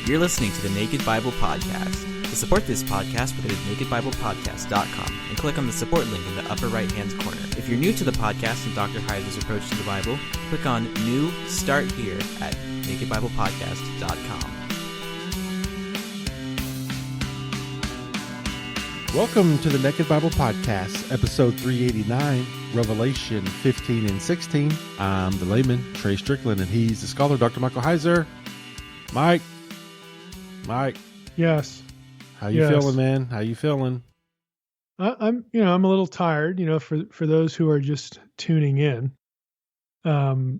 You're listening to the Naked Bible Podcast. To support this podcast, go to nakedbiblepodcast.com and click on the support link in the upper right-hand corner. If you're new to the podcast and Dr. Heiser's approach to the Bible, click on New Start Here at nakedbiblepodcast.com. Welcome to the Naked Bible Podcast, episode 389, Revelation 15 and 16. I'm the layman, Trey Strickland, and he's the scholar, Dr. Michael Heiser. Mike. Yes. How you feeling, man? How you feeling? I'm a little tired, for those who are just tuning in.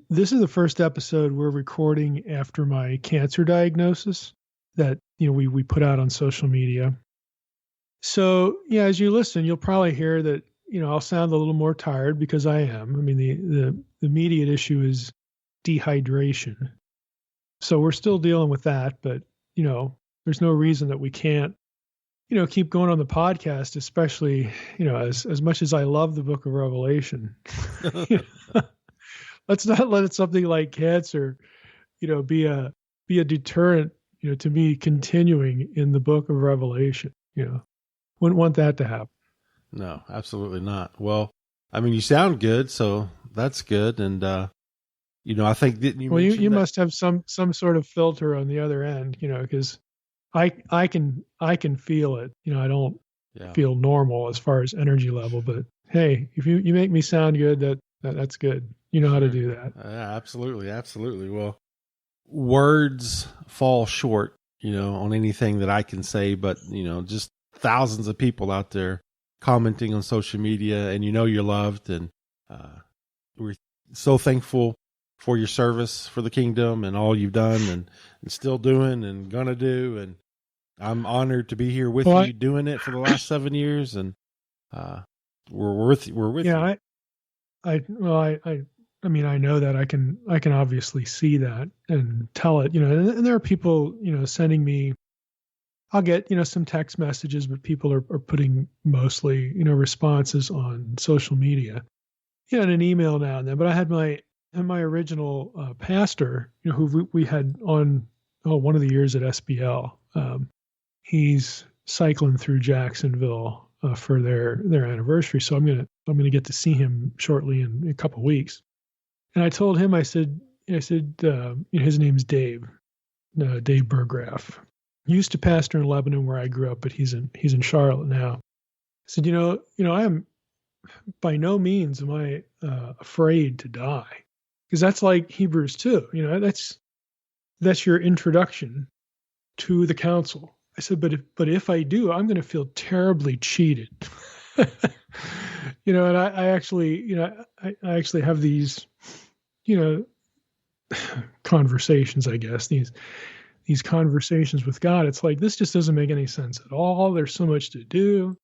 This is the first episode we're recording after my cancer diagnosis that, we put out on social media. So, as you listen, you'll probably hear that, I'll sound a little more tired because I am. I mean, the immediate issue is dehydration. So we're still dealing with that, but, there's no reason that we can't, keep going on the podcast, especially, as much as I love the book of Revelation. Let's not let something like cancer, be a deterrent, to me continuing in the book of Revelation. Wouldn't want that to happen. No, absolutely not. Well, I mean, you sound good, so that's good. And, I think that you must have some sort of filter on the other end, because I can feel it. I don't feel normal as far as energy level, but hey, if you make me sound good, that's good. You know how to do that. Absolutely. Absolutely. Well, words fall short, on anything that I can say, but, just thousands of people out there commenting on social media, and you're loved, and we're so thankful for your service for the kingdom and all you've done and still doing and gonna do, and I'm honored to be here with you doing it for the last 7 years, and we're with you. I know that I can obviously see that and tell it, and there are people, sending me. I'll get, some text messages, but people are putting mostly, responses on social media, and an email now and then. But I had my original pastor, who we had on one of the years at SBL. He's cycling through Jacksonville for their anniversary, so I'm gonna get to see him shortly in a couple of weeks. And I told him, I said, his name's Dave, Dave Burgraff. He used to pastor in Lebanon where I grew up, but he's in Charlotte now. I said, I am by no means am I afraid to die, because that's like Hebrews 2. That's your introduction to the council. I said, but if I do, I'm going to feel terribly cheated. And I actually have these, conversations, I guess, these conversations with God. It's like, this just doesn't make any sense at all. There's so much to do.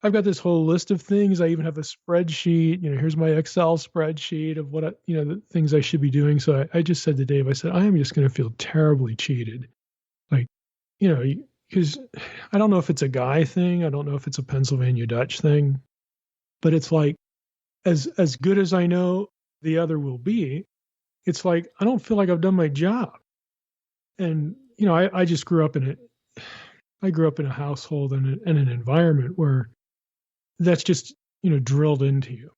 I've got this whole list of things. I even have a spreadsheet, here's my Excel spreadsheet of what, the things I should be doing. So I just said to Dave, I said, I am just going to feel terribly cheated. Like, because I don't know if it's a guy thing. I don't know if it's a Pennsylvania Dutch thing, but it's like, as good as I know the other will be, it's like, I don't feel like I've done my job. And, I just grew up in it. I grew up in a household and an environment where that's just, drilled into you.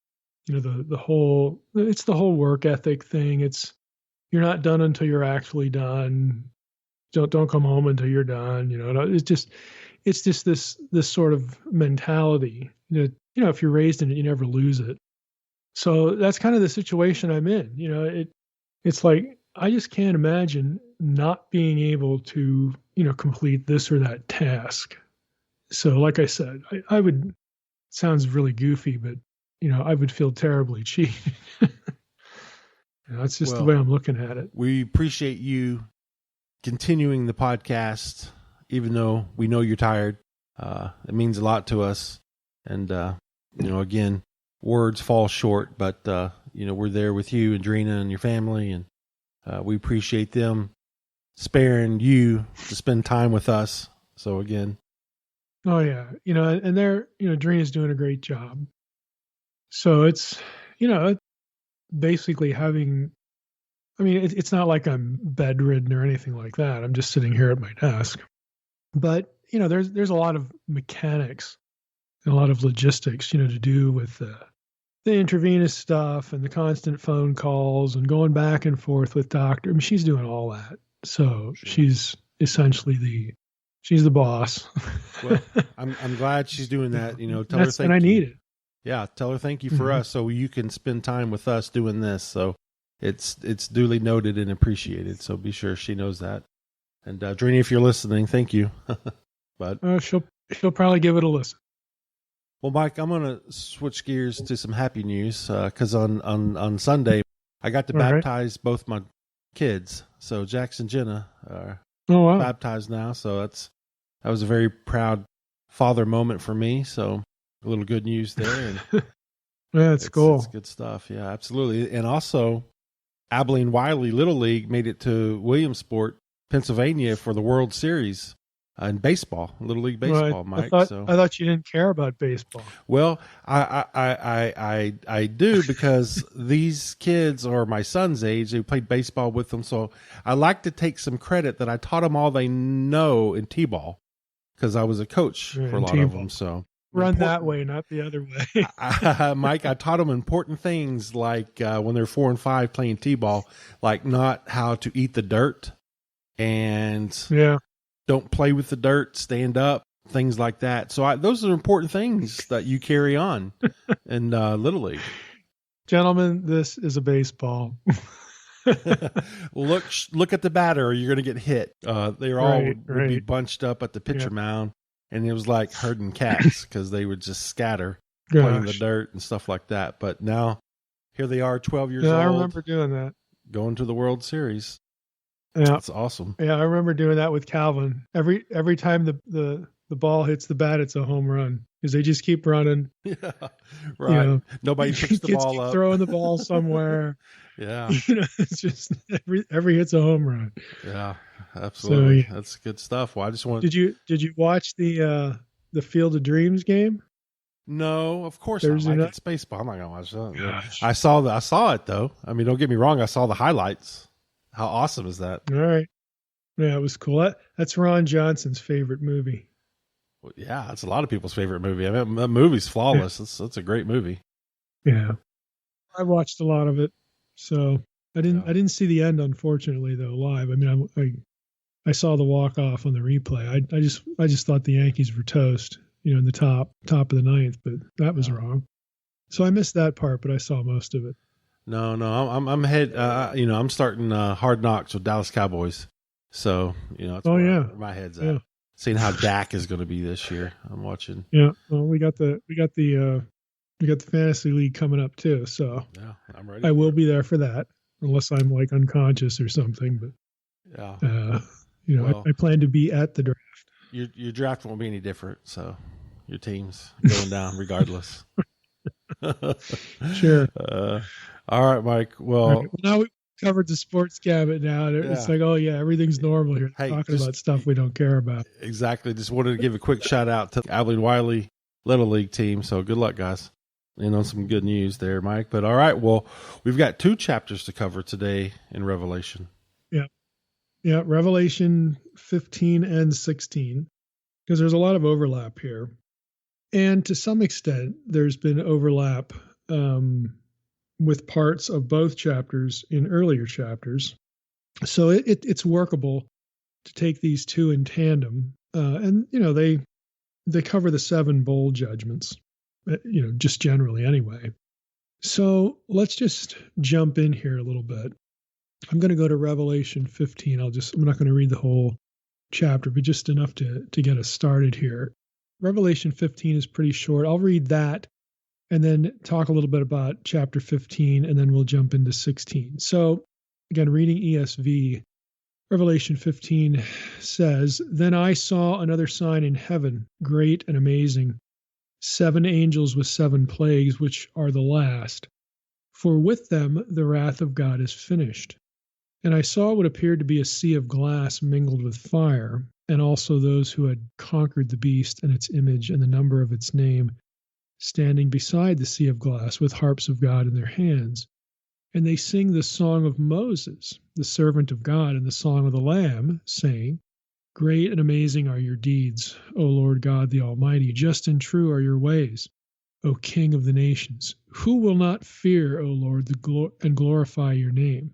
It's the whole work ethic thing. It's, you're not done until you're actually done. Don't come home until you're done. It's just this sort of mentality that, if you're raised in it, you never lose it. So that's kind of the situation I'm in. It's like, I just can't imagine not being able to, complete this or that task. So like I said, I would, sounds really goofy, but, I would feel terribly cheated. That's just the way I'm looking at it. We appreciate you continuing the podcast, even though we know you're tired. It means a lot to us. And, again, words fall short, but, we're there with you and Drina and your family, and we appreciate them sparing you to spend time with us. So again. Oh yeah. And they're, Drina's doing a great job. So it's, basically having I mean, it's not like I'm bedridden or anything like that. I'm just sitting here at my desk. But, there's a lot of mechanics and a lot of logistics, to do with the intravenous stuff and the constant phone calls and going back and forth with doctor. I mean, she's doing all that. So she's essentially she's the boss. Well, I'm glad she's doing that. Tell her thank you. And I need it. Yeah, tell her thank you for us, so you can spend time with us doing this. So it's duly noted and appreciated. So be sure she knows that. And Drini, if you're listening, thank you. But she'll probably give it a listen. Well, Mike, I'm going to switch gears to some happy news because on Sunday I got to baptize both my kids. So Jax and Jenna are baptized now. So that was a very proud father moment for me. So a little good news there. And yeah, it's cool. It's good stuff. Yeah, absolutely. And also, Abilene Wiley Little League made it to Williamsport, Pennsylvania for the World Series in baseball, Little League baseball, Mike. I thought you didn't care about baseball. Well, I do because these kids are my son's age. They played baseball with them, so I like to take some credit that I taught them all they know in t-ball because I was a coach for a lot of them. So run that way, not the other way. Mike, I taught them important things like when they're 4 and 5 playing t-ball, like not how to eat the dirt and don't play with the dirt, stand up, things like that. So those are important things that you carry on in Little League. Gentlemen, this is a baseball. Look at the batter or you're going to get hit. They would be bunched up at the pitcher mound. And it was like herding cats because they would just scatter playing the dirt and stuff like that. But now here they are, 12 years old. I remember doing that. Going to the World Series. Yeah, that's awesome. Yeah, I remember doing that with Calvin. Every time the ball hits the bat, it's a home run because they just keep running. Yeah, right. Nobody picks the ball up. Throwing the ball somewhere. Yeah, it's just every hit's a home run. Yeah, absolutely. So, that's good stuff. Well, I just want. Did you watch the Field of Dreams game? No, of course Thursday not. It's baseball. I'm not gonna watch that. I saw it though. I mean, don't get me wrong. I saw the highlights. How awesome is that? All right. Yeah, it was cool. That's Ron Johnson's favorite movie. Well, yeah, it's a lot of people's favorite movie. I mean, that movie's flawless. Yeah. It's a great movie. Yeah, I watched a lot of it. So I didn't see the end, unfortunately, though, live. I mean, I saw the walk off on the replay. I just thought the Yankees were toast, in the top of the ninth, but that was wrong. So I missed that part, but I saw most of it. No, I'm I'm starting Hard Knocks with Dallas Cowboys. So, that's where my head's at. Yeah. Seeing how Dak is going to be this year. I'm watching. Yeah. Well, we got the fantasy league coming up too. So yeah, I'm ready. I will be there for that unless I'm like unconscious or something. But well, I plan to be at the draft. Your draft won't be any different. So your team's going down regardless. Sure. All right, Mike. Well, now we covered the sports gamut now. It's like, everything's normal here. Talking about stuff we don't care about. Exactly. Just wanted to give a quick shout out to Abilene Wiley Little League team. So good luck, guys. And on some good news there, Mike. But all right, well, we've got 2 chapters to cover today in Revelation. Yeah. Yeah, Revelation 15 and 16, because there's a lot of overlap here. And to some extent, there's been overlap with parts of both chapters in earlier chapters. So it's workable to take these 2 in tandem. And, they cover the 7 bowl judgments, just generally anyway. So let's just jump in here a little bit. I'm going to go to Revelation 15. I'm not going to read the whole chapter, but just enough to get us started here. Revelation 15 is pretty short. I'll read that and then talk a little bit about chapter 15, and then we'll jump into 16. So again, reading ESV, Revelation 15 says, "Then I saw another sign in heaven, great and amazing, 7 angels with 7 plagues, which are the last. For with them the wrath of God is finished. And I saw what appeared to be a sea of glass mingled with fire, and also those who had conquered the beast and its image and the number of its name, standing beside the sea of glass with harps of God in their hands. And they sing the song of Moses, the servant of God, and the song of the Lamb, saying, Great and amazing are your deeds, O Lord God the Almighty. Just and true are your ways, O King of the nations. Who will not fear, O Lord, and glorify your name?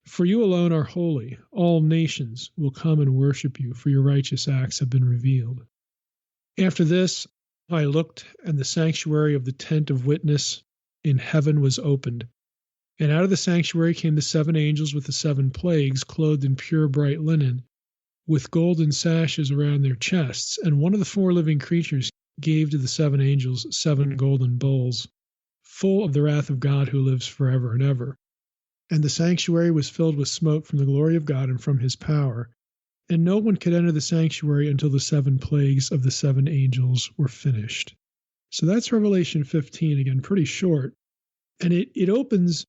For you alone are holy. All nations will come and worship you, for your righteous acts have been revealed. After this, I looked, and the sanctuary of the tent of witness in heaven was opened. And out of the sanctuary came the 7 angels with the 7 plagues, clothed in pure bright linen, with golden sashes around their chests. And one of the 4 living creatures gave to the 7 angels 7 golden bowls, full of the wrath of God who lives forever and ever. And the sanctuary was filled with smoke from the glory of God and from his power. And no one could enter the sanctuary until the 7 plagues of the 7 angels were finished. So that's Revelation 15, again, pretty short. And it opens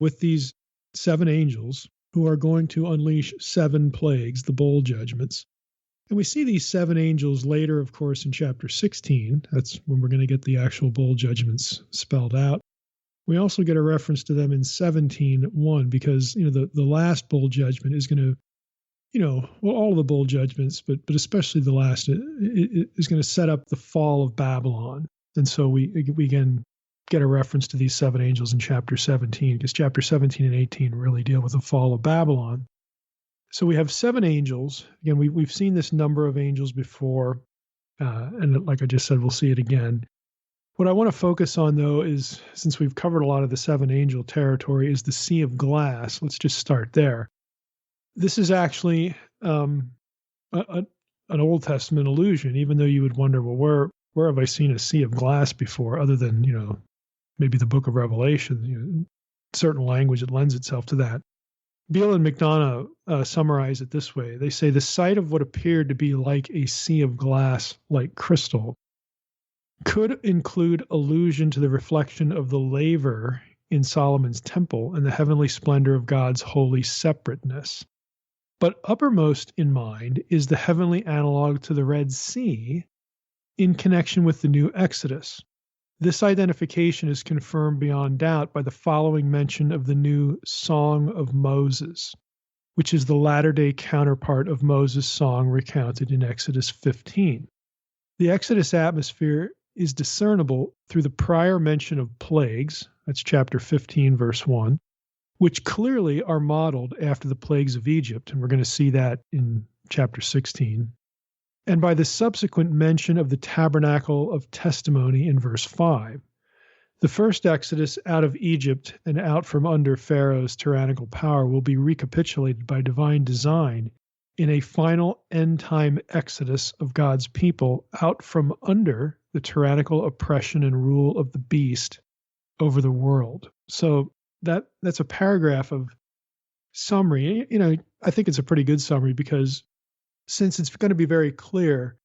with these 7 angels who are going to unleash 7 plagues, the bowl judgments. And we see these 7 angels later, of course, in chapter 16. That's when we're going to get the actual bowl judgments spelled out. We also get a reference to them in 17:1 because, the last bowl judgment is going to, all of the bowl judgments, but especially the last, it is going to set up the fall of Babylon. And so we again get a reference to these 7 angels in chapter 17, because chapter 17 and 18 really deal with the fall of Babylon. So we have 7 angels. Again, we've seen this number of angels before, and like I just said, we'll see it again. What I want to focus on, though, is, since we've covered a lot of the 7 angel territory, is the Sea of Glass. Let's just start there. This is actually an Old Testament allusion, even though you would wonder, well, where have I seen a sea of glass before, other than, maybe the book of Revelation, certain language that lends itself to that. Beale and McDonough summarize it this way. They say the sight of what appeared to be like a sea of glass, like crystal, could include allusion to the reflection of the laver in Solomon's temple and the heavenly splendor of God's holy separateness. But uppermost in mind is the heavenly analog to the Red Sea in connection with the new Exodus. This identification is confirmed beyond doubt by the following mention of the new Song of Moses, which is the latter-day counterpart of Moses' song recounted in Exodus 15. The Exodus atmosphere is discernible through the prior mention of plagues, that's chapter 15, verse 1, which clearly are modeled after the plagues of Egypt, and we're going to see that in chapter 16. And by the subsequent mention of the tabernacle of testimony in verse 5. The first exodus out of Egypt and out from under Pharaoh's tyrannical power will be recapitulated by divine design in a final end-time exodus of God's people out from under the tyrannical oppression and rule of the beast over the world. So that's a paragraph of summary. I think it's a pretty good summary, because since it's going to be very clear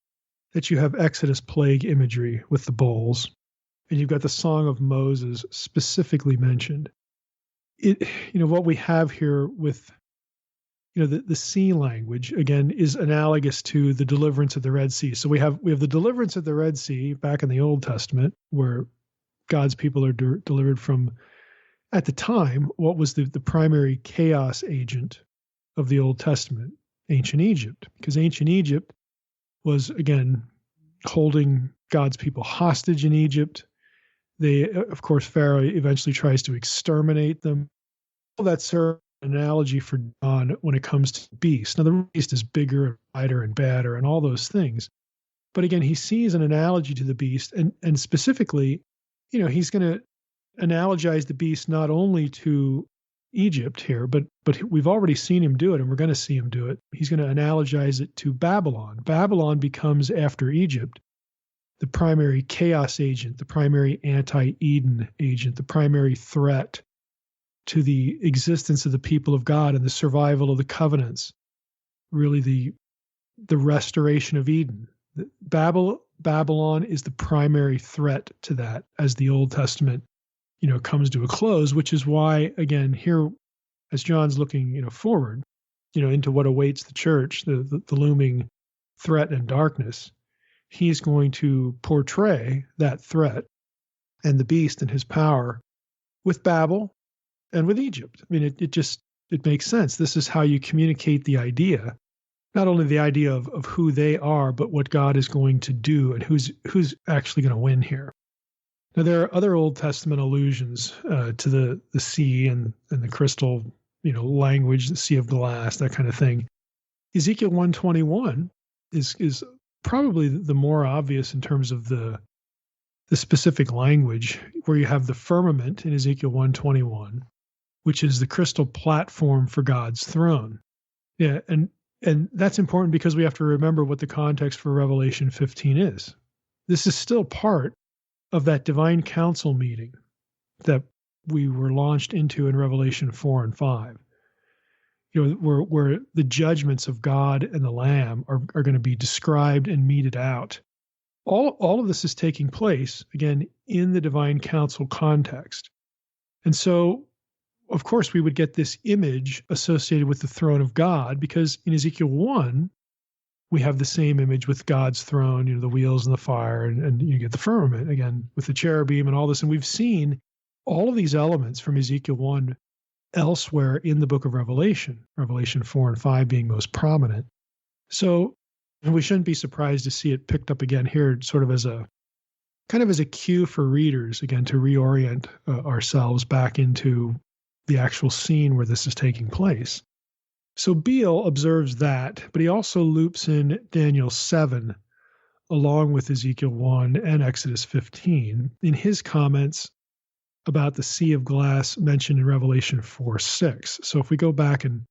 that you have Exodus plague imagery with the bowls, and you've got the Song of Moses specifically mentioned, what we have here with, the sea language, again, is analogous to the deliverance of the Red Sea. So we have the deliverance of the Red Sea back in the Old Testament, where God's people are delivered from, at the time, what was the primary chaos agent of the Old Testament, ancient Egypt, because ancient Egypt was, again, holding God's people hostage in Egypt. Of course, Pharaoh eventually tries to exterminate them. All that serves an analogy for John when it comes to beasts. Now, the beast is bigger and wider and badder and all those things. But again, he sees an analogy to the beast, and specifically, he's going to analogize the beast not only to Egypt here, but we've already seen him do it, and we're going to see him do it. He's going to analogize it to Babylon. Babylon becomes, after Egypt, the primary chaos agent, the primary anti-Eden agent, the primary threat to the existence of the people of God and the survival of the covenants, really the restoration of Eden. Babylon is the primary threat to that as the Old Testament comes to a close, which is why, again, here, as John's looking, forward, into what awaits the church, the looming threat and darkness, he's going to portray that threat and the beast and his power with Babel, and with Egypt. I mean, it makes sense. This is how you communicate the idea, not only the idea of who they are, but what God is going to do and who's actually going to win here. Now, there are other Old Testament allusions to the sea and the crystal, language, the sea of glass, that kind of thing. Ezekiel 121 is probably the more obvious in terms of the specific language, where you have the firmament in Ezekiel 121, which is the crystal platform for God's throne. Yeah, and that's important because we have to remember what the context for Revelation 15 is. This is still part of that divine council meeting that we were launched into in Revelation 4 and 5. Where the judgments of God and the Lamb are going to be described and meted out. All of this is taking place, again, in the divine council context. And so, of course, we would get this image associated with the throne of God, because in Ezekiel 1, we have the same image with God's throne, the wheels and the fire, and you get the firmament, again, with the cherubim and all this. And we've seen all of these elements from Ezekiel 1 elsewhere in the book of Revelation 4 and 5 being most prominent. So we shouldn't be surprised to see it picked up again here, sort of as a cue for readers, again, to reorient ourselves back into the actual scene where this is taking place. So Beale observes that, but he also loops in Daniel 7 along with Ezekiel 1 and Exodus 15 in his comments about the sea of glass mentioned in Revelation 4:6. So if we go back and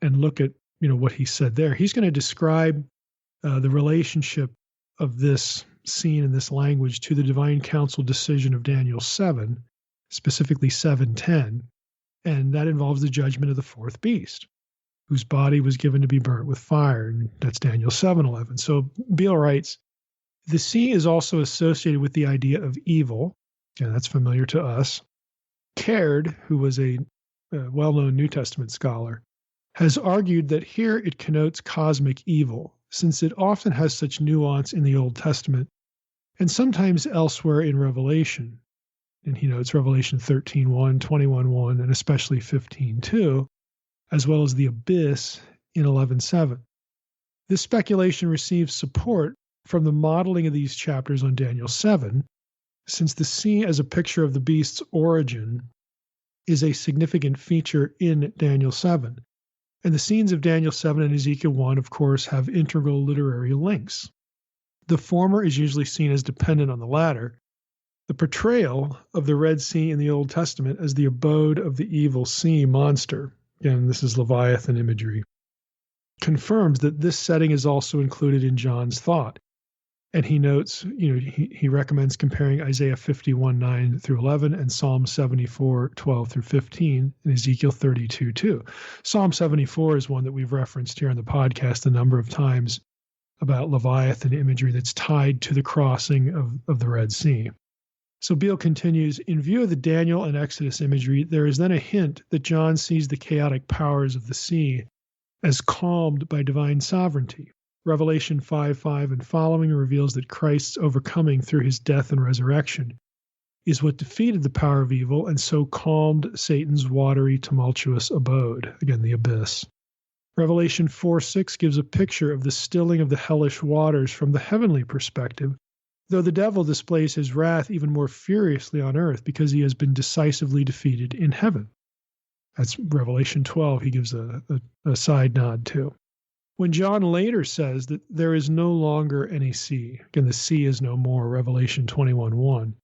look at what he said there, he's going to describe the relationship of this scene and this language to the divine council decision of Daniel 7, specifically 7:10, and that involves the judgment of the fourth beast, whose body was given to be burnt with fire, and that's Daniel 7:11. So Beale writes, the sea is also associated with the idea of evil, and that's familiar to us. Caird, who was a well-known New Testament scholar, has argued that here it connotes cosmic evil, since it often has such nuance in the Old Testament and sometimes elsewhere in Revelation. And he notes Revelation 13:1, 21:1, and especially 15:2, as well as the abyss in 11:7. This speculation receives support from the modeling of these chapters on Daniel 7, since the sea as a picture of the beast's origin is a significant feature in Daniel 7. And the scenes of Daniel 7 and Ezekiel 1, of course, have integral literary links. The former is usually seen as dependent on the latter. The portrayal of the Red Sea in the Old Testament as the abode of the evil sea monster, again, this is Leviathan imagery, confirms that this setting is also included in John's thought. And he notes, he recommends comparing Isaiah 51:9 through 11 and Psalm 74:12 through 15 and Ezekiel 32:2. Psalm 74 is one that we've referenced here on the podcast a number of times about Leviathan imagery that's tied to the crossing of the Red Sea. So Beale continues, in view of the Daniel and Exodus imagery, there is then a hint that John sees the chaotic powers of the sea as calmed by divine sovereignty. Revelation 5:5 and following reveals that Christ's overcoming through his death and resurrection is what defeated the power of evil and so calmed Satan's watery, tumultuous abode, again, the abyss. Revelation 4:6 gives a picture of the stilling of the hellish waters from the heavenly perspective, though the devil displays his wrath even more furiously on earth because he has been decisively defeated in heaven. That's Revelation 12, he gives a side nod to. When John later says that there is no longer any sea, again, the sea is no more, Revelation 21:1,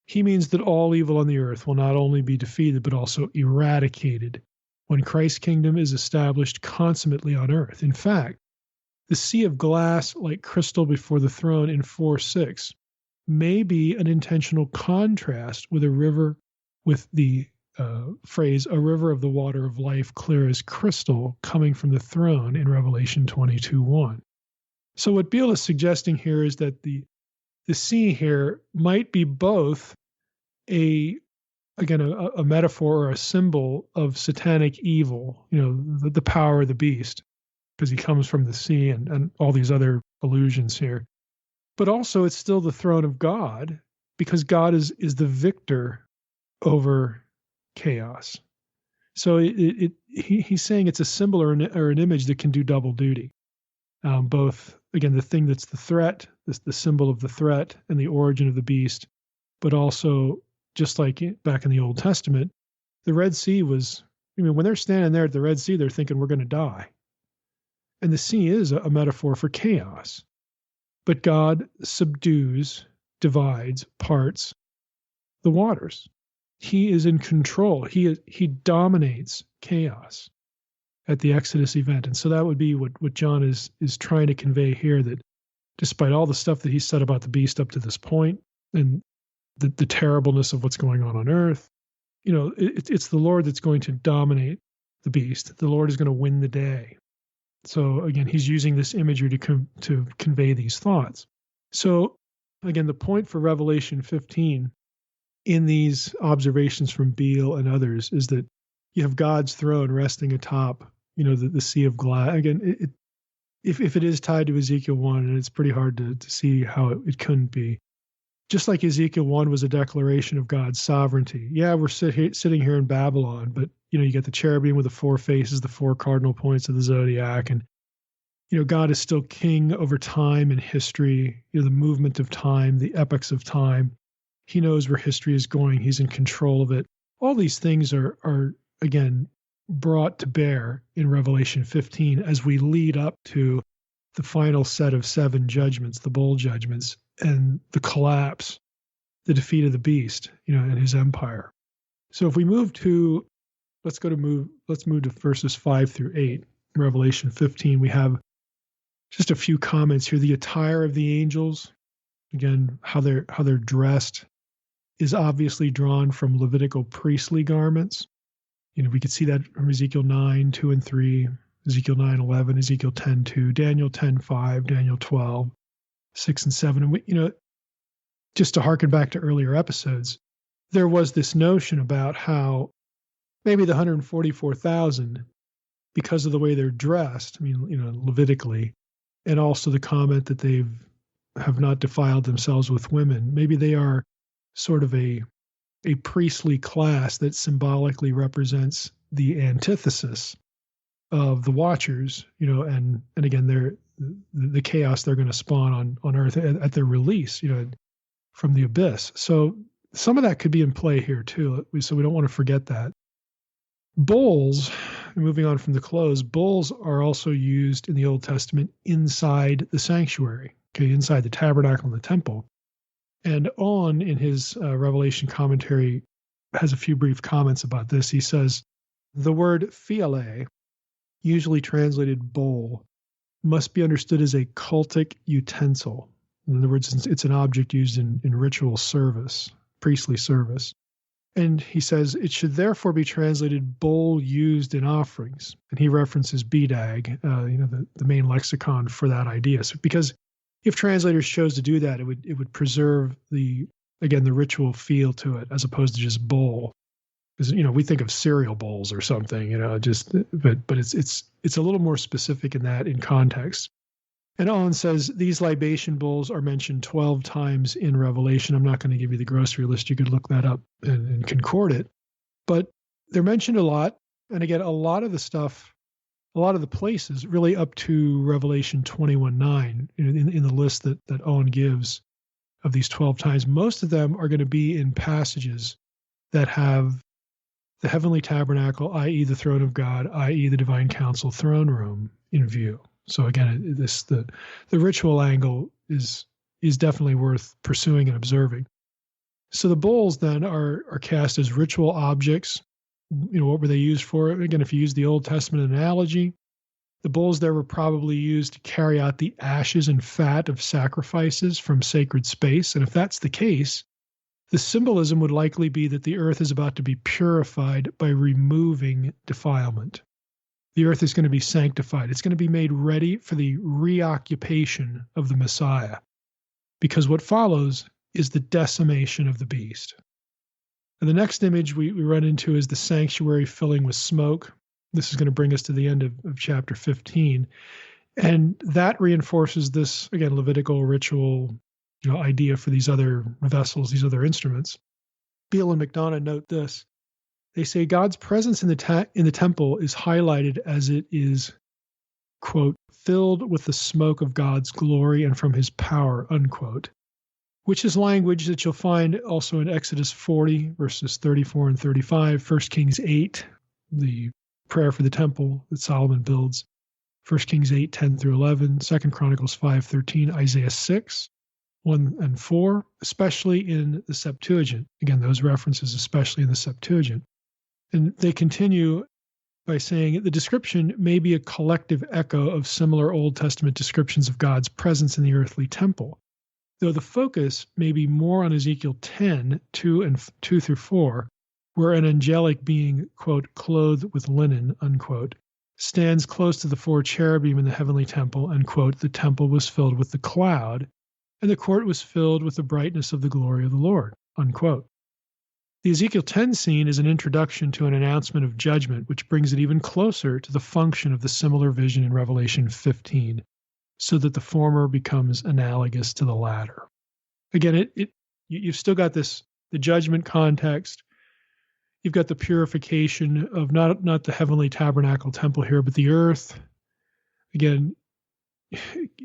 he means that all evil on the earth will not only be defeated, but also eradicated when Christ's kingdom is established consummately on earth. In fact, the sea of glass like crystal before the throne in 4:6 may be an intentional contrast with a river, with the phrase, a river of the water of life clear as crystal coming from the throne in Revelation 22:1. So what Beale is suggesting here is that the sea here might be both a metaphor or a symbol of satanic evil, the power of the beast, because he comes from the sea and all these other allusions here. But also it's still the throne of God, because God is the victor over chaos. So he's saying it's a symbol or an image that can do double duty. Both, again, the thing that's the threat, the symbol of the threat and the origin of the beast, but also, just like back in the Old Testament, the Red Sea was, when they're standing there at the Red Sea, they're thinking we're going to die. And the sea is a metaphor for chaos. But God subdues, divides, parts the waters. He is in control. He dominates chaos at the Exodus event. And so that would be what John is trying to convey here, that despite all the stuff that he said about the beast up to this point and the terribleness of what's going on earth, it's the Lord that's going to dominate the beast. The Lord is going to win the day. So again, he's using this imagery to convey these thoughts. So again, the point for Revelation 15 in these observations from Beale and others is that you have God's throne resting atop, the sea of glass. Again, if it is tied to Ezekiel 1, and it's pretty hard to see how it couldn't be. Just like Ezekiel 1 was a declaration of God's sovereignty. Yeah, we're sitting here in Babylon, but you get the cherubim with the four faces, the four cardinal points of the zodiac, and God is still king over time and history, the movement of time, the epochs of time. He knows where history is going. He's in control of it. All these things are again brought to bear in Revelation 15 as we lead up to the final set of 7 judgments, the bowl judgments, and the collapse, the defeat of the beast, and his empire. So if we let's move to verses 5 through 8, Revelation 15. We have just a few comments here. The attire of the angels, again, how they're dressed, is obviously drawn from Levitical priestly garments. We could see that from Ezekiel 9, 2 and 3, Ezekiel 9, 11, Ezekiel 10, 2, Daniel 10, 5, Daniel 12, 6 and 7. And just to harken back to earlier episodes, there was this notion about how maybe the 144,000, because of the way they're dressed, Levitically, and also the comment that they have not defiled themselves with women, maybe they are sort of a priestly class that symbolically represents the antithesis of the Watchers, and again, they're the chaos they're going to spawn on Earth at their release, from the abyss. So some of that could be in play here too. So we don't want to forget that. Bowls, moving on from the clothes, bowls are also used in the Old Testament inside the sanctuary, inside the tabernacle and the temple. And On, in his Revelation commentary, has a few brief comments about this. He says, the word phiale, usually translated bowl, must be understood as a cultic utensil. In other words, it's an object used in ritual service, priestly service. And he says it should therefore be translated bowl used in offerings. And he references BDAG, the main lexicon for that idea. So because if translators chose to do that, it would preserve the ritual feel to it as opposed to just bowl. Because we think of cereal bowls or something, but it's a little more specific in context. And Owen says these libation bowls are mentioned 12 times in Revelation. I'm not going to give you the grocery list. You could look that up and concord it. But they're mentioned a lot. And again, a lot of the places really up to Revelation 21:9 in the list that Owen gives of these 12 times, most of them are going to be in passages that have the heavenly tabernacle, i.e. the throne of God, i.e. the divine council throne room in view. So again, the ritual angle is definitely worth pursuing and observing. So the bowls then are cast as ritual objects. What were they used for? Again, if you use the Old Testament analogy, the bowls there were probably used to carry out the ashes and fat of sacrifices from sacred space. And if that's the case, the symbolism would likely be that the earth is about to be purified by removing defilement. The earth is going to be sanctified. It's going to be made ready for the reoccupation of the Messiah, because what follows is the decimation of the beast. And the next image we run into is the sanctuary filling with smoke. This is going to bring us to the end of chapter 15. And that reinforces this, again, Levitical ritual idea for these other vessels, these other instruments. Beale and McDonough note this. They say God's presence in the temple is highlighted as it is, quote, filled with the smoke of God's glory and from his power, unquote, which is language that you'll find also in Exodus 40, verses 34 and 35, 1 Kings 8, the prayer for the temple that Solomon builds, 1 Kings 8, 10 through 11, 2 Chronicles 5, 13, Isaiah 6, 1 and 4, especially in the Septuagint. Again, those references, especially in the Septuagint. And they continue by saying the description may be a collective echo of similar Old Testament descriptions of God's presence in the earthly temple, though the focus may be more on Ezekiel 10, 2 through 4, where an angelic being, quote, clothed with linen, unquote, stands close to the 4 cherubim in the heavenly temple, and, quote, the temple was filled with the cloud, and the court was filled with the brightness of the glory of the Lord, unquote. The Ezekiel 10 scene is an introduction to an announcement of judgment, which brings it even closer to the function of the similar vision in Revelation 15, so that the former becomes analogous to the latter. Again, you've still got the judgment context. You've got the purification of not the heavenly tabernacle temple here, but the earth. Again,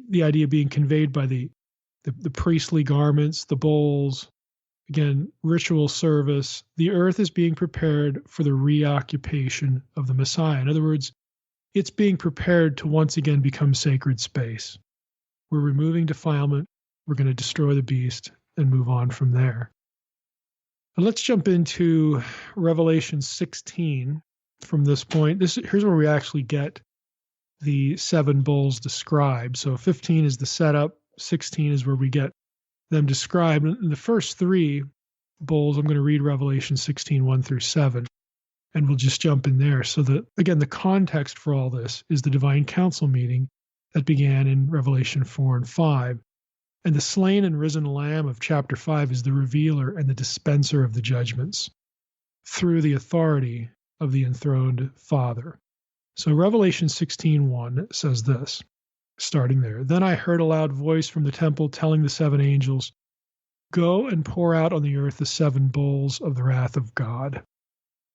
the idea being conveyed by the priestly garments, the bowls. Again, ritual service. The earth is being prepared for the reoccupation of the Messiah. In other words, it's being prepared to once again become sacred space. We're removing defilement. We're going to destroy the beast and move on from there. Now let's jump into Revelation 16 from this point. Here's where we actually get the 7 bowls described. So 15 is the setup. 16 is where we get them described. In the first 3 bowls, I'm going to read Revelation 16, 1 through 7, and we'll just jump in there. So again, the context for all this is the divine council meeting that began in Revelation 4 and 5. And the slain and risen Lamb of chapter 5 is the revealer and the dispenser of the judgments through the authority of the enthroned Father. So Revelation 16:1 says this, starting there. Then I heard a loud voice from the temple telling the 7 angels, go and pour out on the earth the 7 bowls of the wrath of God.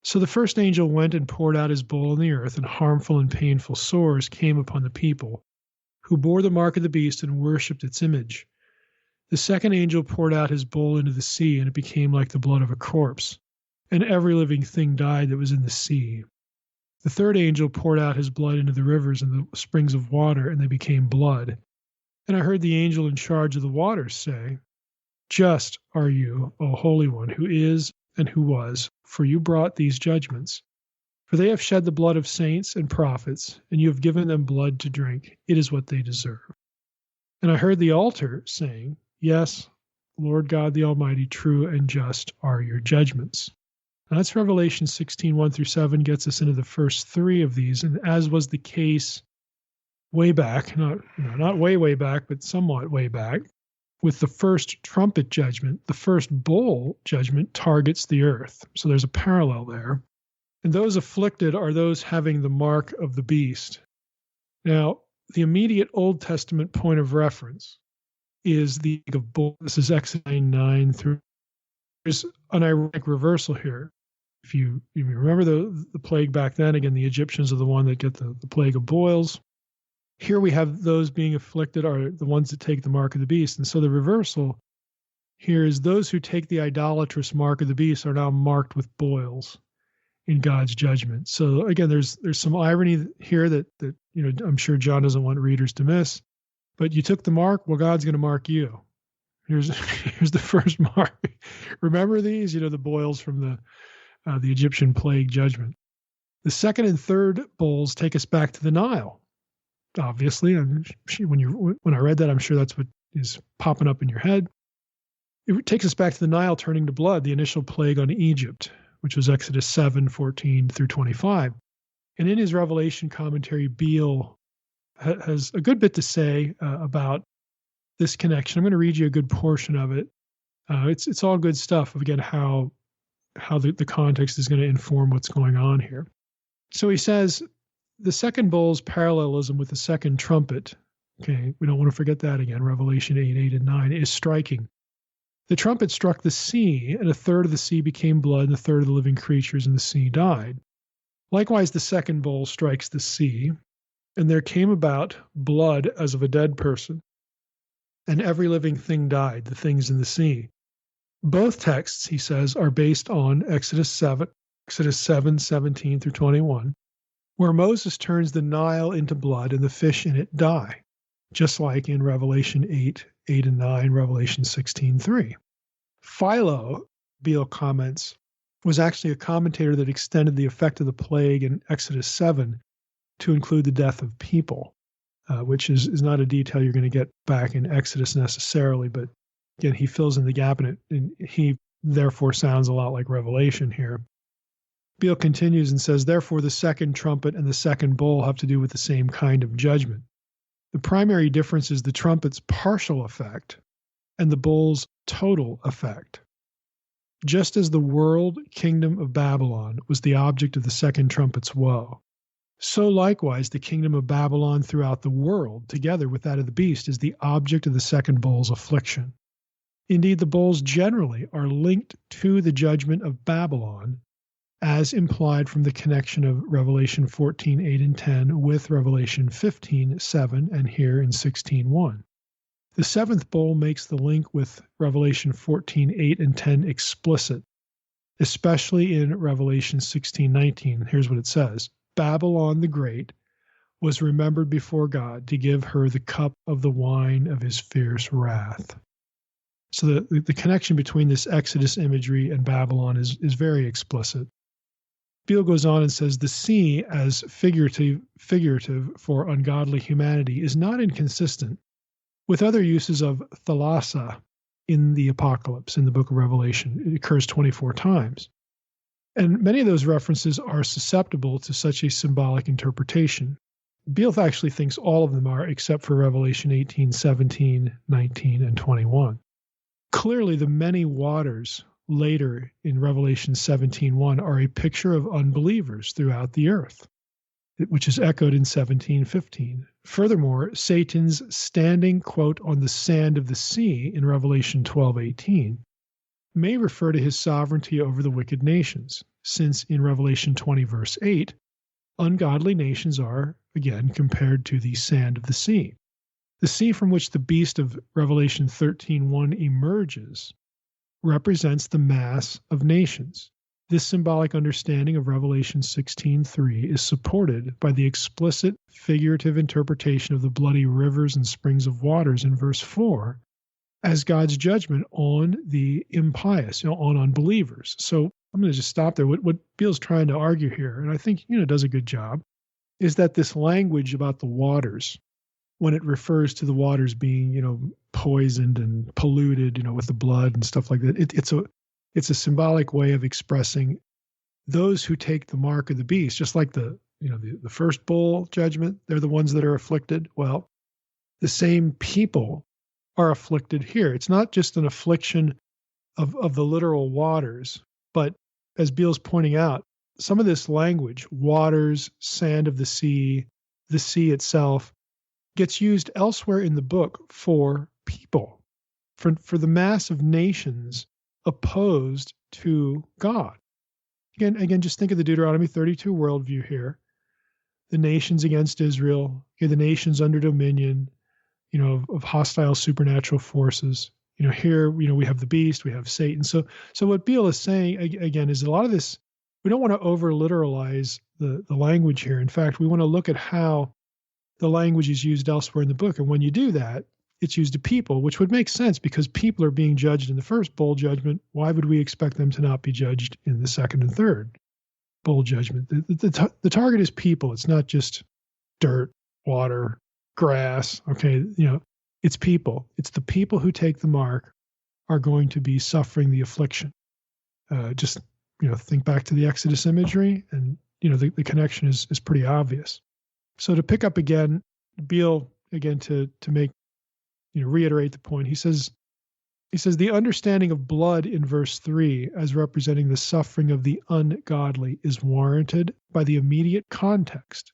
So the first angel went and poured out his bowl on the earth, and harmful and painful sores came upon the people, who bore the mark of the beast and worshipped its image. The second angel poured out his bowl into the sea, and it became like the blood of a corpse, and every living thing died that was in the sea. The third angel poured out his blood into the rivers and the springs of water, and they became blood. And I heard the angel in charge of the waters say, just are you, O Holy One, who is and who was, for you brought these judgments. For they have shed the blood of saints and prophets, and you have given them blood to drink. It is what they deserve. And I heard the altar saying, yes, Lord God the Almighty, true and just are your judgments. Now that's Revelation 16, 1 through 7, gets us into the first 3 of these. And as was the case way back, not way back, but somewhat way back, with the first trumpet judgment, the first bowl judgment targets the earth. So there's a parallel there. And those afflicted are those having the mark of the beast. Now, the immediate Old Testament point of reference is the of bull. This is Exodus 9 through. There's an ironic reversal here. If you remember the plague back then, again, the Egyptians are the one that get the plague of boils. Here we have those being afflicted are the ones that take the mark of the beast. And so the reversal here is those who take the idolatrous mark of the beast are now marked with boils in God's judgment. So again, there's some irony here that I'm sure John doesn't want readers to miss. But you took the mark, well, God's going to mark you. Here's the first mark. Remember these? The boils from the Egyptian plague judgment. The second and third bowls take us back to the Nile. Obviously, when I read that, I'm sure that's what is popping up in your head. It takes us back to the Nile turning to blood, the initial plague on Egypt, which was Exodus 7, 14 through 25. And in his Revelation commentary, Beale has a good bit to say about this connection. I'm going to read you a good portion of it. It's all good stuff. Again, how the context is going to inform what's going on here. So he says, the second bowl's parallelism with the second trumpet, okay, we don't want to forget that again, Revelation 8, 8, and 9, is striking. The trumpet struck the sea, and a third of the sea became blood, and a third of the living creatures in the sea died. Likewise, the second bowl strikes the sea, and there came about blood as of a dead person, and every living thing died, the things in the sea. Both texts, he says, are based on Exodus 7:17 through 21, where Moses turns the Nile into blood and the fish in it die, just like in Revelation 8 and 9, Revelation 16:3. Philo, Beale comments, was actually a commentator that extended the effect of the plague in Exodus 7 to include the death of people, which is not a detail you're going to get back in Exodus necessarily, but again, he fills in the gap in it, and he therefore sounds a lot like Revelation here. Beale continues and says, therefore, the second trumpet and the second bowl have to do with the same kind of judgment. The primary difference is the trumpet's partial effect and the bowl's total effect. Just as the world kingdom of Babylon was the object of the second trumpet's woe, so likewise the kingdom of Babylon throughout the world, together with that of the beast, is the object of the second bowl's affliction. Indeed, the bowls generally are linked to the judgment of Babylon, as implied from the connection of Revelation 14:8 and 10 with Revelation 15:7 and here in 16:1. The seventh bowl makes the link with Revelation 14:8 and 10 explicit, especially in Revelation 16:19. Here's what it says. Babylon the Great was remembered before God to give her the cup of the wine of his fierce wrath. So the connection between this Exodus imagery and Babylon is very explicit. Beale goes on and says the sea as figurative for ungodly humanity is not inconsistent with other uses of thalassa in the Apocalypse, in the book of Revelation. It occurs 24 times. And many of those references are susceptible to such a symbolic interpretation. Beale actually thinks all of them are, except for Revelation 18, 17, 19, and 21. Clearly, the many waters later in Revelation 17:1 are a picture of unbelievers throughout the earth, which is echoed in 17:15. Furthermore, Satan's standing, quote, on the sand of the sea in Revelation 12:18 may refer to his sovereignty over the wicked nations, since in Revelation 20, verse 8, ungodly nations are, again, compared to the sand of the sea. The sea from which the beast of Revelation 13:1 emerges represents the mass of nations. This symbolic understanding of Revelation 16:3 is supported by the explicit figurative interpretation of the bloody rivers and springs of waters in verse 4 as God's judgment on the impious, on unbelievers. So I'm going to just stop there. What Beale's trying to argue here, and I think does a good job, is that this language about the waters, when it refers to the waters being poisoned and polluted with the blood and stuff like that, it's a symbolic way of expressing those who take the mark of the beast, just like the first bowl judgment. They're the ones that are afflicted. Well, the same people are afflicted here. It's not just an affliction of the literal waters, but as Beale's pointing out, some of this language, waters, sand of the sea itself, gets used elsewhere in the book for people, for the mass of nations opposed to God. Again, just think of the Deuteronomy 32 worldview here. The nations against Israel, the nations under dominion, of hostile supernatural forces. Here, we have the beast, we have Satan. So what Beale is saying, again, is a lot of this, we don't want to over-literalize the language here. In fact, we want to look at how the language is used elsewhere in the book. And when you do that, it's used to people, which would make sense because people are being judged in the first bowl judgment. Why would we expect them to not be judged in the second and third bowl judgment? The target is people. It's not just dirt, water, grass. Okay, it's people. It's the people who take the mark are going to be suffering the affliction. Just think back to the Exodus imagery, and the connection is pretty obvious. So to pick up again, Beale again to make reiterate the point. He says the understanding of blood in verse 3 as representing the suffering of the ungodly is warranted by the immediate context,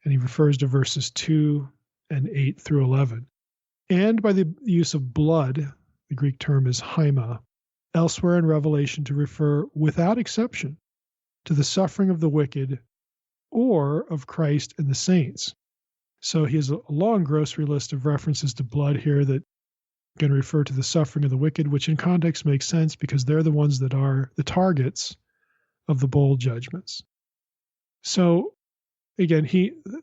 and he refers to verses 2 and 8 through 11, and by the use of blood The Greek term is haima, elsewhere in Revelation to refer without exception to the suffering of the wicked or of Christ and the saints. So he has a long grocery list of references to blood here that can refer to the suffering of the wicked, which in context makes sense because they're the ones that are the targets of the bowl judgments. So again,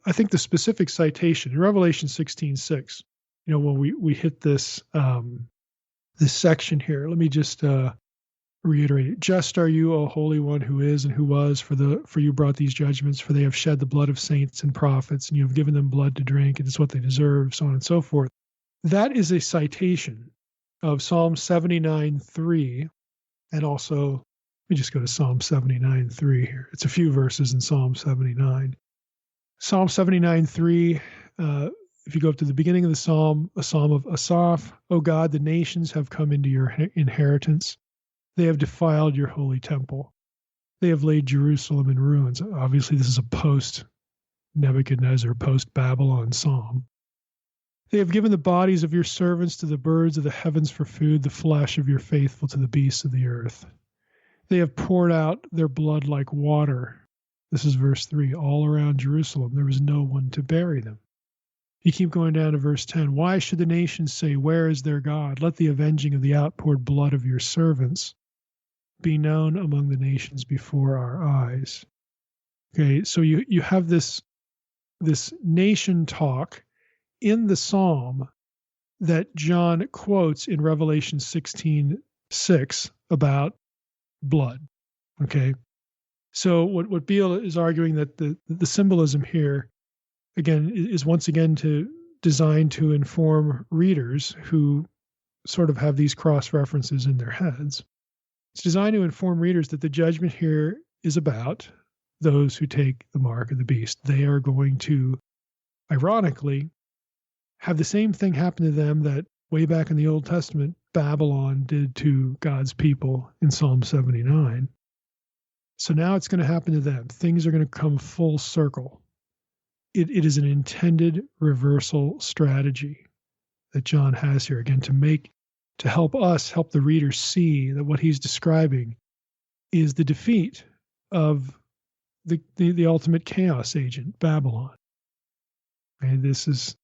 I think the specific citation in Revelation 16:6, when we hit this this section here, let me just reiterate it. Just are you, O Holy One, who is and who was, for you brought these judgments, for they have shed the blood of saints and prophets, and you have given them blood to drink, and it's what they deserve, so on and so forth. That is a citation of Psalm 79:3, and also, let me just go to Psalm 79:3 here. It's a few verses in Psalm 79. Psalm 79:3, if you go up to the beginning of the psalm, a psalm of Asaph, O God, the nations have come into your inheritance. They have defiled your holy temple. They have laid Jerusalem in ruins. Obviously, this is a post-Nebuchadnezzar, post-Babylon psalm. They have given the bodies of your servants to the birds of the heavens for food, the flesh of your faithful to the beasts of the earth. They have poured out their blood like water. This is verse 3, all around Jerusalem. There was no one to bury them. You keep going down to verse 10. Why should the nations say, where is their God? Let the avenging of the outpoured blood of your servants be known among the nations before our eyes. Okay, so you have this nation talk in the psalm that John quotes in Revelation 16:6 about blood. Okay, so what Beale is arguing that the symbolism here, again, is once again designed to inform readers who sort of have these cross references in their heads. It's designed to inform readers that the judgment here is about those who take the mark of the beast. They are going to, ironically, have the same thing happen to them that way back in the Old Testament, Babylon did to God's people in Psalm 79. So now it's going to happen to them. Things are going to come full circle. It is an intended reversal strategy that John has here, again, to help the reader see that what he's describing is the defeat of the ultimate chaos agent, Babylon. And this is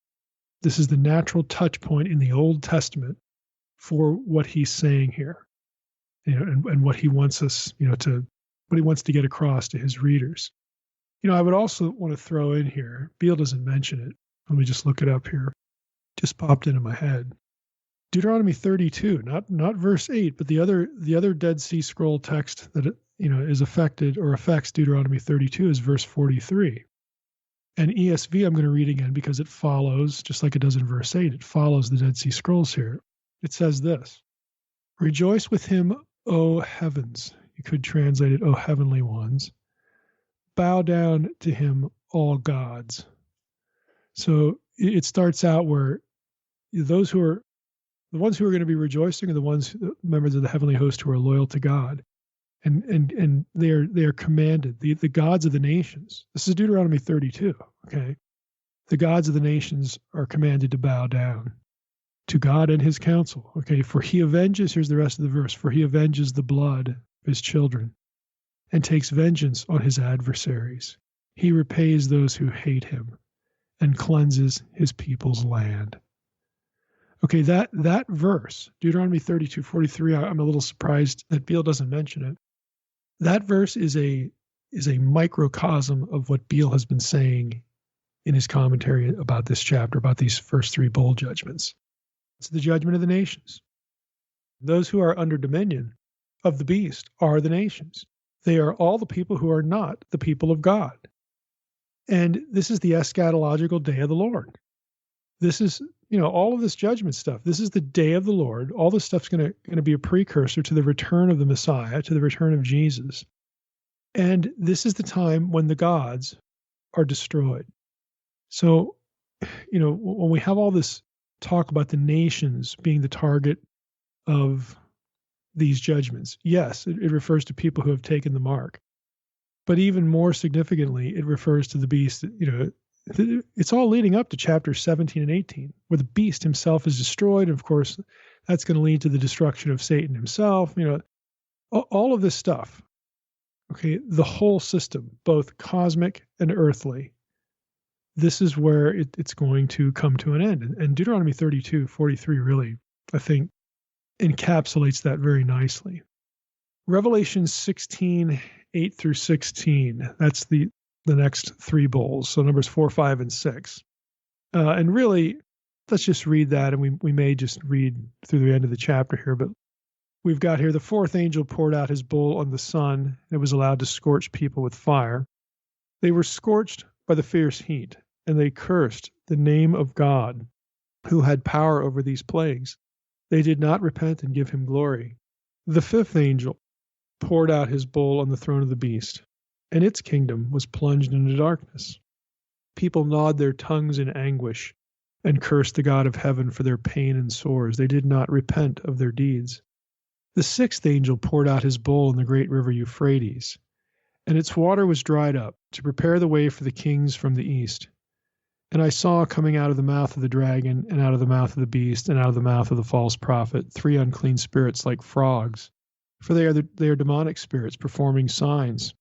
the natural touch point in the Old Testament for what he's saying here, and what he wants us, what he wants to get across to his readers. I would also want to throw in here, Beale doesn't mention it. Let me just look it up here. Just popped into my head. Deuteronomy 32, not verse 8, but the other Dead Sea Scroll text that is affected or affects Deuteronomy 32 is verse 43. And ESV I'm going to read again because it follows, just like it does in verse 8, it follows the Dead Sea Scrolls here. It says this, rejoice with him, O heavens. You could translate it, O heavenly ones. Bow down to him, all gods. So it starts out where the ones who are going to be rejoicing are the ones, members of the heavenly host who are loyal to God. And they are commanded, the gods of the nations. This is Deuteronomy 32, okay? The gods of the nations are commanded to bow down to God and his counsel, okay? For he avenges, here's the rest of the verse, for he avenges the blood of his children and takes vengeance on his adversaries. He repays those who hate him and cleanses his people's land. Okay, that verse, Deuteronomy 32:43, I'm a little surprised that Beale doesn't mention it. That verse is a microcosm of what Beale has been saying in his commentary about this chapter, about these first three bowl judgments. It's the judgment of the nations. Those who are under dominion of the beast are the nations. They are all the people who are not the people of God. And this is the eschatological day of the Lord. This is, all of this judgment stuff. This is the day of the Lord. All this stuff's going to be a precursor to the return of the Messiah, to the return of Jesus. And this is the time when the gods are destroyed. So, when we have all this talk about the nations being the target of these judgments, yes, it refers to people who have taken the mark. But even more significantly, it refers to the beast. It's all leading up to chapters 17 and 18, where the beast himself is destroyed. And of course, That's going to lead to the destruction of Satan himself. All of this stuff. Okay, the whole system, both cosmic and earthly. This is where it's going to come to an end. And Deuteronomy 32:43 really, I think, encapsulates that very nicely. Revelation 16:8 through 16, that's the next three bowls. So numbers 4, 5, and 6. And really, let's just read that, and we may just read through the end of the chapter here, but we've got here, the fourth angel poured out his bowl on the sun, and it was allowed to scorch people with fire. They were scorched by the fierce heat, and they cursed the name of God, who had power over these plagues. They did not repent and give him glory. The fifth angel poured out his bowl on the throne of the beast, and its kingdom was plunged into darkness. People gnawed their tongues in anguish and cursed the God of heaven for their pain and sores. They did not repent of their deeds. The sixth angel poured out his bowl in the great river Euphrates, and its water was dried up, to prepare the way for the kings from the east. And I saw coming out of the mouth of the dragon, and out of the mouth of the beast, and out of the mouth of the false prophet, 3 unclean spirits like frogs. For they are demonic spirits performing signs,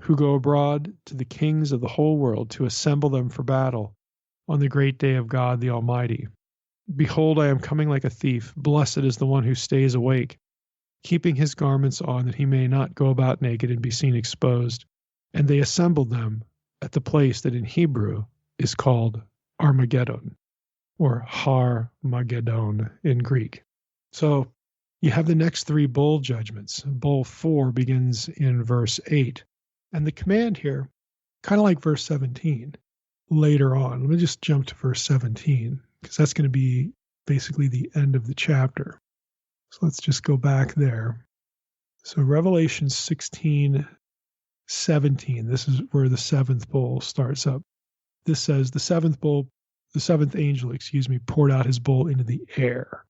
who go abroad to the kings of the whole world to assemble them for battle on the great day of God the Almighty. Behold, I am coming like a thief. Blessed is the one who stays awake, keeping his garments on, that he may not go about naked and be seen exposed. And they assembled them at the place that in Hebrew is called Armageddon, or Har Mageddon in Greek. So you have the next three bowl judgments. Bowl 4 begins in verse 8. And the command here, kind of like verse 17, later on. Let me just jump to verse 17, because that's going to be basically the end of the chapter. So let's just go back there. So Revelation 16:17, this is where the seventh bowl starts up. This says, the seventh angel, poured out his bowl into the air.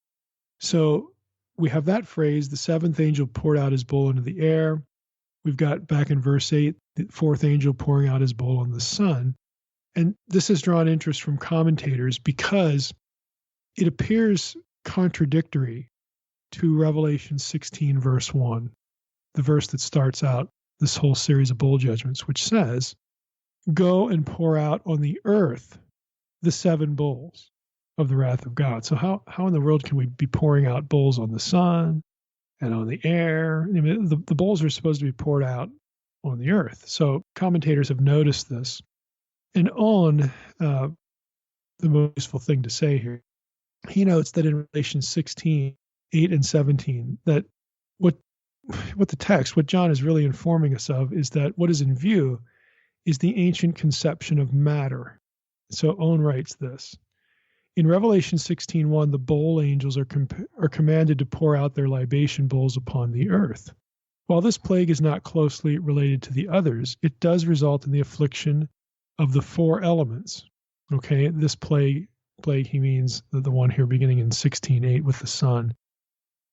So we have that phrase, the seventh angel poured out his bowl into the air. We've got back in verse 8, the fourth angel pouring out his bowl on the sun. And this has drawn interest from commentators because it appears contradictory to Revelation 16, verse 1, the verse that starts out this whole series of bowl judgments, which says, go and pour out on the earth the 7 bowls of the wrath of God. So how in the world can we be pouring out bowls on the sun and on the air? I mean, the bowls are supposed to be poured out on the earth. So commentators have noticed this. And on the most useful thing to say here, he notes that in Revelation 16, 8 and 17, that what John is really informing us of is that what is in view is the ancient conception of matter. So Owen writes this. In Revelation 16:1, the bowl angels are commanded to pour out their libation bowls upon the earth. While this plague is not closely related to the others, it does result in the affliction of the 4 elements. Okay, this plague he means the one here beginning in 16:8 with the sun.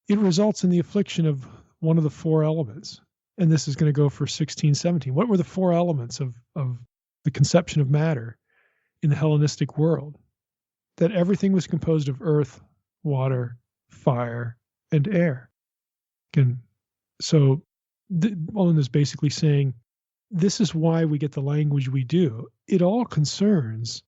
It results in the affliction of one of the 4 elements. And this is going to go for 16:17. What were the 4 elements of the conception of matter in the Hellenistic world? That everything was composed of earth, water, fire, and air. And so Owen is basically saying, this is why we get the language we do. It all concerns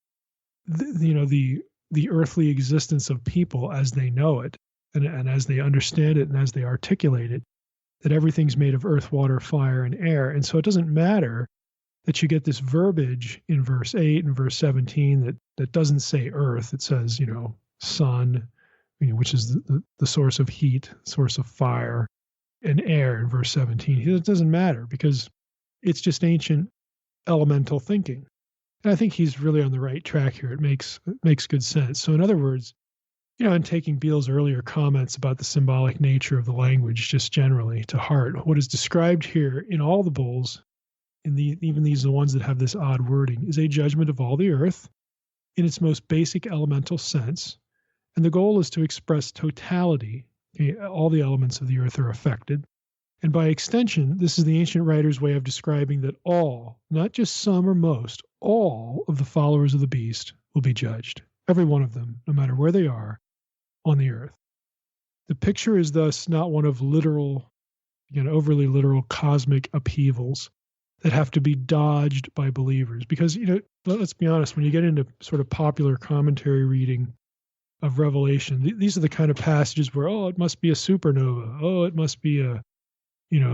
the earthly existence of people as they know it, and as they understand it, and as they articulate it, that everything's made of earth, water, fire, and air. And so it doesn't matter that you get this verbiage in verse 8 and verse 17 that doesn't say earth. It says, sun, which is the source of heat, source of fire, and air in verse 17. It doesn't matter because it's just ancient elemental thinking. And I think he's really on the right track here. It makes good sense. So in other words, in taking Beale's earlier comments about the symbolic nature of the language just generally to heart, what is described here in all the bowls, even these the ones that have this odd wording, is a judgment of all the earth in its most basic elemental sense. And the goal is to express totality. Okay, all the elements of the earth are affected. And by extension, this is the ancient writer's way of describing that all, not just some or most, all of the followers of the beast will be judged. Every one of them, no matter where they are on the earth. The picture is thus not one of literal, again, overly literal cosmic upheavals that have to be dodged by believers. Because, let's be honest, when you get into sort of popular commentary reading of Revelation, these are the kind of passages where, it must be a supernova. Oh, it must be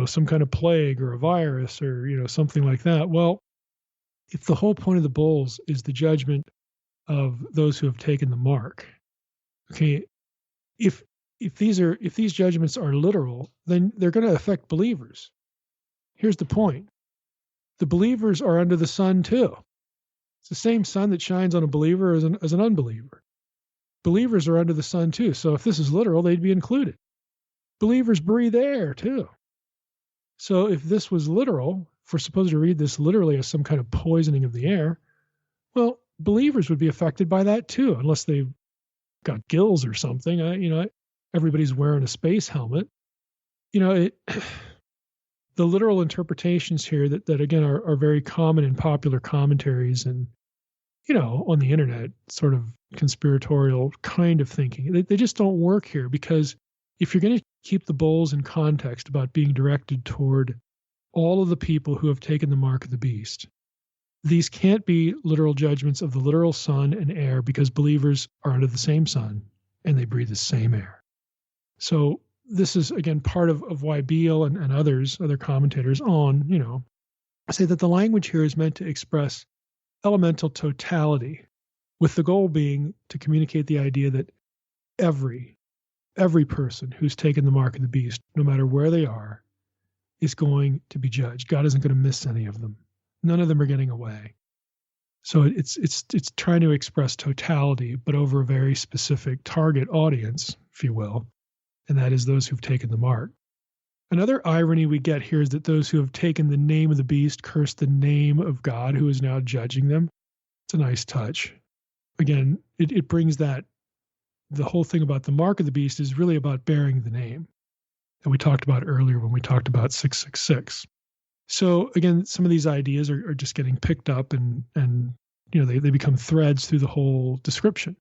some kind of plague or a virus or, something like that. Well, if the whole point of the bowls is the judgment of those who have taken the mark, okay, if these judgments are literal, then they're going to affect believers. Here's the point. The believers are under the sun too. It's the same sun that shines on a believer as an unbeliever. Believers are under the sun too. So if this is literal, they'd be included. Believers breathe air too. So if this was literal, if we're supposed to read this literally as some kind of poisoning of the air, well, believers would be affected by that too, unless they've got gills or something. Everybody's wearing a space helmet. The literal interpretations here that again are very common in popular commentaries and on the internet, sort of conspiratorial kind of thinking. They just don't work here, because if you're going to keep the bowls in context about being directed toward all of the people who have taken the mark of the beast, these can't be literal judgments of the literal sun and air, because believers are under the same sun and they breathe the same air. So this is, again, part of why Beale and other commentators say that the language here is meant to express elemental totality, with the goal being to communicate the idea that every person who's taken the mark of the beast, no matter where they are, is going to be judged. God isn't going to miss any of them. None of them are getting away. So it's trying to express totality, but over a very specific target audience, if you will, and that is those who've taken the mark. Another irony we get here is that those who have taken the name of the beast curse the name of God, who is now judging them. It's a nice touch. Again, it brings that, the whole thing about the mark of the beast is really about bearing the name that we talked about earlier when we talked about 666. So again, some of these ideas are just getting picked up and they become threads through the whole description.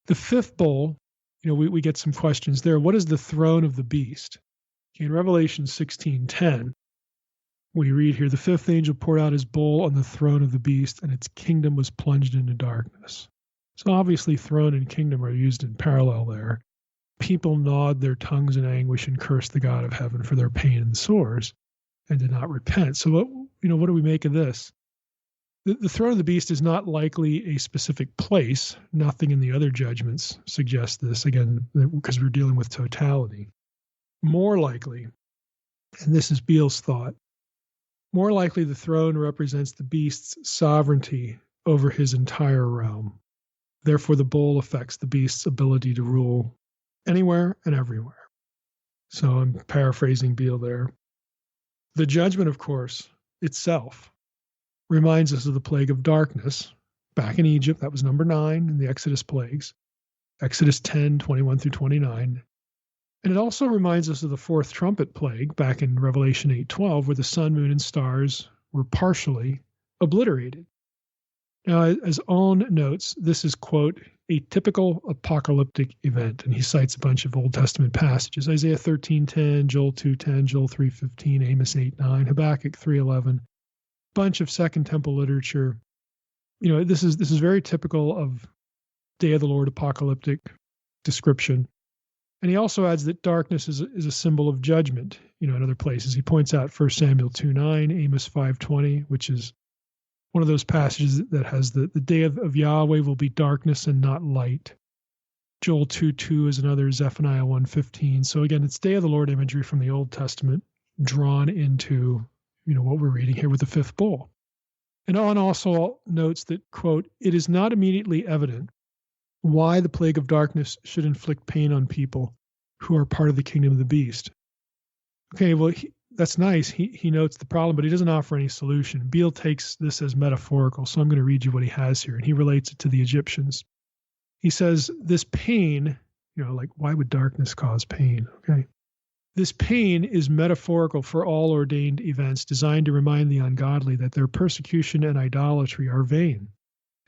The fifth bowl, we get some questions there. What is the throne of the beast? In Revelation 16:10, we read here, the fifth angel poured out his bowl on the throne of the beast, and its kingdom was plunged into darkness. So obviously throne and kingdom are used in parallel there. People gnawed their tongues in anguish and cursed the God of heaven for their pain and sores, and did not repent. So what do we make of this? The throne of the beast is not likely a specific place. Nothing in the other judgments suggests this, again, because we're dealing with totality. More likely, and this is Beale's thought, more likely the throne represents the beast's sovereignty over his entire realm. Therefore, the bowl affects the beast's ability to rule anywhere and everywhere. So I'm paraphrasing Beale there. The judgment, of course, itself reminds us of the plague of darkness back in Egypt. That was number 9 in the Exodus plagues, Exodus 10:21-29. And it also reminds us of the fourth trumpet plague back in Revelation 8:12, where the sun, moon, and stars were partially obliterated. Now, as Owen notes, this is, quote, a typical apocalyptic event. And he cites a bunch of Old Testament passages, Isaiah 13:10, Joel 2:10, Joel 3:15, Amos 8:9, Habakkuk 3:11, bunch of Second Temple literature. This is very typical of Day of the Lord apocalyptic description. And he also adds that darkness is a symbol of judgment, in other places. He points out 1 Samuel 2:9, Amos 5:20, which is one of those passages that has the day of Yahweh will be darkness and not light. Joel 2:2 is another, Zephaniah 1:15. So again, it's Day of the Lord imagery from the Old Testament drawn into, what we're reading here with the fifth bowl. And Owen also notes that, quote, it is not immediately evident why the plague of darkness should inflict pain on people who are part of the kingdom of the beast. Okay, well, that's nice. He notes the problem, but he doesn't offer any solution. Beale takes this as metaphorical, so I'm going to read you what he has here, and he relates it to the Egyptians. He says, this pain, why would darkness cause pain? Okay. This pain is metaphorical for all ordained events designed to remind the ungodly that their persecution and idolatry are vain.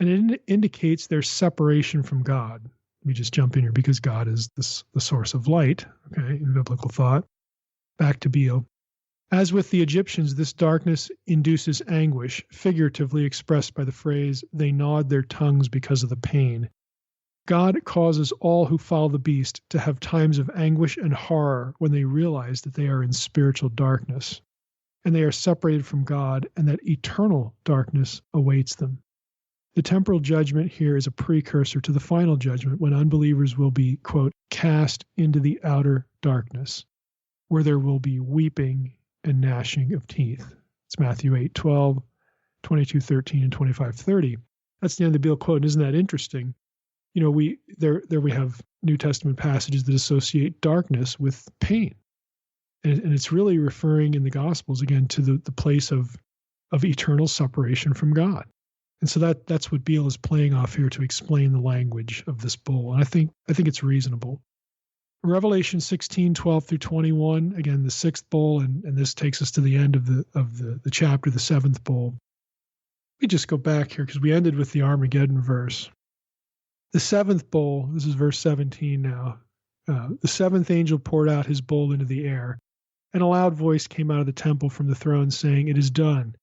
And it indicates their separation from God. Let me just jump in here because God is the source of light, okay, in biblical thought. Back to Beale. As with the Egyptians, this darkness induces anguish, figuratively expressed by the phrase, they gnawed their tongues because of the pain. God causes all who follow the beast to have times of anguish and horror when they realize that they are in spiritual darkness, and they are separated from God, and that eternal darkness awaits them. The temporal judgment here is a precursor to the final judgment when unbelievers will be, quote, cast into the outer darkness, where there will be weeping and gnashing of teeth. It's Matthew 8:12, 22:13, and 25:30. That's the end of the Beale quote. And isn't that interesting? You know, we have New Testament passages that associate darkness with pain. And it's really referring in the Gospels, again, to the place of eternal separation from God. And so that's what Beale is playing off here to explain the language of this bull. And I think it's reasonable. Revelation 16:12 through 21, again, the sixth bull, and this takes us to the end of the chapter, the seventh bull. We just go back here because we ended with the Armageddon verse. The seventh bowl, this is verse 17 now. The seventh angel poured out his bowl into the air, and a loud voice came out of the temple from the throne saying, "It is done."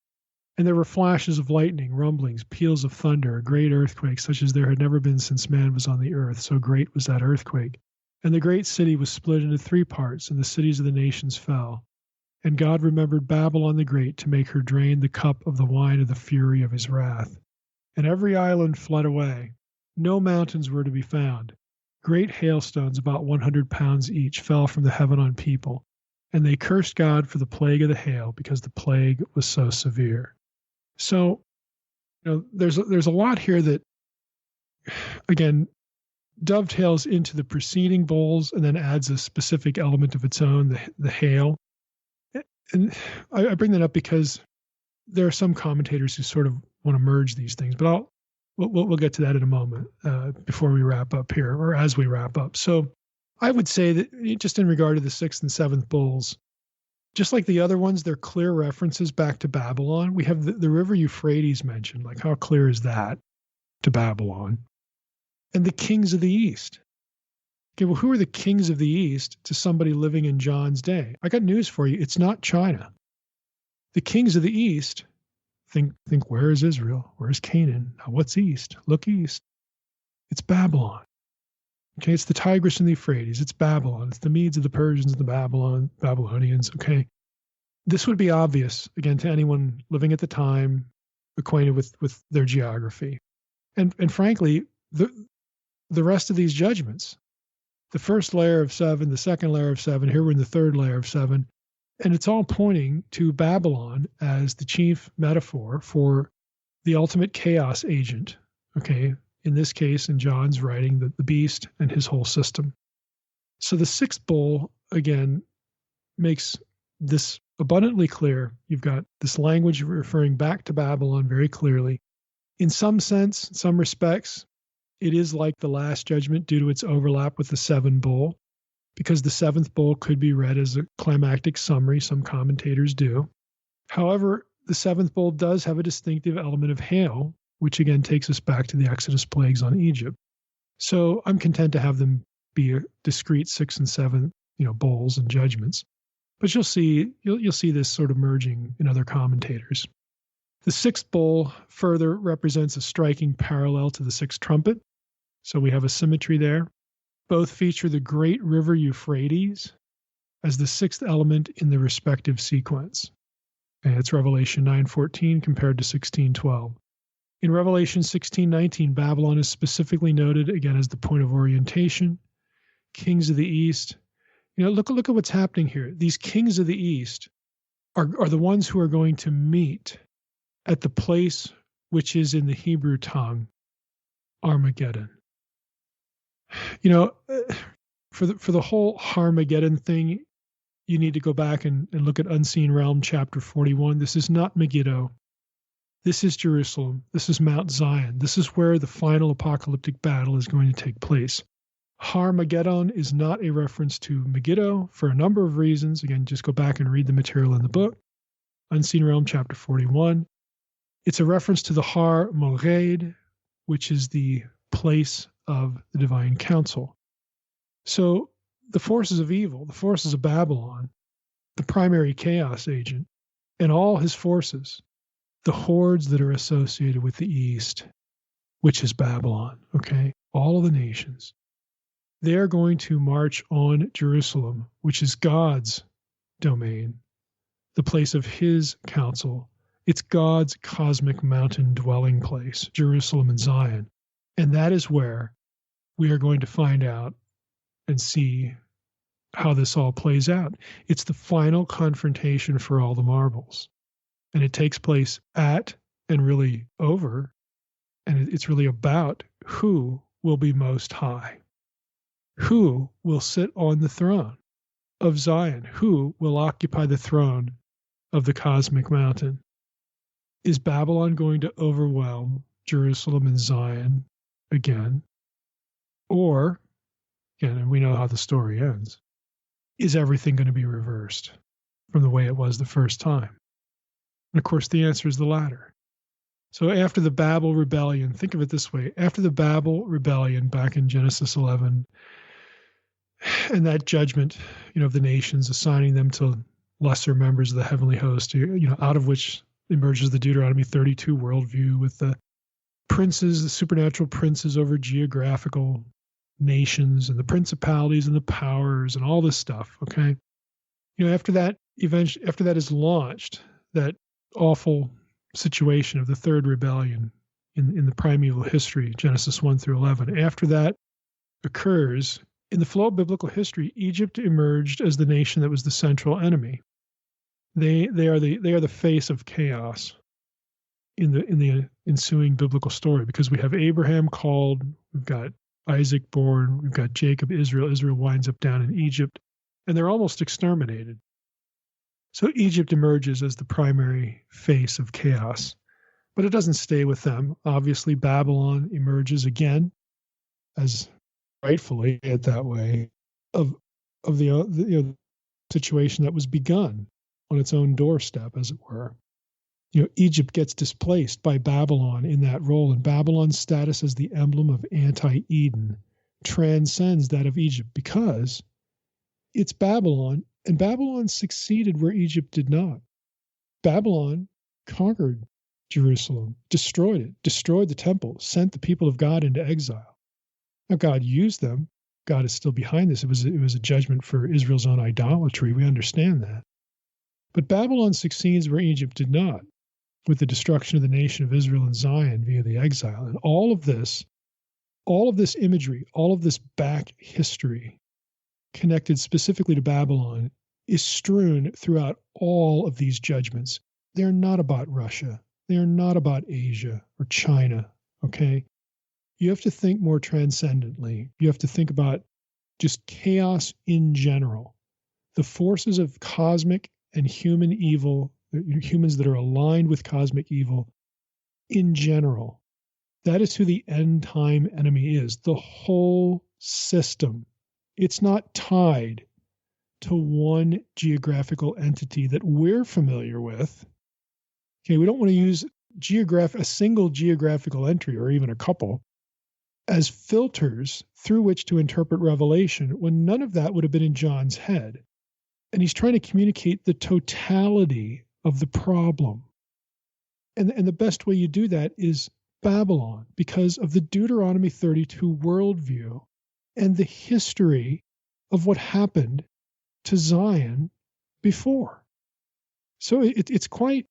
And there were flashes of lightning, rumblings, peals of thunder, a great earthquake, such as there had never been since man was on the earth. So great was that earthquake. And the great city was split into three parts, and the cities of the nations fell. And God remembered Babylon the Great to make her drain the cup of the wine of the fury of his wrath. And every island fled away. No mountains were to be found. Great hailstones, about 100 pounds each, fell from the heaven on people. And they cursed God for the plague of the hail, because the plague was so severe. So, there's a lot here that, again, dovetails into the preceding bowls and then adds a specific element of its own, the hail. And I bring that up because there are some commentators who sort of want to merge these things, but we'll get to that in a moment before we wrap up here, or as we wrap up. So I would say that just in regard to the sixth and seventh bowls, just like the other ones, they're clear references back to Babylon. We have the river Euphrates mentioned. Like, how clear is that to Babylon? And the kings of the East. Okay, well, who are the kings of the East to somebody living in John's day? I got news for you. It's not China. The kings of the East, think, where is Israel? Where is Canaan? Now, what's East? Look east. It's Babylon. Okay, it's the Tigris and the Euphrates. It's Babylon. It's the Medes and the Persians and the Babylonians. Okay, this would be obvious, again, to anyone living at the time, acquainted with their geography. And frankly, the rest of these judgments, the first layer of seven, the second layer of seven, here we're in the third layer of seven, and it's all pointing to Babylon as the chief metaphor for the ultimate chaos agent, okay? In this case, in John's writing, the beast and his whole system. So the sixth bowl, again, makes this abundantly clear. You've got this language referring back to Babylon very clearly. In some sense, in some respects, it is like the last judgment due to its overlap with the seventh bowl, because the seventh bowl could be read as a climactic summary. Some commentators do. However, the seventh bowl does have a distinctive element of hail, which again takes us back to the Exodus plagues on Egypt. So I'm content to have them be a discrete 6 and 7, bowls and judgments. But you'll see this sort of merging in other commentators. The sixth bowl further represents a striking parallel to the sixth trumpet. So we have a symmetry there. Both feature the great river Euphrates as the sixth element in the respective sequence. And it's Revelation 9:14 compared to 16:12. In Revelation 16:19, Babylon is specifically noted again as the point of orientation. Kings of the East. Look at what's happening here. These kings of the East are the ones who are going to meet at the place which is in the Hebrew tongue, Armageddon. For the whole Harmageddon thing, you need to go back and look at Unseen Realm chapter 41. This is not Megiddo. This is Jerusalem. This is Mount Zion. This is where the final apocalyptic battle is going to take place. Harmageddon is not a reference to Megiddo for a number of reasons. Again, just go back and read the material in the book. Unseen Realm chapter 41. It's a reference to the Har Mored, which is the place of the divine council. So the forces of evil, the forces of Babylon, the primary chaos agent, and all his forces, the hordes that are associated with the East, which is Babylon, okay? All of the nations, they are going to march on Jerusalem, which is God's domain, the place of his counsel. It's God's cosmic mountain dwelling place, Jerusalem and Zion. And that is where we are going to find out and see how this all plays out. It's the final confrontation for all the marbles. And it takes place at and really over, and it's really about who will be most high. Who will sit on the throne of Zion? Who will occupy the throne of the cosmic mountain? Is Babylon going to overwhelm Jerusalem and Zion again? Or, again, and we know how the story ends, is everything going to be reversed from the way it was the first time? And of course, the answer is the latter. So after the Babel rebellion, think of it this way. After the Babel rebellion back in Genesis 11, and that judgment, of the nations, assigning them to lesser members of the heavenly host, out of which emerges the Deuteronomy 32 worldview with the princes, the supernatural princes over geographical nations and the principalities and the powers and all this stuff, okay? After that is launched, that awful situation of the third rebellion in the primeval history, Genesis 1 through 11, after that occurs, in the flow of biblical history, Egypt emerged as the nation that was the central enemy. They are the face of chaos in the ensuing biblical story, because we have Abraham called, we've got Isaac born, we've got Jacob, Israel. Israel winds up down in Egypt, and they're almost exterminated. So Egypt emerges as the primary face of chaos, but it doesn't stay with them. Obviously, Babylon emerges again as rightfully it that way of the situation that was begun on its own doorstep, as it were. Egypt gets displaced by Babylon in that role, and Babylon's status as the emblem of anti-Eden transcends that of Egypt, because it's Babylon, and Babylon succeeded where Egypt did not. Babylon conquered Jerusalem, destroyed it, destroyed the temple, sent the people of God into exile. Now, God used them. God is still behind this. It was a judgment for Israel's own idolatry. We understand that. But Babylon succeeds where Egypt did not, with the destruction of the nation of Israel and Zion via the exile. And all of this imagery, all of this back history connected specifically to Babylon is strewn throughout all of these judgments. They're not about Russia. They're not about Asia or China, okay? You have to think more transcendently. You have to think about just chaos in general. The forces of cosmic and human evil, humans that are aligned with cosmic evil in general. That is who the end time enemy is. The whole system. It's not tied to one geographical entity that we're familiar with. Okay, we don't want to use a single geographical entry or even a couple as filters through which to interpret Revelation, when none of that would have been in John's head. And he's trying to communicate the totality of the problem. And the best way you do that is Babylon, because of the Deuteronomy 32 worldview and the history of what happened to Zion before. So it's quite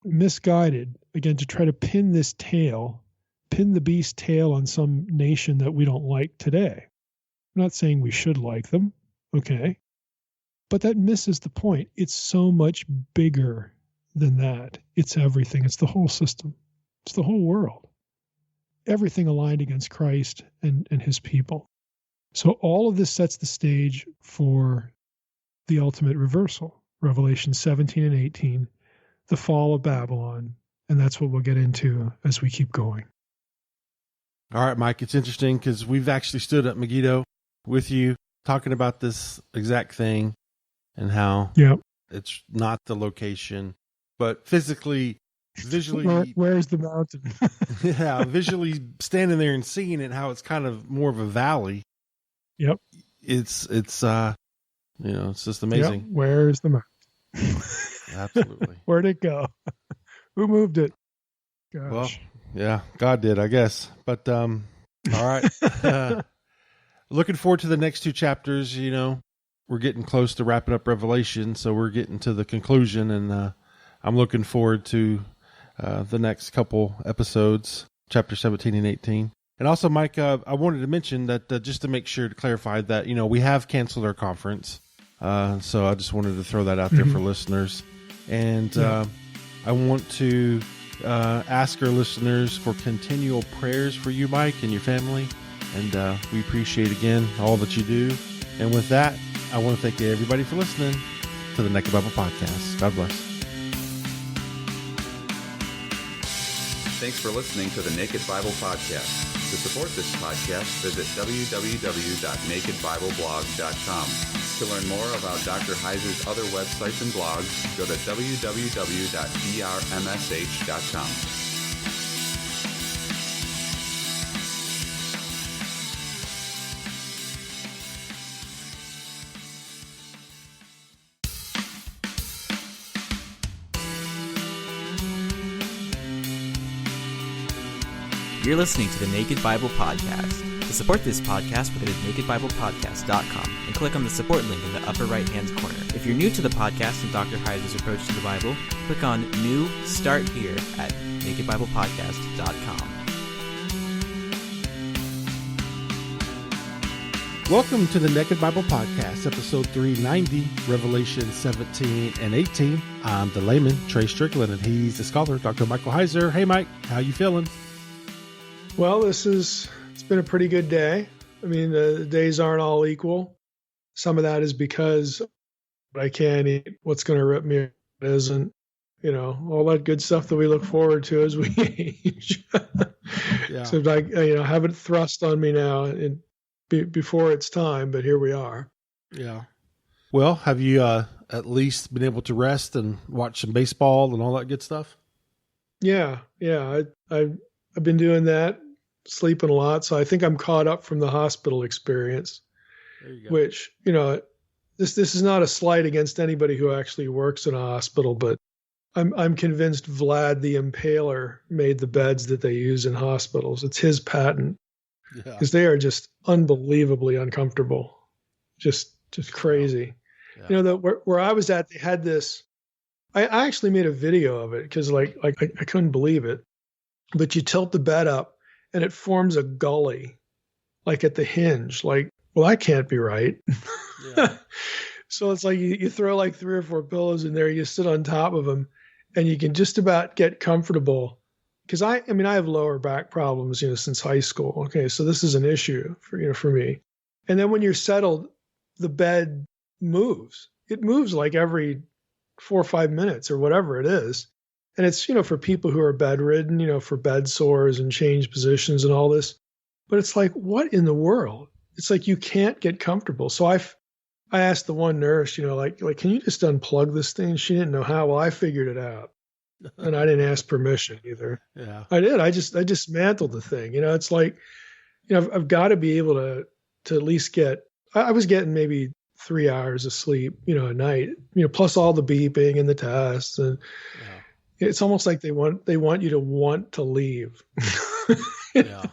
misguided, again, to try to pin the beast tail on some nation that we don't like today. I'm not saying we should like them, okay? But that misses the point. It's so much bigger than that. It's everything. It's the whole system. It's the whole world. Everything aligned against Christ and his people. So all of this sets the stage for the ultimate reversal. Revelation 17 and 18, the fall of Babylon. And that's what we'll get into as we keep going. All right, Mike, it's interesting because we've actually stood at Megiddo with you talking about this exact thing and how it's not the location, but physically visually, Where's the mountain? yeah, visually standing there and seeing it, how it's kind of more of a valley. Yep. It's it's just amazing. Yep. Where's the mountain? Absolutely. Where'd it go? Who moved it? Gosh. Well, yeah, God did, I guess. But all right. Looking forward to the next two chapters. We're getting close to wrapping up Revelation, so we're getting to the conclusion, and I'm looking forward to the next couple episodes, chapter 17 and 18. And also, Mike, I wanted to mention that just to make sure to clarify that, we have canceled our conference. So I just wanted to throw that out there for listeners. And I want to ask our listeners for continual prayers for you, Mike, and your family. And we appreciate, again, all that you do. And with that, I want to thank everybody for listening to the Naked Bible Podcast. God bless. Thanks for listening to the Naked Bible Podcast. To support this podcast, visit www.nakedbibleblog.com. To learn more about Dr. Heiser's other websites and blogs, go to www.drmsh.com. You're listening to the Naked Bible Podcast. To support this podcast, go to nakedbiblepodcast.com and click on the support link in the upper right-hand corner. If you're new to the podcast and Dr. Heiser's approach to the Bible, click on New Start Here at nakedbiblepodcast.com. Welcome to the Naked Bible Podcast, episode 390, Revelation 17 and 18. I'm the layman, Trey Strickland, and he's the scholar, Dr. Michael Heiser. Hey, Mike, how you feeling? Well, it's been a pretty good day. I mean, the days aren't all equal. Some of that is because I can't eat what's going to rip me. It isn't, all that good stuff that we look forward to as we age. Yeah. So have it thrust on me now before it's time, but here we are. Yeah. Well, have you at least been able to rest and watch some baseball and all that good stuff? Yeah. I've been doing that, sleeping a lot. So I think I'm caught up from the hospital experience, There you go. which, this is not a slight against anybody who actually works in a hospital, but I'm convinced Vlad the Impaler made the beds that they use in hospitals. It's his patent, because they are just unbelievably uncomfortable. Just crazy. Yeah. Where I was at, they had this, I actually made a video of it because I couldn't believe it. But you tilt the bed up and it forms a gully, like at the hinge. Like, well, that can't be right. Yeah. So it's like you throw like 3 or 4 pillows in there, you sit on top of them, and you can just about get comfortable. Because I have lower back problems, since high school. Okay, so this is an issue for me. And then when you're settled, the bed moves. It moves like every 4 or 5 minutes or whatever it is. And it's, for people who are bedridden, for bed sores and change positions and all this. But it's like, what in the world? It's like you can't get comfortable. So I asked the one nurse, like, can you just unplug this thing? She didn't know how. Well, I figured it out. And I didn't ask permission either. Yeah. I did. I dismantled the thing. It's like, I've got to be able to at least get, I was getting maybe 3 hours of sleep, a night, plus all the beeping and the tests. And it's almost like they want you to want to leave. Yeah.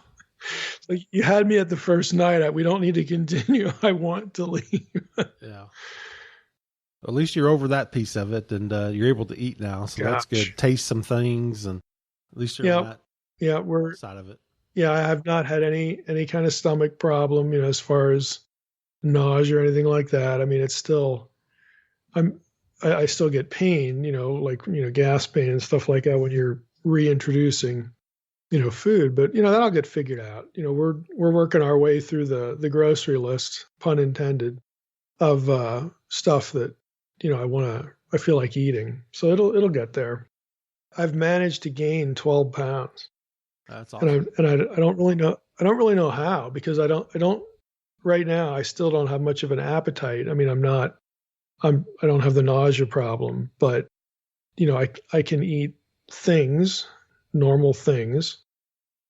Like, you had me at the first night. We don't need to continue. I want to leave. Yeah. At least you're over that piece of it, and you're able to eat now, so that's good. Taste some things, and at least you're on that we're side of it. Yeah, I have not had any kind of stomach problem, as far as nausea or anything like that. I mean, it's still, I still get pain, gas pain and stuff like that when you're reintroducing, food, but that'll get figured out. We're working our way through the grocery list, pun intended, of stuff that I feel like eating. So it'll get there. I've managed to gain 12 pounds. That's awesome. And I don't really know how, because I don't right now. I still don't have much of an appetite. I mean, I don't have the nausea problem, but I can eat things, normal things,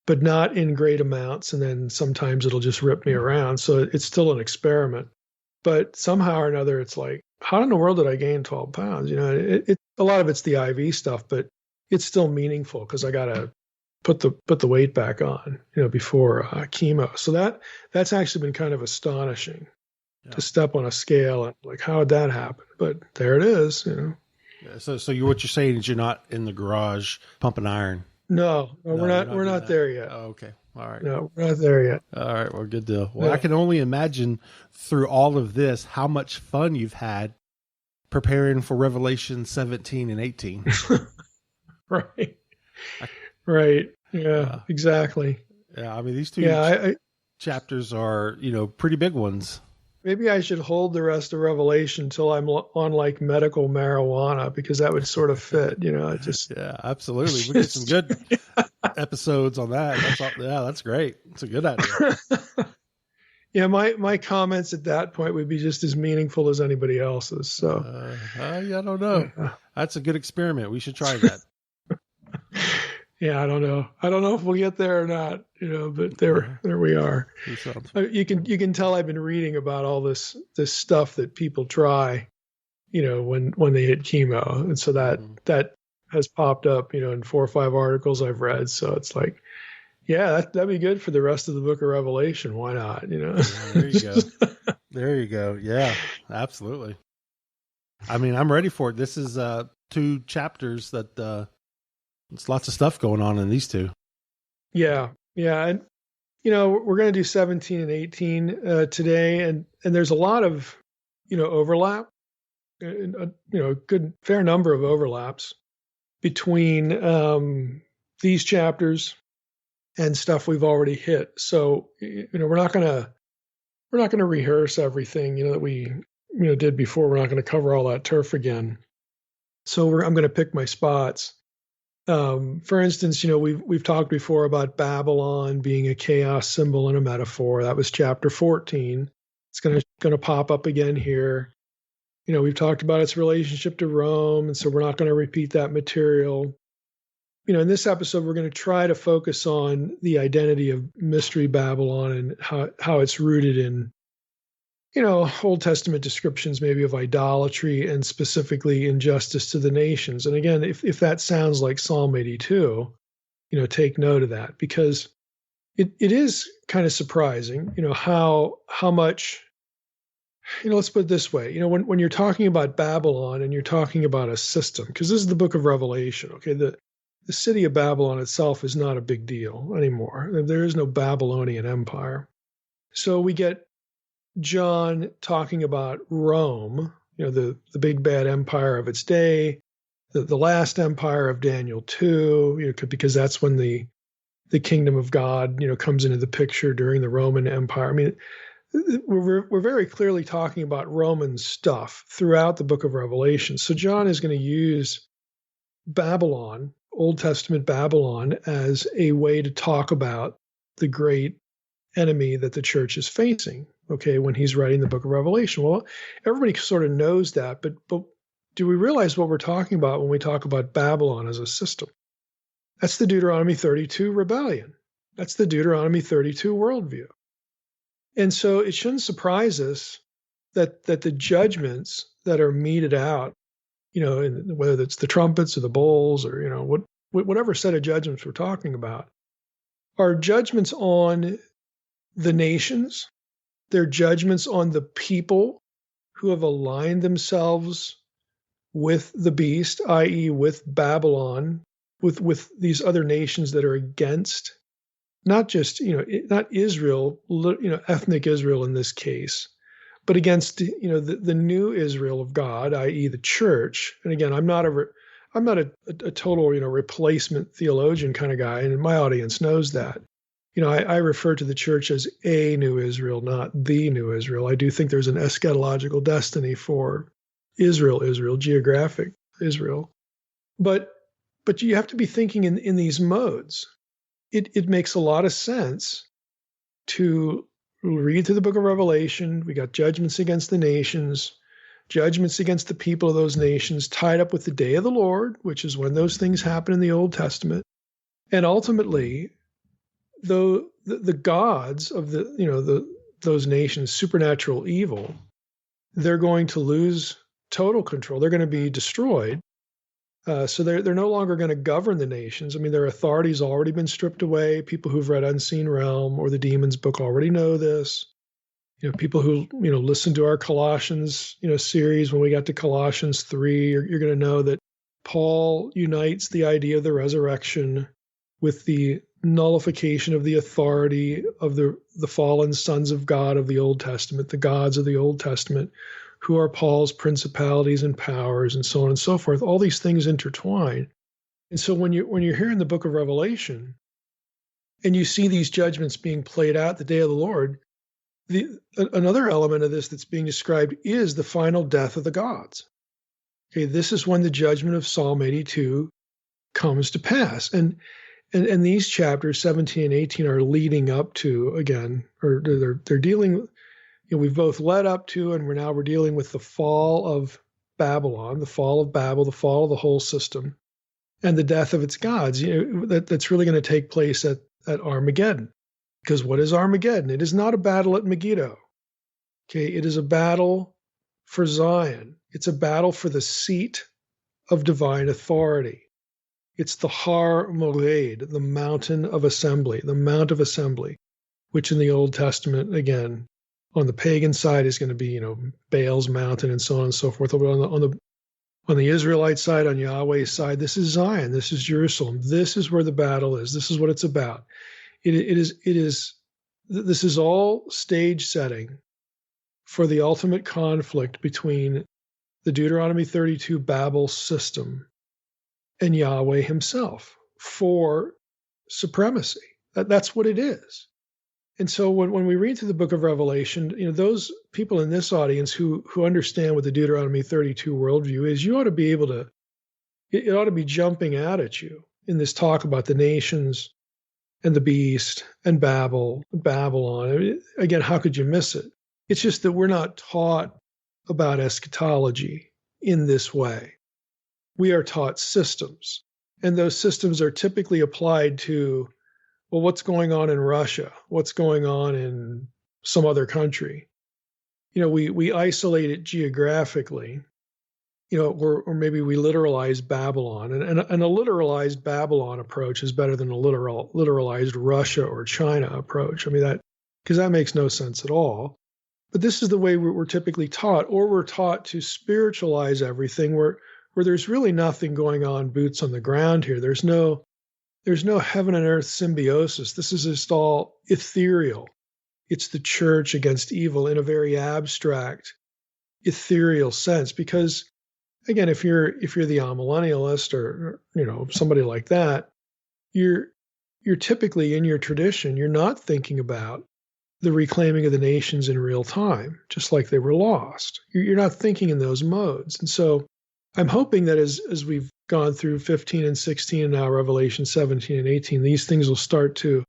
but not in great amounts. And then sometimes it'll just rip me around. So it's still an experiment. But somehow or another, it's like, how in the world did I gain 12 pounds? A lot of it's the IV stuff, but it's still meaningful because I got to put the weight back on, before chemo. So that's actually been kind of astonishing to step on a scale and like, how did that happen? But there it is, Yeah, so what you're saying is you're not in the garage pumping iron. No, we're not there yet. Oh, okay. All right. No, we're not there yet. All right. Well, good deal. Well, I can only imagine through all of this how much fun you've had preparing for Revelation 17 and 18. Right. Right. Yeah, exactly. Yeah. I mean, these two chapters are, pretty big ones. Maybe I should hold the rest of Revelation until I'm on like medical marijuana, because that would sort of fit, Yeah, absolutely. We get some good episodes on that. That's great. It's a good idea. Yeah, my comments at that point would be just as meaningful as anybody else's. So I don't know. That's a good experiment. We should try that. Yeah, I don't know if we'll get there or not, but there we are. You can tell I've been reading about all this stuff that people try, when they hit chemo. And so that has popped up, in 4 or 5 articles I've read. So it's like, yeah, that'd be good for the rest of the book of Revelation. Why not? Yeah, there you go. There you go. Yeah, absolutely. I mean, I'm ready for it. This is 2 chapters that, there's lots of stuff going on in these 2. Yeah. Yeah. And, we're going to do 17 and 18 today. And there's a lot of, overlap, a good fair number of overlaps between these chapters and stuff we've already hit. So, we're not going to rehearse everything, that we, did before. We're not going to cover all that turf again. So I'm going to pick my spots. For instance, we've talked before about Babylon being a chaos symbol and a metaphor. That was chapter 14. It's going to pop up again here. We've talked about its relationship to Rome, and so we're not going to repeat that material. In this episode, we're going to try to focus on the identity of Mystery Babylon and how it's rooted in, Old Testament descriptions maybe of idolatry and specifically injustice to the nations. And again, if that sounds like Psalm 82, take note of that, because it is kind of surprising, how much, let's put it this way, when you're talking about Babylon and you're talking about a system, because this is the book of Revelation, okay, the city of Babylon itself is not a big deal anymore. There is no Babylonian empire. So we get John talking about Rome, the big bad empire of its day, the last empire of Daniel 2, because that's when the kingdom of God, comes into the picture during the Roman Empire. I mean, we're very clearly talking about Roman stuff throughout the book of Revelation. So John is going to use Babylon, Old Testament Babylon, as a way to talk about the great enemy that the church is facing, okay, when he's writing the book of Revelation. Well, everybody sort of knows that, but do we realize what we're talking about when we talk about Babylon as a system? That's the Deuteronomy 32 rebellion. That's the Deuteronomy 32 worldview. And so it shouldn't surprise us that the judgments that are meted out, whether it's the trumpets or the bowls or, whatever set of judgments we're talking about, are judgments on the nations. They're judgments on the people who have aligned themselves with the beast, i.e. with Babylon, with these other nations that are against, not just, not Israel, ethnic Israel in this case, but against, the new Israel of God, i.e. the church. And again, I'm not a total, replacement theologian kind of guy, and my audience knows that. I refer to the church as a new Israel, not the new Israel. I do think there's an eschatological destiny for Israel, geographic Israel. But you have to be thinking in these modes. It makes a lot of sense to read through the book of Revelation. We got judgments against the nations. judgments against the people of those nations tied up with the day of the Lord, which is when those things happen in the Old Testament. And ultimately, though the gods of those nations, supernatural evil, they're going to lose total control. They're going to be destroyed. So they're no longer going to govern the nations. I mean, their authority's already been stripped away. People who've read Unseen Realm or the Demon's Book already know this. People who listen to our Colossians series, when we got to Colossians 3, you're going to know that Paul unites the idea of the resurrection with the nullification of the authority of the fallen sons of God of the Old Testament, the gods of the Old Testament, who are Paul's principalities and powers, and so on and so forth. All these things intertwine. And so when you're here in the book of Revelation and you see these judgments being played out the day of the Lord, another element of this that's being described is the final death of the gods. Okay, this is when the judgment of Psalm 82 comes to pass. And these chapters 17 and 18 are leading up to, again, or they're dealing, we've both led up to, and we're dealing with the fall of Babylon, the fall of Babel, the fall of the whole system, and the death of its gods. That's really going to take place at Armageddon. Because what is Armageddon? It is not a battle at Megiddo. Okay, it is a battle for Zion. It's a battle for the seat of divine authority. It's the Har Moed, the mountain of assembly, the Mount of Assembly, which in the Old Testament, again, on the pagan side is going to be, Baal's mountain and so on and so forth. But on the Israelite side, on Yahweh's side, this is Zion. This is Jerusalem. This is where the battle is. This is what it's about. This is all stage setting for the ultimate conflict between the Deuteronomy 32 Babel system and Yahweh himself for supremacy. That's what it is. And so when we read through the book of Revelation, those people in this audience who understand what the Deuteronomy 32 worldview is, you ought to be able to, it ought to be jumping out at you in this talk about the nations and the beast and Babylon. Again, how could you miss it? It's just that we're not taught about eschatology in this way. We are taught systems, and those systems are typically applied to, well, what's going on in Russia? What's going on in some other country? We isolate it geographically, or maybe we literalize Babylon. And a literalized Babylon approach is better than a literalized Russia or China approach. I mean, because that makes no sense at all. But this is the way we're typically taught, or we're taught to spiritualize everything where there's really nothing going on, boots on the ground here. There's no heaven and earth symbiosis. This is just all ethereal. It's the church against evil in a very abstract, ethereal sense. Because, again, if you're the amillennialist or somebody like that, you're typically in your tradition. You're not thinking about the reclaiming of the nations in real time, just like they were lost. You're not thinking in those modes. And so I'm hoping that as we've gone through 15 and 16 and now Revelation 17 and 18, these things will start to,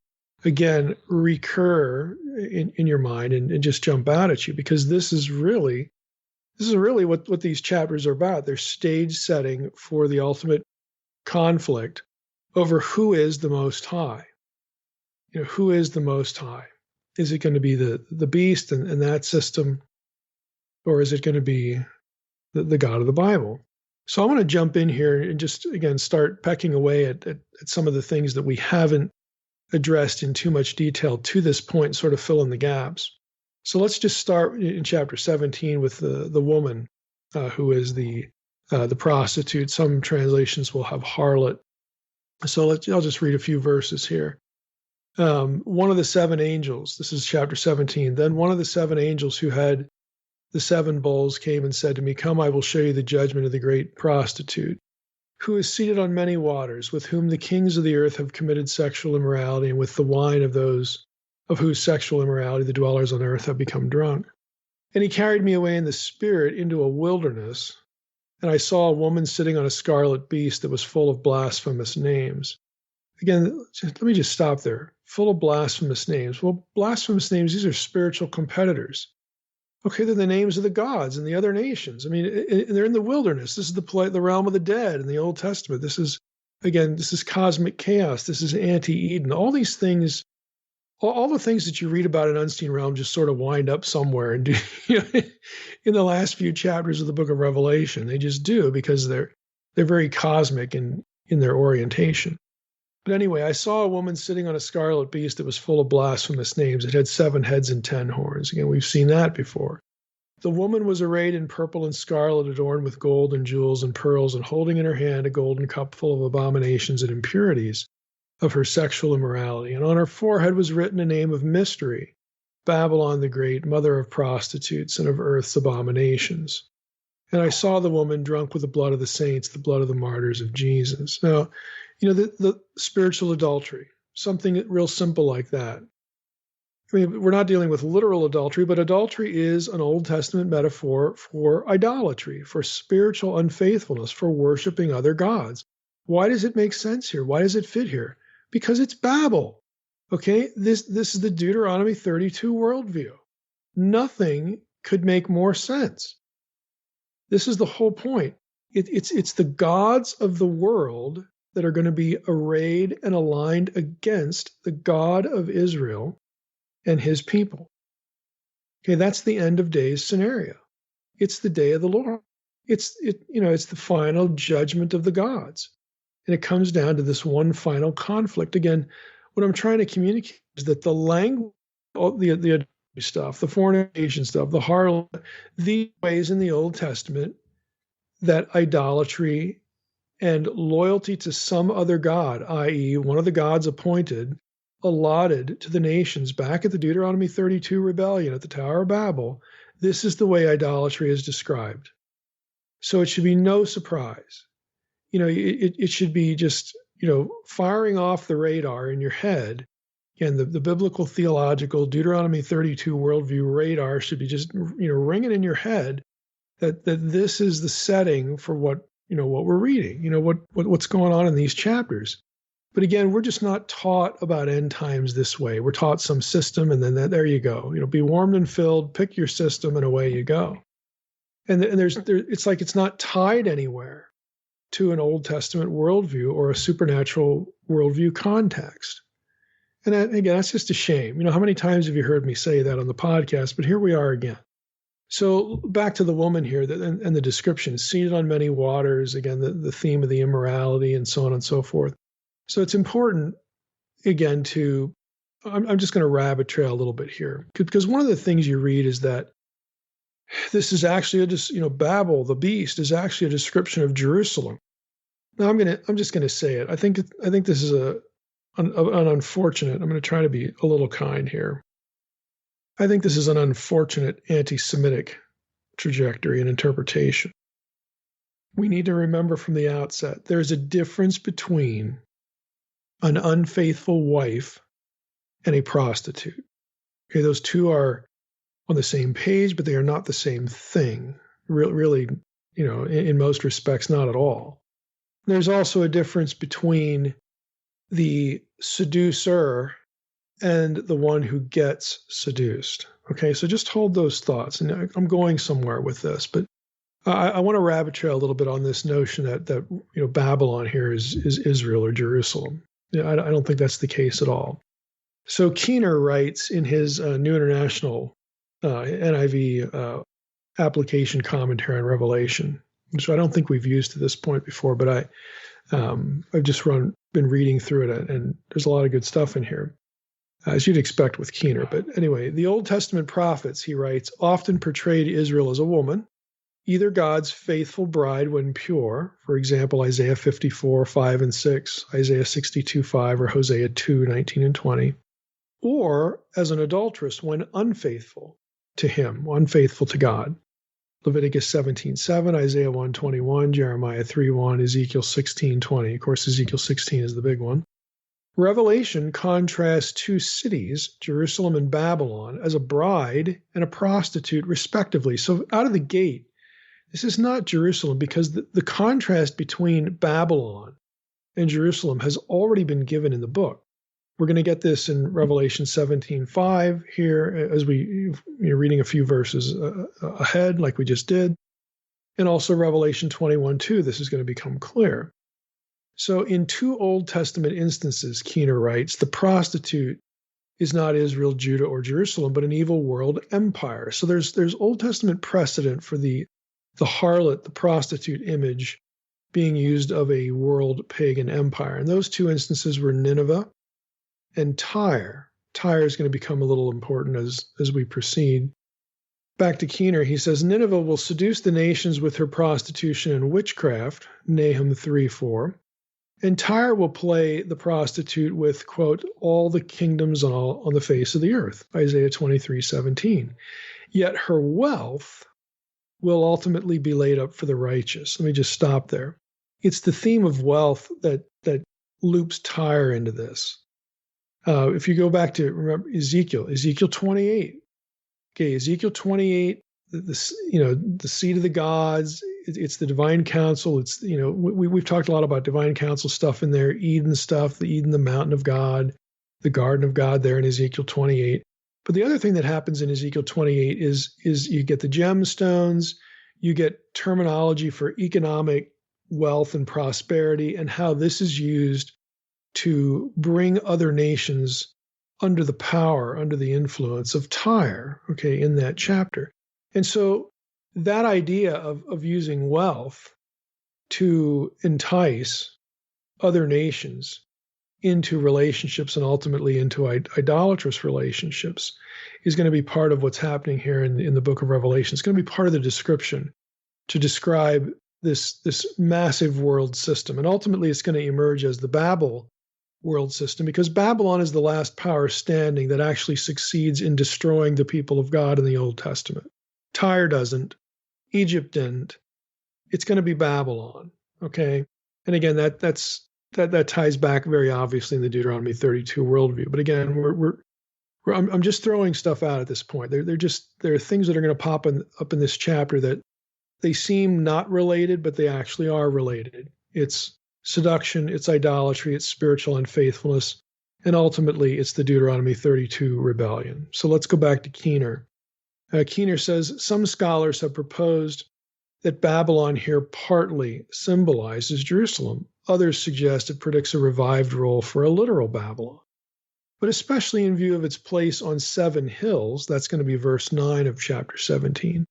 again, recur in your mind and just jump out at you, because this is really what these chapters are about. They're stage setting for the ultimate conflict over who is the Most High. Who is the Most High? Is it going to be the beast and that system, or is it going to be the God of the Bible? So I'm going to jump in here and just, again, start pecking away at some of the things that we haven't addressed in too much detail to this point, and sort of fill in the gaps. So let's just start in chapter 17 with the woman who is the prostitute. Some translations will have harlot. So I'll just read a few verses here. One of the seven angels, this is chapter 17, then one of the seven angels who had the seven bowls came and said to me, "Come, I will show you the judgment of the great prostitute, who is seated on many waters, with whom the kings of the earth have committed sexual immorality, and with the wine of those of whose sexual immorality the dwellers on earth have become drunk." And he carried me away in the spirit into a wilderness, and I saw a woman sitting on a scarlet beast that was full of blasphemous names. Again, let me just stop there. Full of blasphemous names. Well, blasphemous names, these are spiritual competitors. Okay, they're the names of the gods and the other nations. I mean, they're in the wilderness. This is the realm of the dead in the Old Testament. This is cosmic chaos. This is anti-Eden. All these things, all the things that you read about in Unseen Realm just sort of wind up somewhere and do, in the last few chapters of the book of Revelation. They just do, because they're very cosmic in their orientation. But anyway, I saw a woman sitting on a scarlet beast that was full of blasphemous names. It had 7 heads and 10 horns. Again, we've seen that before. The woman was arrayed in purple and scarlet, adorned with gold and jewels and pearls, and holding in her hand a golden cup full of abominations and impurities of her sexual immorality. And on her forehead was written a name of mystery, Babylon the Great, mother of prostitutes and of earth's abominations. And I saw the woman drunk with the blood of the saints, the blood of the martyrs of Jesus. Now, the spiritual adultery, something real simple like that. I mean, we're not dealing with literal adultery, but adultery is an Old Testament metaphor for idolatry, for spiritual unfaithfulness, for worshiping other gods. Why does it make sense here? Why does it fit here? Because it's Babel. Okay, this is the Deuteronomy 32 worldview. Nothing could make more sense. This is the whole point. It's the gods of the world that are going to be arrayed and aligned against the God of Israel and his people. Okay, that's the end of days scenario. It's the day of the Lord. It's the final judgment of the gods. And it comes down to this one final conflict. Again, what I'm trying to communicate is that the language, the stuff, the fornication stuff, the harlot, these ways in the Old Testament that idolatry and loyalty to some other god, i.e., one of the gods appointed, allotted to the nations back at the Deuteronomy 32 rebellion at the Tower of Babel, this is the way idolatry is described. So it should be no surprise. It should be just, firing off the radar in your head. Again, the biblical theological Deuteronomy 32 worldview radar should be just, ringing in your head that this is the setting for what we're reading, what's going on in these chapters. But again, we're just not taught about end times this way. We're taught some system, and then there you go. Be warmed and filled, pick your system, and away you go. And it's like it's not tied anywhere to an Old Testament worldview or a supernatural worldview context. And again, that's just a shame. How many times have you heard me say that on the podcast? But here we are again. So back to the woman here and the description, seated on many waters, again, the theme of the immorality and so on and so forth. So it's important, again, I'm just going to rabbit trail a little bit here, because one of the things you read is that this is actually Babel, the beast, is actually a description of Jerusalem. Now I'm just going to say it. I think this is an unfortunate. I'm going to try to be a little kind here. I think this is an unfortunate anti-Semitic trajectory and interpretation. We need to remember from the outset, there's a difference between an unfaithful wife and a prostitute. Okay, those two are on the same page, but they are not the same thing. Really, in most respects, not at all. There's also a difference between the seducer and the one who gets seduced. Okay, so just hold those thoughts. And I'm going somewhere with this, but I want to rabbit trail a little bit on this notion that Babylon here is Israel or Jerusalem. I don't think that's the case at all. So Keener writes in his New International NIV application commentary on Revelation, which I don't think we've used to this point before, but I've just been reading through it, and there's a lot of good stuff in here, as you'd expect with Keener. But anyway, the Old Testament prophets, he writes, often portrayed Israel as a woman, either God's faithful bride when pure, for example, Isaiah 54, 5 and 6, Isaiah 62, 5, or Hosea 2, 19 and 20, or as an adulteress when unfaithful to him, unfaithful to God. Leviticus 17:7, Isaiah 1:21, Jeremiah 3:1, Ezekiel 16:20. Of course, Ezekiel 16 is the big one. Revelation contrasts two cities, Jerusalem and Babylon, as a bride and a prostitute, respectively. So out of the gate, this is not Jerusalem, because the contrast between Babylon and Jerusalem has already been given in the book. We're going to get this in Revelation 17:5 here as you're reading a few verses ahead, like we just did. And also Revelation 21:2, this is going to become clear. So in two Old Testament instances, Keener writes, the prostitute is not Israel, Judah, or Jerusalem, but an evil world empire. So there's Old Testament precedent for the harlot, the prostitute image being used of a world pagan empire. And those two instances were Nineveh and Tyre. Tyre is going to become a little important as we proceed. Back to Keener, he says, Nineveh will seduce the nations with her prostitution and witchcraft, Nahum 3:4. And Tyre will play the prostitute with, quote, all the kingdoms on the face of the earth, Isaiah 23:17. Yet her wealth will ultimately be laid up for the righteous. Let me just stop there. It's the theme of wealth that loops Tyre into this. If you go back to, remember, Ezekiel 28. Okay, Ezekiel 28, the seat of the gods, it's the divine council. It's, we've talked a lot about divine council stuff in there, Eden stuff, the mountain of God, the garden of God there in Ezekiel 28. But the other thing that happens in Ezekiel 28 is you get the gemstones, you get terminology for economic wealth and prosperity, and how this is used to bring other nations under the power, under the influence of Tyre, okay, in that chapter. And so that idea of using wealth to entice other nations into relationships and ultimately into idolatrous relationships is going to be part of what's happening here in the book of Revelation. It's going to be part of the description to describe this massive world system. And ultimately it's going to emerge as the Babel world system, because Babylon is the last power standing that actually succeeds in destroying the people of God in the Old Testament. Tyre doesn't. Egypt didn't. It's going to be Babylon. Okay. And again, that ties back very obviously in the Deuteronomy 32 worldview. But again, I'm just throwing stuff out at this point. There are things that are going to pop up in this chapter that they seem not related, but they actually are related. It's seduction, it's idolatry, it's spiritual unfaithfulness, and ultimately it's the Deuteronomy 32 rebellion. So let's go back to Keener. Keener says, some scholars have proposed that Babylon here partly symbolizes Jerusalem. Others suggest it predicts a revived role for a literal Babylon. But especially in view of its place on 7 hills, that's going to be verse 9 of chapter 17,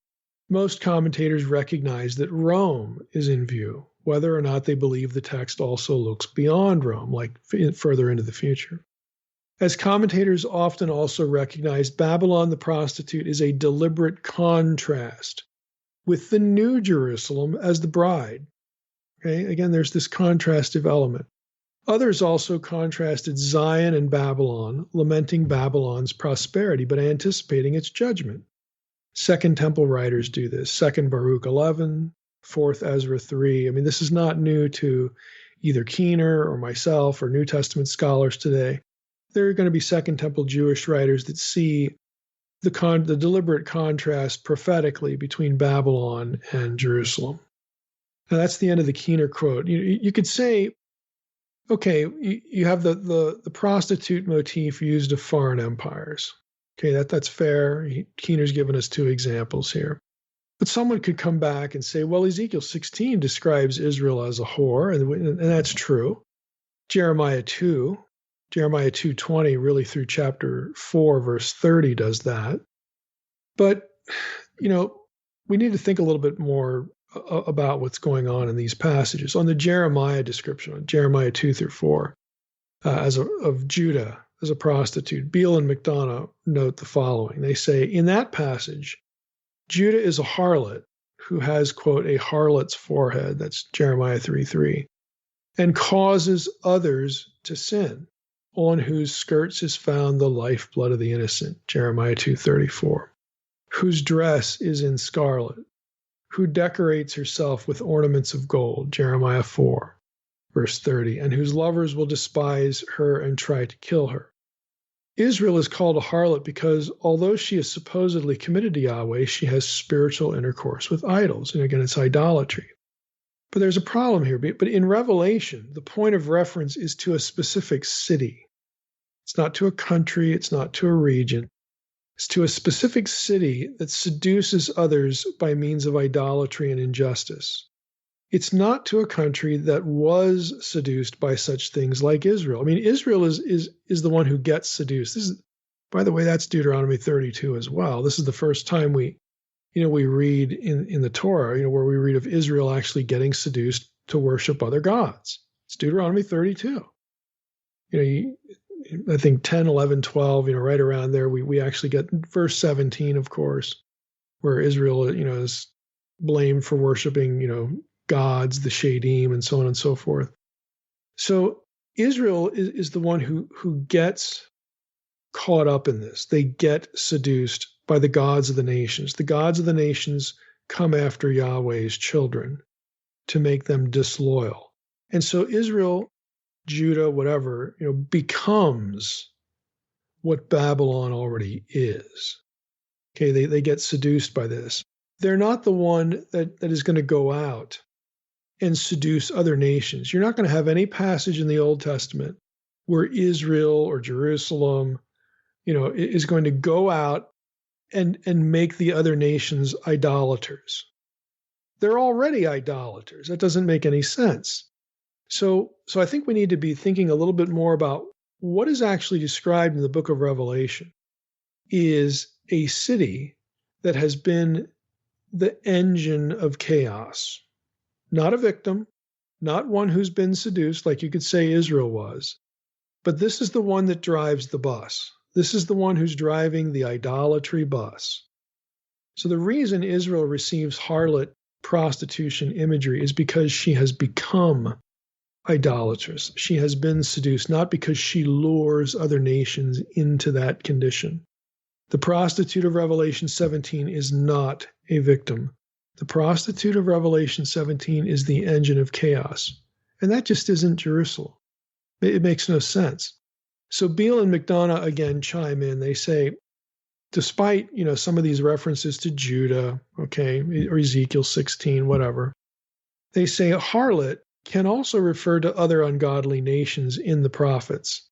most commentators recognize that Rome is in view, whether or not they believe the text also looks beyond Rome, like further into the future. As commentators often also recognize, Babylon the prostitute is a deliberate contrast with the New Jerusalem as the bride. Okay, again, there's this contrastive element. Others also contrasted Zion and Babylon, lamenting Babylon's prosperity, but anticipating its judgment. Second Temple writers do this. 2nd Baruch 11, 4th Ezra 3. I mean, this is not new to either Keener or myself or New Testament scholars today. There are going to be Second Temple Jewish writers that see the deliberate contrast prophetically between Babylon and Jerusalem. Now, that's the end of the Keener quote. You could say, okay, you have the prostitute motif used of foreign empires. Okay, that's fair. Keener's given us 2 examples here. But someone could come back and say, well, Ezekiel 16 describes Israel as a whore, and that's true. Jeremiah 2:20, really through chapter 4, verse 30 does that. But, we need to think a little bit more about what's going on in these passages. On the Jeremiah description, Jeremiah 2-4, of Judah as a prostitute, Beale and McDonough note the following. They say, in that passage, Judah is a harlot who has, quote, a harlot's forehead, that's Jeremiah 3:3, and causes others to sin, on whose skirts is found the lifeblood of the innocent, Jeremiah 2:34, whose dress is in scarlet, who decorates herself with ornaments of gold, Jeremiah 4, verse 30, and whose lovers will despise her and try to kill her. Israel is called a harlot because although she is supposedly committed to Yahweh, she has spiritual intercourse with idols. And again, it's idolatry. But there's a problem here. But in Revelation, the point of reference is to a specific city. It's not to a country. It's not to a region. It's to a specific city that seduces others by means of idolatry and injustice. It's not to a country that was seduced by such things like Israel. I mean, Israel is the one who gets seduced. This is, by the way, that's Deuteronomy 32 as well. This is the first time we read in the Torah, where we read of Israel actually getting seduced to worship other gods. It's Deuteronomy 32. I think 10, 11, 12, right around there, we actually get verse 17, of course, where Israel, is blamed for worshiping, gods, the Shadim, and so on and so forth. So Israel is the one who gets caught up in this. They get seduced by the gods of the nations. The gods of the nations come after Yahweh's children to make them disloyal. And so Israel, Judah, whatever, becomes what Babylon already is. Okay, they get seduced by this. They're not the one that is going to go out and seduce other nations. You're not going to have any passage in the Old Testament where Israel or Jerusalem, is going to go out and make the other nations idolaters. They're already idolaters. That doesn't make any sense. So I think we need to be thinking a little bit more about what is actually described in the book of Revelation is a city that has been the engine of chaos. Not a victim, not one who's been seduced, like you could say Israel was, but this is the one that drives the bus. This is the one who's driving the idolatry bus. So the reason Israel receives harlot prostitution imagery is because she has become idolatrous. She has been seduced, not because she lures other nations into that condition. The prostitute of Revelation 17 is not a victim. The prostitute of Revelation 17 is the engine of chaos. And that just isn't Jerusalem. It makes no sense. So Beale and McDonough again chime in. They say, despite, some of these references to Judah, okay, or Ezekiel 16, whatever, they say a harlot can also refer to other ungodly nations in the prophets,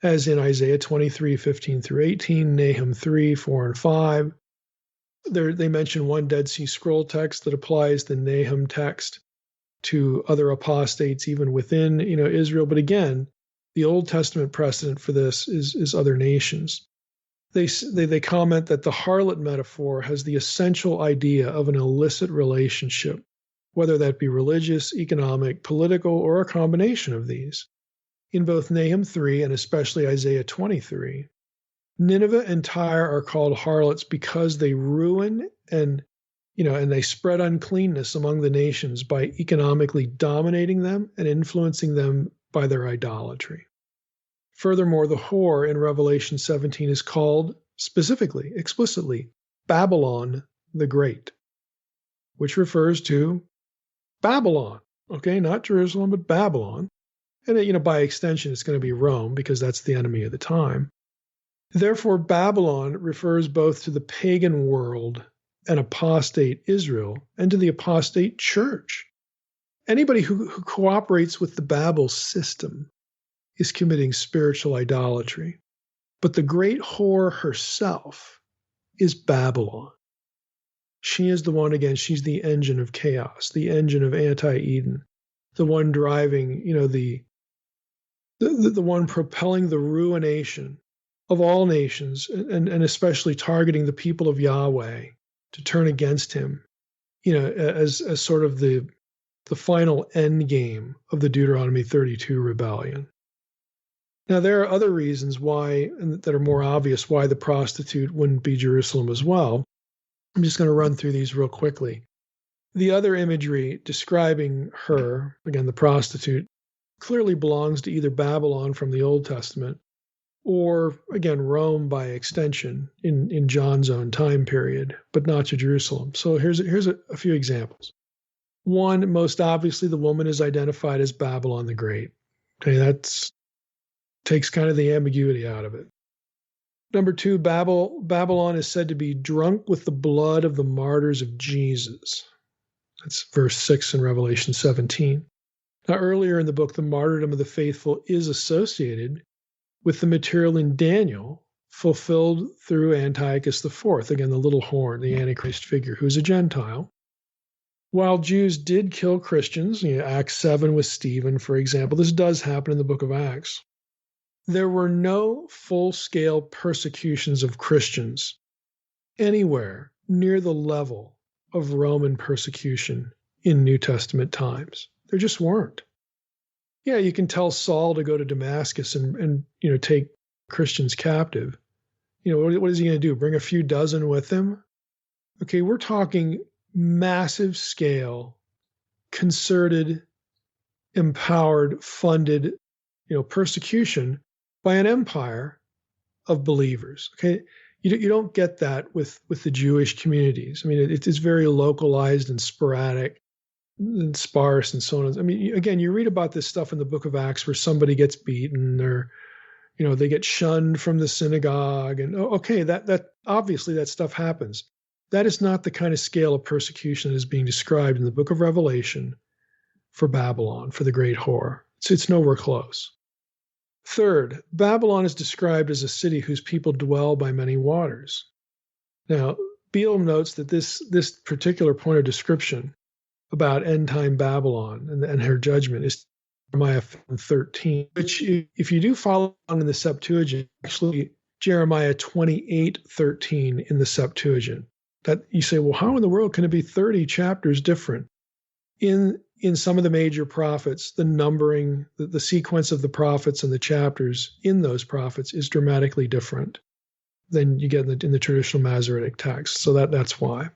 as in Isaiah 23, 15 through 18, Nahum 3, 4 and 5. They mention one Dead Sea Scroll text that applies the Nahum text to other apostates even within Israel. But again, the Old Testament precedent for this is other nations. They comment that the harlot metaphor has the essential idea of an illicit relationship, whether that be religious, economic, political, or a combination of these. In both Nahum 3 and especially Isaiah 23, Nineveh and Tyre are called harlots because they ruin and they spread uncleanness among the nations by economically dominating them and influencing them by their idolatry. Furthermore, the whore in Revelation 17 is called specifically, explicitly, Babylon the Great, which refers to Babylon, okay, not Jerusalem, but Babylon. And, by extension, it's going to be Rome because that's the enemy of the time. Therefore, Babylon refers both to the pagan world and apostate Israel and to the apostate church. Anybody who cooperates with the Babel system is committing spiritual idolatry. But the great whore herself is Babylon. She is the one, again, she's the engine of chaos, the engine of anti-Eden, the one driving, the one propelling the ruination of all nations, and especially targeting the people of Yahweh to turn against him, as sort of the final end game of the Deuteronomy 32 rebellion. Now, there are other reasons why, and that are more obvious, why the prostitute wouldn't be Jerusalem as well. I'm just going to run through these real quickly. The other imagery describing her, again, the prostitute, clearly belongs to either Babylon from the Old Testament or, again, Rome by extension in John's own time period, but not to Jerusalem. So here's a few examples. One, most obviously, the woman is identified as Babylon the Great. Okay, that takes kind of the ambiguity out of it. Number two, Babylon is said to be drunk with the blood of the martyrs of Jesus. That's verse 6 in Revelation 17. Now, earlier in the book, the martyrdom of the faithful is associated with the material in Daniel fulfilled through Antiochus IV, again, the little horn, the Antichrist figure, who's a Gentile. While Jews did kill Christians, Acts 7 with Stephen, for example, this does happen in the book of Acts. There were no full-scale persecutions of Christians anywhere near the level of Roman persecution in New Testament times. There just weren't. Yeah, you can tell Saul to go to Damascus and take Christians captive. What is he going to do? Bring a few dozen with him? Okay, we're talking massive scale, concerted, empowered, funded, persecution by an empire of believers. Okay, you don't get that with the Jewish communities. I mean, it's very localized and sporadic and sparse and so on. I mean, again, you read about this stuff in the book of Acts where somebody gets beaten or, they get shunned from the synagogue, and okay, that obviously that stuff happens. That is not the kind of scale of persecution that is being described in the book of Revelation for Babylon, for the great whore. It's nowhere close. Third, Babylon is described as a city whose people dwell by many waters. Now, Beale notes that this particular point of description about end-time Babylon and her judgment is Jeremiah 13, which, if you do follow along in the Septuagint, actually Jeremiah 28:13 in the Septuagint. That you say, well, how in the world can it be 30 chapters different? In some of the major prophets, the numbering, the sequence of the prophets and the chapters in those prophets is dramatically different than you get in the traditional Masoretic text. So that's why.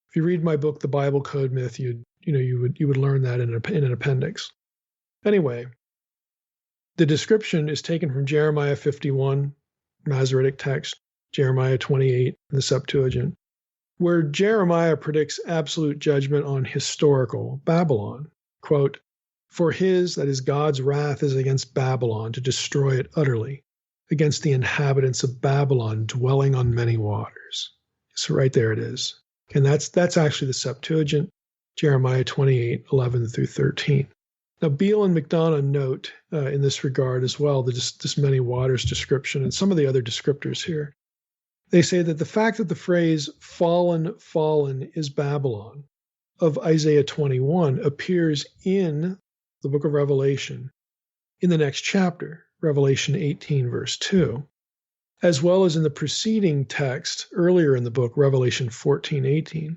If you read my book, The Bible Code Myth, you would learn that in an appendix. Anyway, the description is taken from Jeremiah 51, Masoretic text, Jeremiah 28 in the Septuagint, where Jeremiah predicts absolute judgment on historical Babylon. Quote, "For his, that is God's wrath, is against Babylon to destroy it utterly, against the inhabitants of Babylon dwelling on many waters." So right there it is. And that's actually the Septuagint, Jeremiah 28:11 through 13. Now, Beale and McDonough note in this regard as well, this many waters description and some of the other descriptors here. They say that the fact that the phrase fallen, fallen is Babylon of Isaiah 21 appears in the book of Revelation in the next chapter, Revelation 18, verse 2, as well as in the preceding text earlier in the book, Revelation 14:18,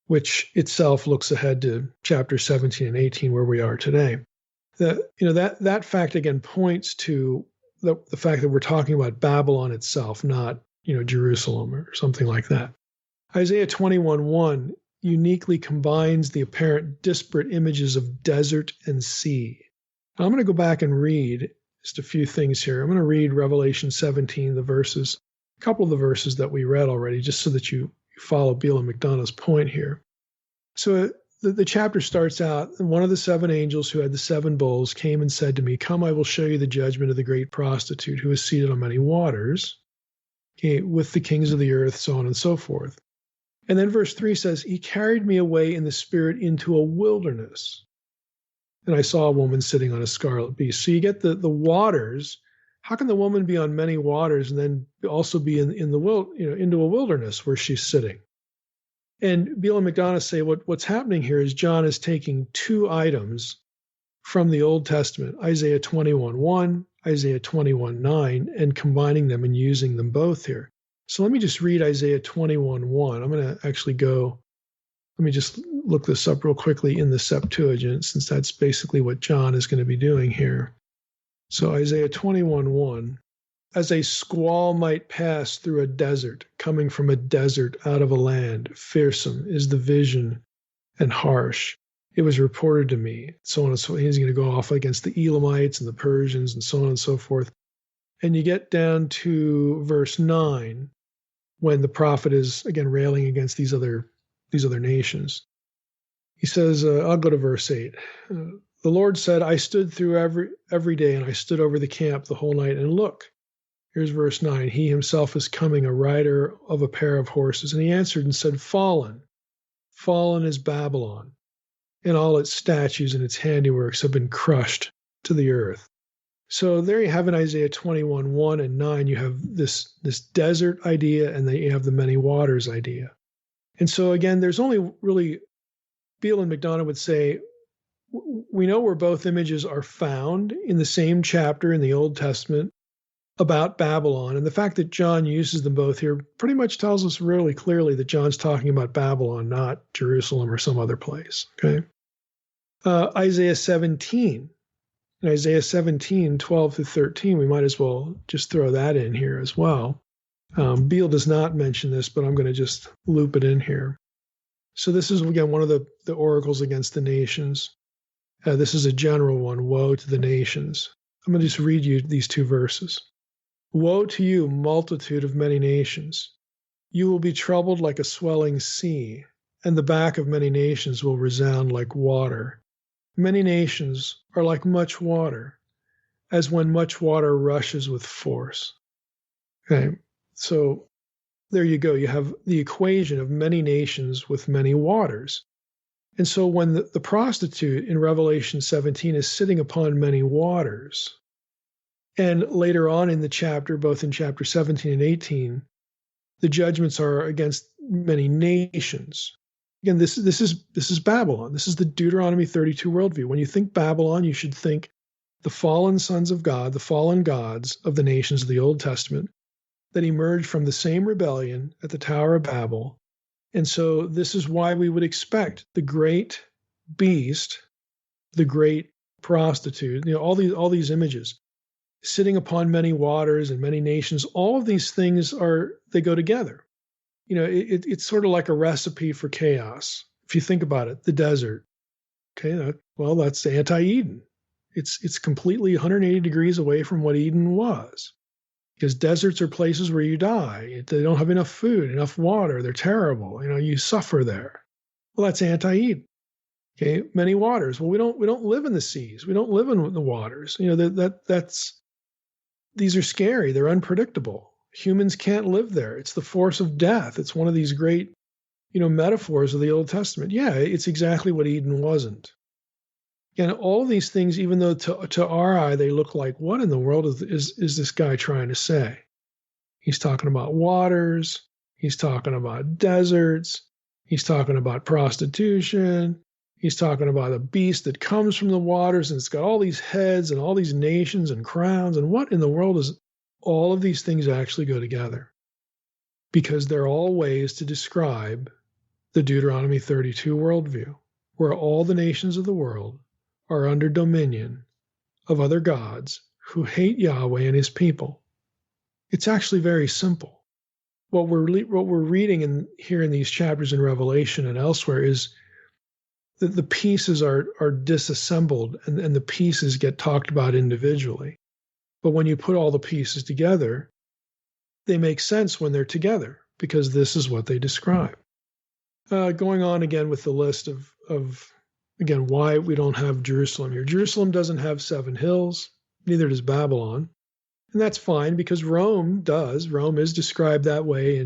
which itself looks ahead to chapter 17 and 18 where we are today. That fact again points to the fact that we're talking about Babylon itself, not Jerusalem or something like that. Isaiah 21:1 uniquely combines the apparent disparate images of desert and sea. Now, I'm going to go back and read just a few things here. I'm going to read Revelation 17, a couple of the verses that we read already, just so that you follow Beale and McDonough's point here. So the chapter starts out, and one of the seven angels who had the seven bowls came and said to me, "Come, I will show you the judgment of the great prostitute who is seated on many waters, with the kings of the earth," so on and so forth. And then verse 3 says, "He carried me away in the spirit into a wilderness, and I saw a woman sitting on a scarlet beast." So you get the waters. How can the woman be on many waters and then also be into a wilderness where she's sitting? And Beale and McDonough say what's happening here is John is taking two items from the Old Testament, Isaiah 21:1, Isaiah 21:9, and combining them and using them both here. So let me just read Isaiah 21:1. I'm going to actually let me just look this up real quickly in the Septuagint, since that's basically what John is going to be doing here. So Isaiah 21:1, "As a squall might pass through a desert, coming from a desert out of a land, fearsome is the vision and harsh. It was reported to me," so on and so. He's going to go off against the Elamites and the Persians and so on and so forth. And you get down to verse 9, when the prophet is again railing against these other nations. He says, I'll go to verse 8. "The Lord said, I stood through every day, and I stood over the camp the whole night, and look." Here's verse 9. "He himself is coming, a rider of a pair of horses. And he answered and said, Fallen, fallen is Babylon, and all its statues and its handiworks have been crushed to the earth." So there you have in Isaiah 21:1 and 9, you have this desert idea, and then you have the many waters idea. And so again, there's only really, Beale and McDonough would say, we know where both images are found in the same chapter in the Old Testament about Babylon. And the fact that John uses them both here pretty much tells us really clearly that John's talking about Babylon, not Jerusalem or some other place. Okay. Isaiah 17. In Isaiah 17, 12 through 13, we might as well just throw that in here as well. Beale does not mention this, but I'm going to just loop it in here. So this is, again, one of the oracles against the nations. This is a general one, woe to the nations. I'm going to just read you these two verses. Woe to you, multitude of many nations. You will be troubled like a swelling sea, and the back of many nations will resound like water. Many nations are like much water, as when much water rushes with force. Okay, so there you go. You have the equation of many nations with many waters. And so when the prostitute in Revelation 17 is sitting upon many waters, and later on in the chapter, both in chapter 17 and 18, the judgments are against many nations. Again, this is Babylon. This is the Deuteronomy 32 worldview. When you think Babylon, you should think the fallen sons of God, the fallen gods of the nations of the Old Testament that emerged from the same rebellion at the Tower of Babel. And so this is why we would expect the great beast, the great prostitute, all these images, sitting upon many waters and many nations. All of these things they go together. It's sort of like a recipe for chaos. If you think about it, the desert. Okay, that's anti-Eden. It's completely 180 degrees away from what Eden was. Because deserts are places where you die. They don't have enough food, enough water. They're terrible. You suffer there. Well, that's anti-Eden. Okay, many waters. Well, we don't live in the seas. We don't live in the waters. These are scary. They're unpredictable. Humans can't live there. It's the force of death. It's one of these great, metaphors of the Old Testament. Yeah, it's exactly what Eden wasn't. And all these things, even though to our eye they look like, what in the world is this guy trying to say? He's talking about waters. He's talking about deserts. He's talking about prostitution. He's talking about a beast that comes from the waters, and it's got all these heads and all these nations and crowns. And what in the world is all of these things actually go together? Because they're all ways to describe the Deuteronomy 32 worldview, where all the nations of the world are under dominion of other gods who hate Yahweh and his people. It's actually very simple. What we're reading here in these chapters in Revelation and elsewhere is that the pieces are disassembled and the pieces get talked about individually. But when you put all the pieces together, they make sense when they're together, because this is what they describe. Going on again with the list of again, why we don't have Jerusalem here. Jerusalem doesn't have 7 hills, neither does Babylon. And that's fine, because Rome does. Rome is described that way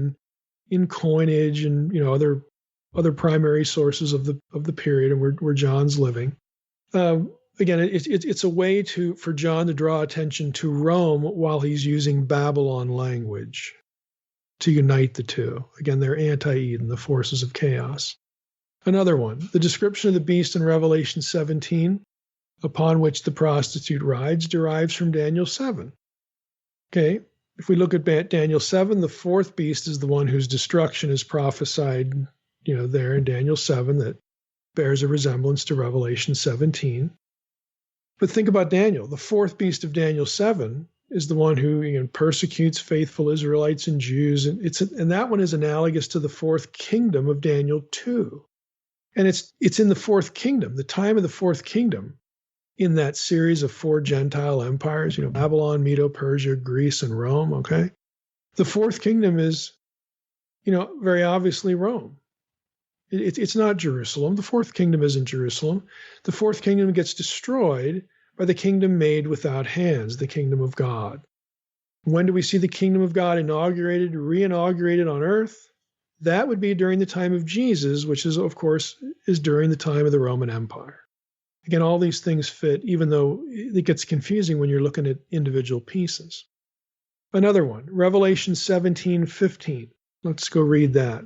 in coinage and other primary sources of the period and where John's living. Again, it's a way for John to draw attention to Rome while he's using Babylon language to unite the two. Again, they're anti-Eden, the forces of chaos. Another one, the description of the beast in Revelation 17, upon which the prostitute rides, derives from Daniel 7. Okay, if we look at Daniel 7, the 4th beast is the one whose destruction is prophesied, there in Daniel 7, that bears a resemblance to Revelation 17. But think about Daniel. The 4th beast of Daniel 7 is the one who persecutes faithful Israelites and Jews, and that one is analogous to the 4th kingdom of Daniel 2. And it's in the 4th kingdom, the time of the 4th kingdom, in that series of 4 Gentile empires, Babylon, Medo-Persia, Greece, and Rome, okay? The 4th kingdom is, very obviously Rome. It's not Jerusalem. The 4th kingdom isn't Jerusalem. The 4th kingdom gets destroyed by the kingdom made without hands, the kingdom of God. When do we see the kingdom of God re-inaugurated on earth? That would be during the time of Jesus, which is, of course, during the time of the Roman Empire. Again, all these things fit, even though it gets confusing when you're looking at individual pieces. Another one, Revelation 17:15. Let's go read that.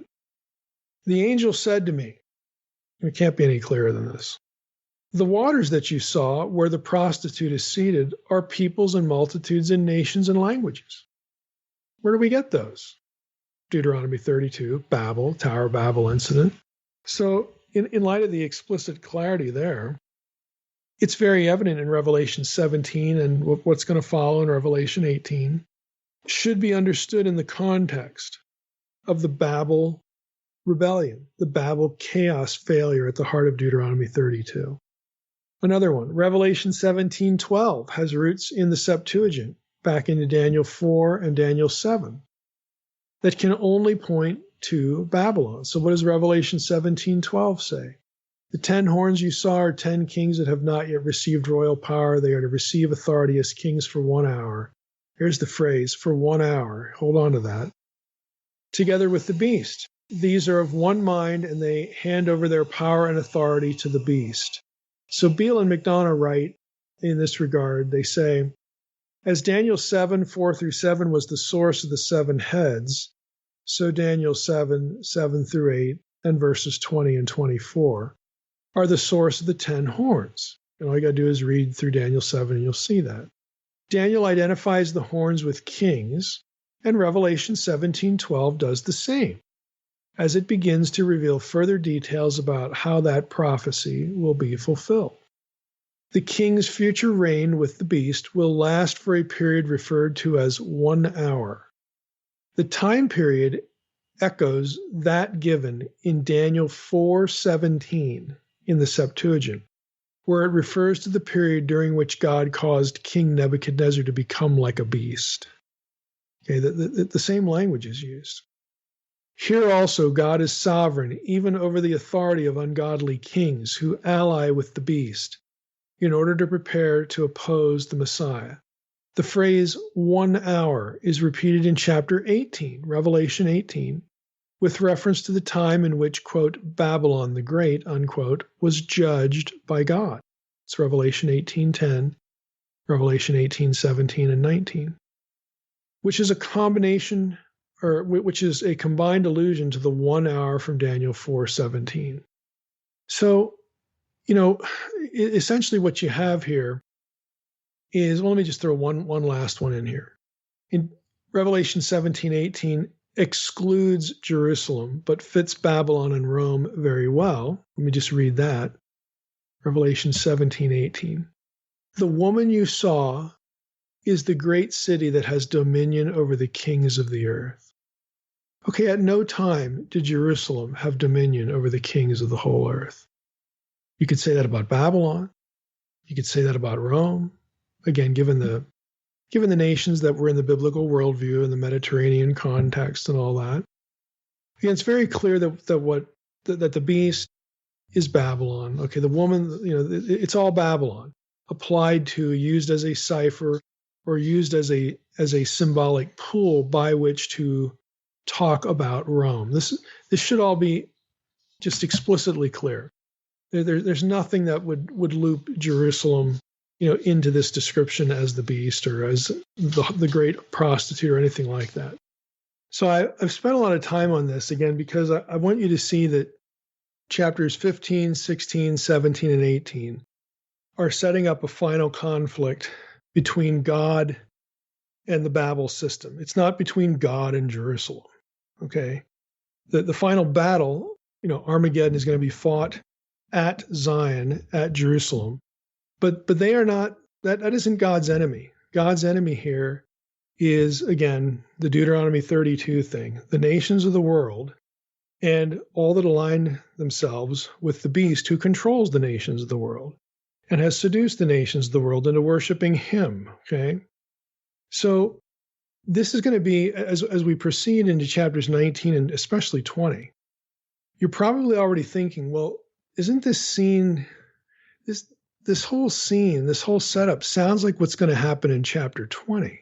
The angel said to me, it can't be any clearer than this. The waters that you saw where the prostitute is seated are peoples and multitudes and nations and languages. Where do we get those? Deuteronomy 32, Babel, Tower of Babel incident. So in light of the explicit clarity there, it's very evident in Revelation 17 and what's going to follow in Revelation 18 should be understood in the context of the Babel rebellion, the Babel chaos failure at the heart of Deuteronomy 32. Another one, Revelation 17:12 has roots in the Septuagint, back into Daniel 4 and Daniel 7, that can only point to Babylon. So what does Revelation 17:12 say? The 10 horns you saw are 10 kings that have not yet received royal power. They are to receive authority as kings for 1 hour. Here's the phrase, for 1 hour. Hold on to that. Together with the beast. These are of one mind, and they hand over their power and authority to the beast. So Beale and McDonough write in this regard, they say, as Daniel 7:4-7 was the source of the 7 heads, so Daniel 7:7-8, and verses 20 and 24 are the source of the 10 horns. And all you got to do is read through Daniel 7 and you'll see that. Daniel identifies the horns with kings, and Revelation 17:12 does the same, as it begins to reveal further details about how that prophecy will be fulfilled. The king's future reign with the beast will last for a period referred to as 1 hour. The time period echoes that given in Daniel 4:17 in the Septuagint, where it refers to the period during which God caused King Nebuchadnezzar to become like a beast. Okay, the same language is used. Here also God is sovereign, even over the authority of ungodly kings who ally with the beast in order to prepare to oppose the Messiah. The phrase 1 hour is repeated in chapter 18, Revelation 18, with reference to the time in which, quote, Babylon the Great, unquote, was judged by God. It's Revelation 18:10, Revelation 18:17 and 19, which is a combination, or which is a combined allusion to the 1 hour from Daniel 4:17. So, essentially what you have here is, well, let me just throw one last one in here. In Revelation 17:18 excludes Jerusalem, but fits Babylon and Rome very well. Let me just read that. Revelation 17:18. The woman you saw is the great city that has dominion over the kings of the earth. Okay, at no time did Jerusalem have dominion over the kings of the whole earth. You could say that about Babylon. You could say that about Rome. Again, given the nations that were in the biblical worldview and the Mediterranean context and all that. Again, it's very clear that the beast is Babylon. Okay, the woman, it's all Babylon, applied to, used as a cipher, or used as a symbolic pool by which to talk about Rome. This should all be just explicitly clear. There's nothing that would loop Jerusalem, into this description as the beast or as the great prostitute or anything like that. So I've spent a lot of time on this, again, because I want you to see that chapters 15, 16, 17, and 18 are setting up a final conflict between God and the Babel system. It's not between God and Jerusalem, okay? The final battle, Armageddon, is going to be fought at Zion, at Jerusalem. But they are not, that isn't God's enemy. God's enemy here is, again, the Deuteronomy 32 thing, the nations of the world and all that align themselves with the beast who controls the nations of the world and has seduced the nations of the world into worshiping him, okay? So this is going to be, as we proceed into chapters 19 and especially 20, you're probably already thinking, well, isn't this scene, this whole scene, this whole setup sounds like what's going to happen in chapter 20.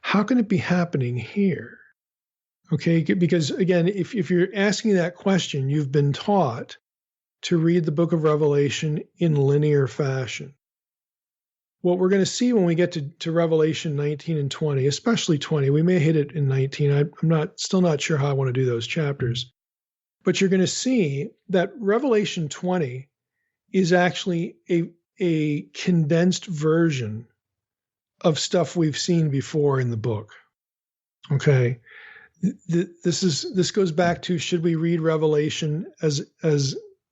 How can it be happening here? Okay, because again, if you're asking that question, you've been taught to read the book of Revelation in linear fashion. What we're going to see when we get to Revelation 19 and 20, especially 20, we may hit it in 19. I'm still not sure how I want to do those chapters. But you're going to see that Revelation 20 is actually a condensed version of stuff we've seen before in the book. Okay. This goes back to, should we read Revelation as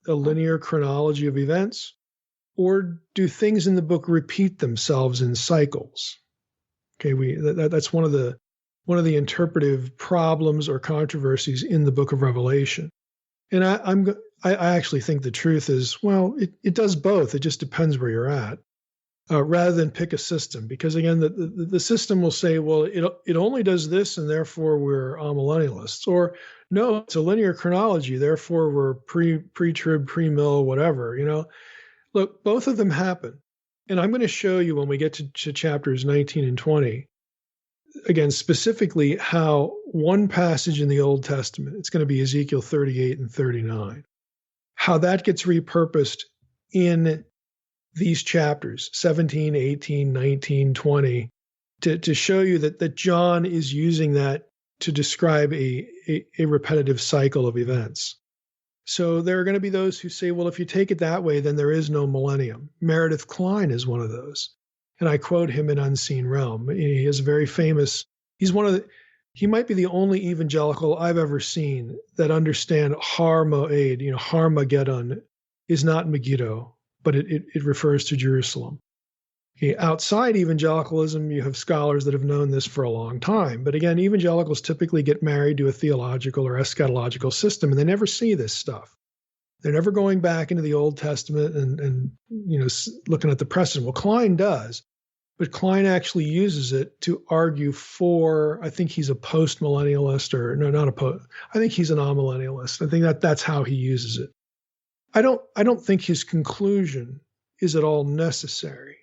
a linear chronology of events, or do things in the book repeat themselves in cycles? Okay, that's one of the interpretive problems or controversies in the book of Revelation. And I actually think the truth is, well, it does both. It just depends where you're at, rather than pick a system. Because again, the system will say, well, it only does this, and therefore we're amillennialists. Or no, it's a linear chronology, therefore we're pre-trib, pre-mill, whatever. Look, both of them happen. And I'm going to show you when we get to chapters 19 and 20, again, specifically how one passage in the Old Testament, it's going to be Ezekiel 38 and 39, how that gets repurposed in these chapters, 17, 18, 19, 20, to show you that John is using that to describe a repetitive cycle of events. So there are going to be those who say, well, if you take it that way, then there is no millennium. Meredith Kline is one of those. And I quote him in Unseen Realm. He is very famous. He might be the only evangelical I've ever seen that understand Har Moed, Harmageddon is not Megiddo, but it refers to Jerusalem. Okay, outside evangelicalism, you have scholars that have known this for a long time. But again, evangelicals typically get married to a theological or eschatological system, and they never see this stuff. They're never going back into the Old Testament and looking at the precedent. Well, Kline does, but Kline actually uses it to argue for, I think he's a post-millennialist, or no, not a post. I think he's an amillennialist. I think that's how he uses it. I don't think his conclusion is at all necessary.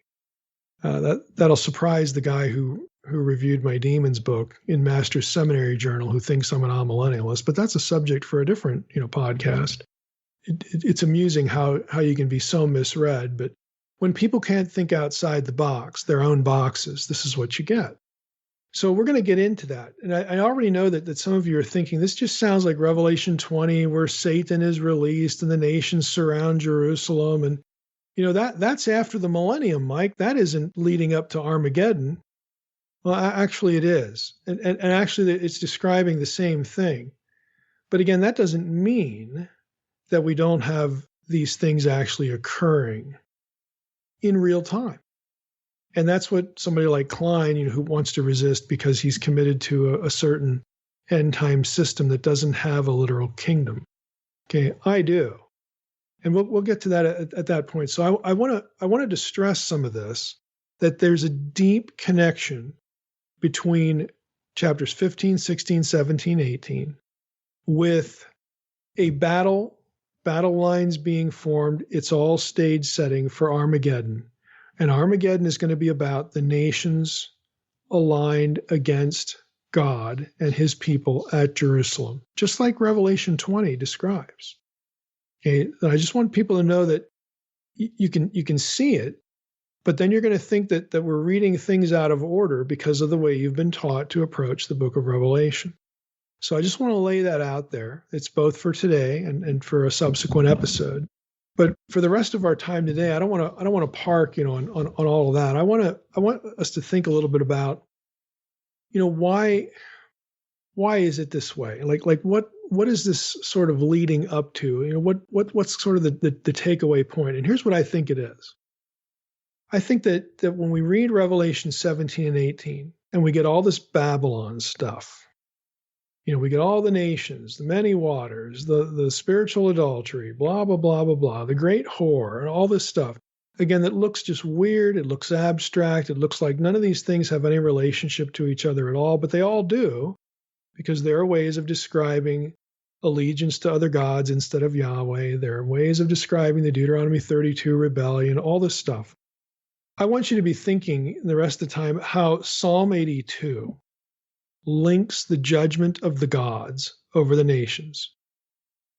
That'll surprise the guy who reviewed my Demons book in Master's Seminary Journal, who thinks I'm an amillennialist. But that's a subject for a different podcast. It's amusing how you can be so misread. But when people can't think outside the box, their own boxes, this is what you get. So we're going to get into that. And I already know that some of you are thinking, this just sounds like Revelation 20, where Satan is released and the nations surround Jerusalem. And that's after the millennium, Mike. That isn't leading up to Armageddon. Well, actually it is. And actually it's describing the same thing. But again, that doesn't mean that we don't have these things actually occurring in real time. And that's what somebody like Kline, who wants to resist because he's committed to a certain end time system that doesn't have a literal kingdom. Okay, I do. And we'll get to that at that point. So I wanted to stress some of this, that there's a deep connection between chapters 15, 16, 17, 18, with a battle lines being formed. It's all stage setting for Armageddon. And Armageddon is going to be about the nations aligned against God and his people at Jerusalem, just like Revelation 20 describes. Okay, I just want people to know that you can see it, but then you're going to think that we're reading things out of order because of the way you've been taught to approach the book of Revelation. So I just want to lay that out there. It's both for today and for a subsequent episode. But for the rest of our time today, I don't want to park, on all of that. I want us to think a little bit about, why is it this way? Like what is this sort of leading up to? What's sort of the takeaway point? And here's what I think it is. I think that when we read Revelation 17 and 18, and we get all this Babylon stuff, we get all the nations, the many waters, the spiritual adultery, blah, blah, blah, blah, blah, the great whore, and all this stuff. Again, that looks just weird. It looks abstract. It looks like none of these things have any relationship to each other at all, but they all do, because there are ways of describing allegiance to other gods instead of Yahweh. There are ways of describing the Deuteronomy 32 rebellion, all this stuff. I want you to be thinking the rest of the time how Psalm 82 links the judgment of the gods over the nations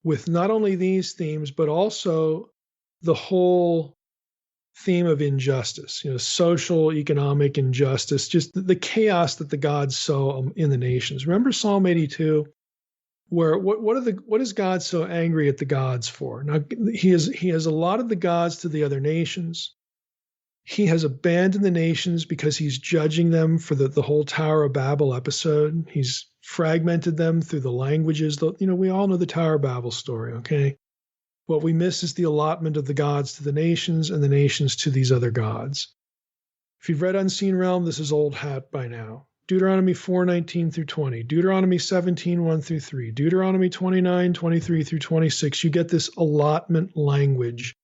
with not only these themes, but also the whole theme of injustice, social, economic injustice, just the chaos that the gods sow in the nations. Remember Psalm 82, where what is God so angry at the gods for? Now he has allotted the gods to the other nations. He has abandoned the nations because he's judging them for the whole Tower of Babel episode. He's fragmented them through the languages. We all know the Tower of Babel story, okay? What we miss is the allotment of the gods to the nations and the nations to these other gods. If you've read Unseen Realm, this is old hat by now. Deuteronomy 4:19 through 20, Deuteronomy 17:1 through 3, Deuteronomy 29:23 through 26, you get this allotment language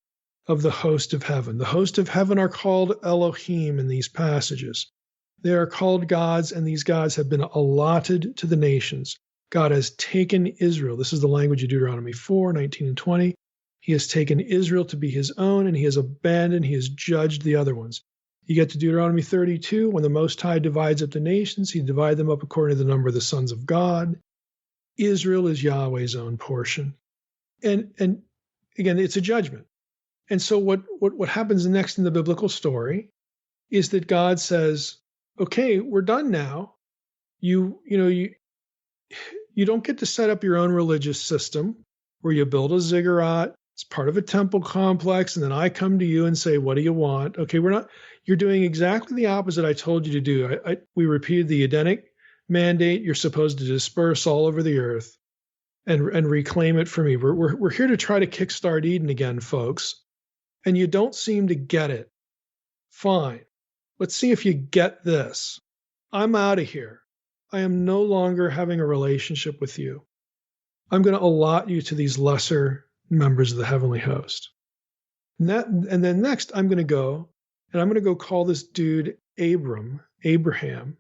of the host of heaven. The host of heaven are called Elohim in these passages. They are called gods, and these gods have been allotted to the nations. God has taken Israel. This is the language of Deuteronomy 4:19 and 20. He has taken Israel to be his own, and he has abandoned, he has judged the other ones. You get to Deuteronomy 32, when the Most High divides up the nations, he divides them up according to the number of the sons of God. Israel is Yahweh's own portion. And again, it's a judgment. And so what happens next in the biblical story is that God says, okay, we're done now. You don't get to set up your own religious system where you build a ziggurat. It's part of a temple complex. And then I come to you and say, what do you want? Okay, you're doing exactly the opposite I told you to do. We repeated the Edenic mandate. You're supposed to disperse all over the earth and reclaim it for me. We're here to try to kickstart Eden again, folks. And you don't seem to get it. Fine. Let's see if you get this. I'm out of here. I am no longer having a relationship with you. I'm going to allot you to these lesser members of the heavenly host. And then next, I'm going to go call this dude Abraham,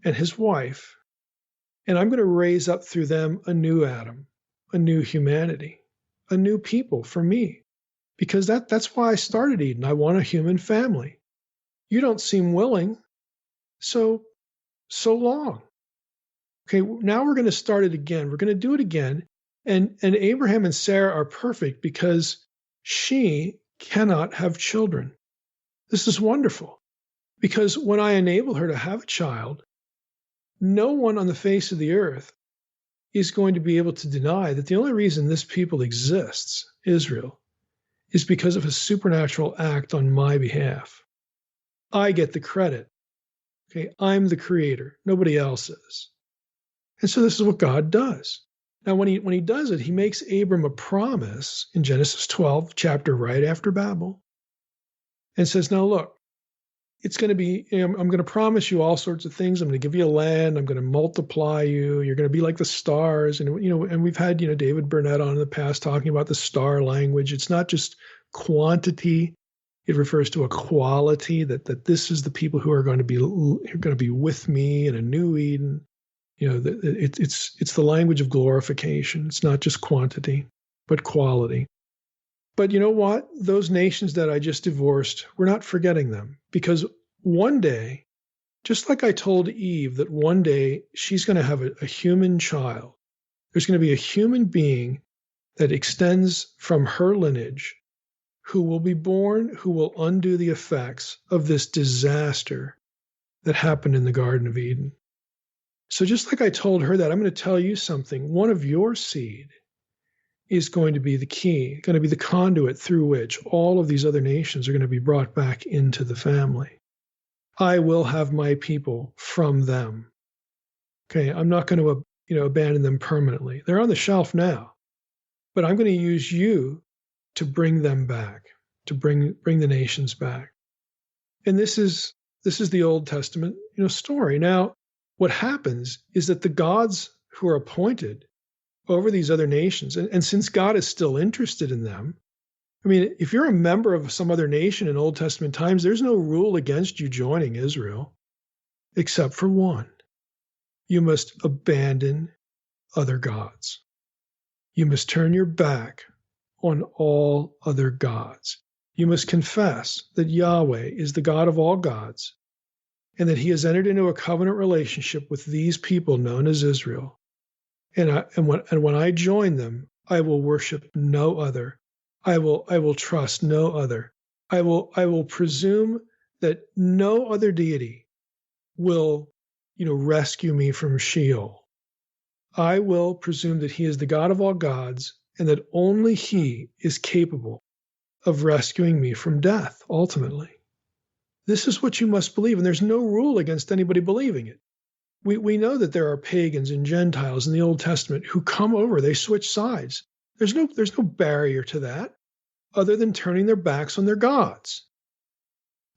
and his wife, and I'm going to raise up through them a new Adam, a new humanity, a new people for me. Because that's why I started Eden. I want a human family. You don't seem willing, so long. Okay, now we're going to start it again. We're going to do it again. And Abraham and Sarah are perfect because she cannot have children. This is wonderful. Because when I enable her to have a child, no one on the face of the earth is going to be able to deny that the only reason this people exists, Israel, is because of a supernatural act on my behalf. I get the credit. Okay, I'm the creator. Nobody else is. And so this is what God does. Now, when he does it, he makes Abram a promise in Genesis 12, chapter right after Babel, and says, now look, it's going to be, I'm going to promise you all sorts of things. I'm going to give you a land. I'm going to multiply you. You're going to be like the stars. And, and we've had, David Burnett on in the past talking about the star language. It's not just quantity. It refers to a quality that this is the people who are going to be with me in a new Eden. It's the language of glorification. It's not just quantity, but quality. But you know what? Those nations that I just divorced, we're not forgetting them, because one day, just like I told Eve that one day she's going to have a human child, there's going to be a human being that extends from her lineage who will be born, who will undo the effects of this disaster that happened in the Garden of Eden. So just like I told her that, I'm going to tell you something. One of your seed is going to be the key, going to be the conduit through which all of these other nations are going to be brought back into the family. I will have my people from them. Okay, I'm not going to abandon them permanently. They're on the shelf now, but I'm going to use you to bring them back, to bring the nations back. And this is the Old Testament story. Now, what happens is that the gods who are appointed over these other nations, and since God is still interested in them, I mean, if you're a member of some other nation in Old Testament times, there's no rule against you joining Israel, except for one. You must abandon other gods. You must turn your back on all other gods. You must confess that Yahweh is the God of all gods, and that he has entered into a covenant relationship with these people known as Israel. And when I join them, I will worship no other. I will trust no other. I will presume that no other deity will, rescue me from Sheol. I will presume that he is the God of all gods and that only he is capable of rescuing me from death, ultimately. This is what you must believe, and there's no rule against anybody believing it. We know that there are pagans and Gentiles in the Old Testament who come over, they switch sides. There's no barrier to that other than turning their backs on their gods.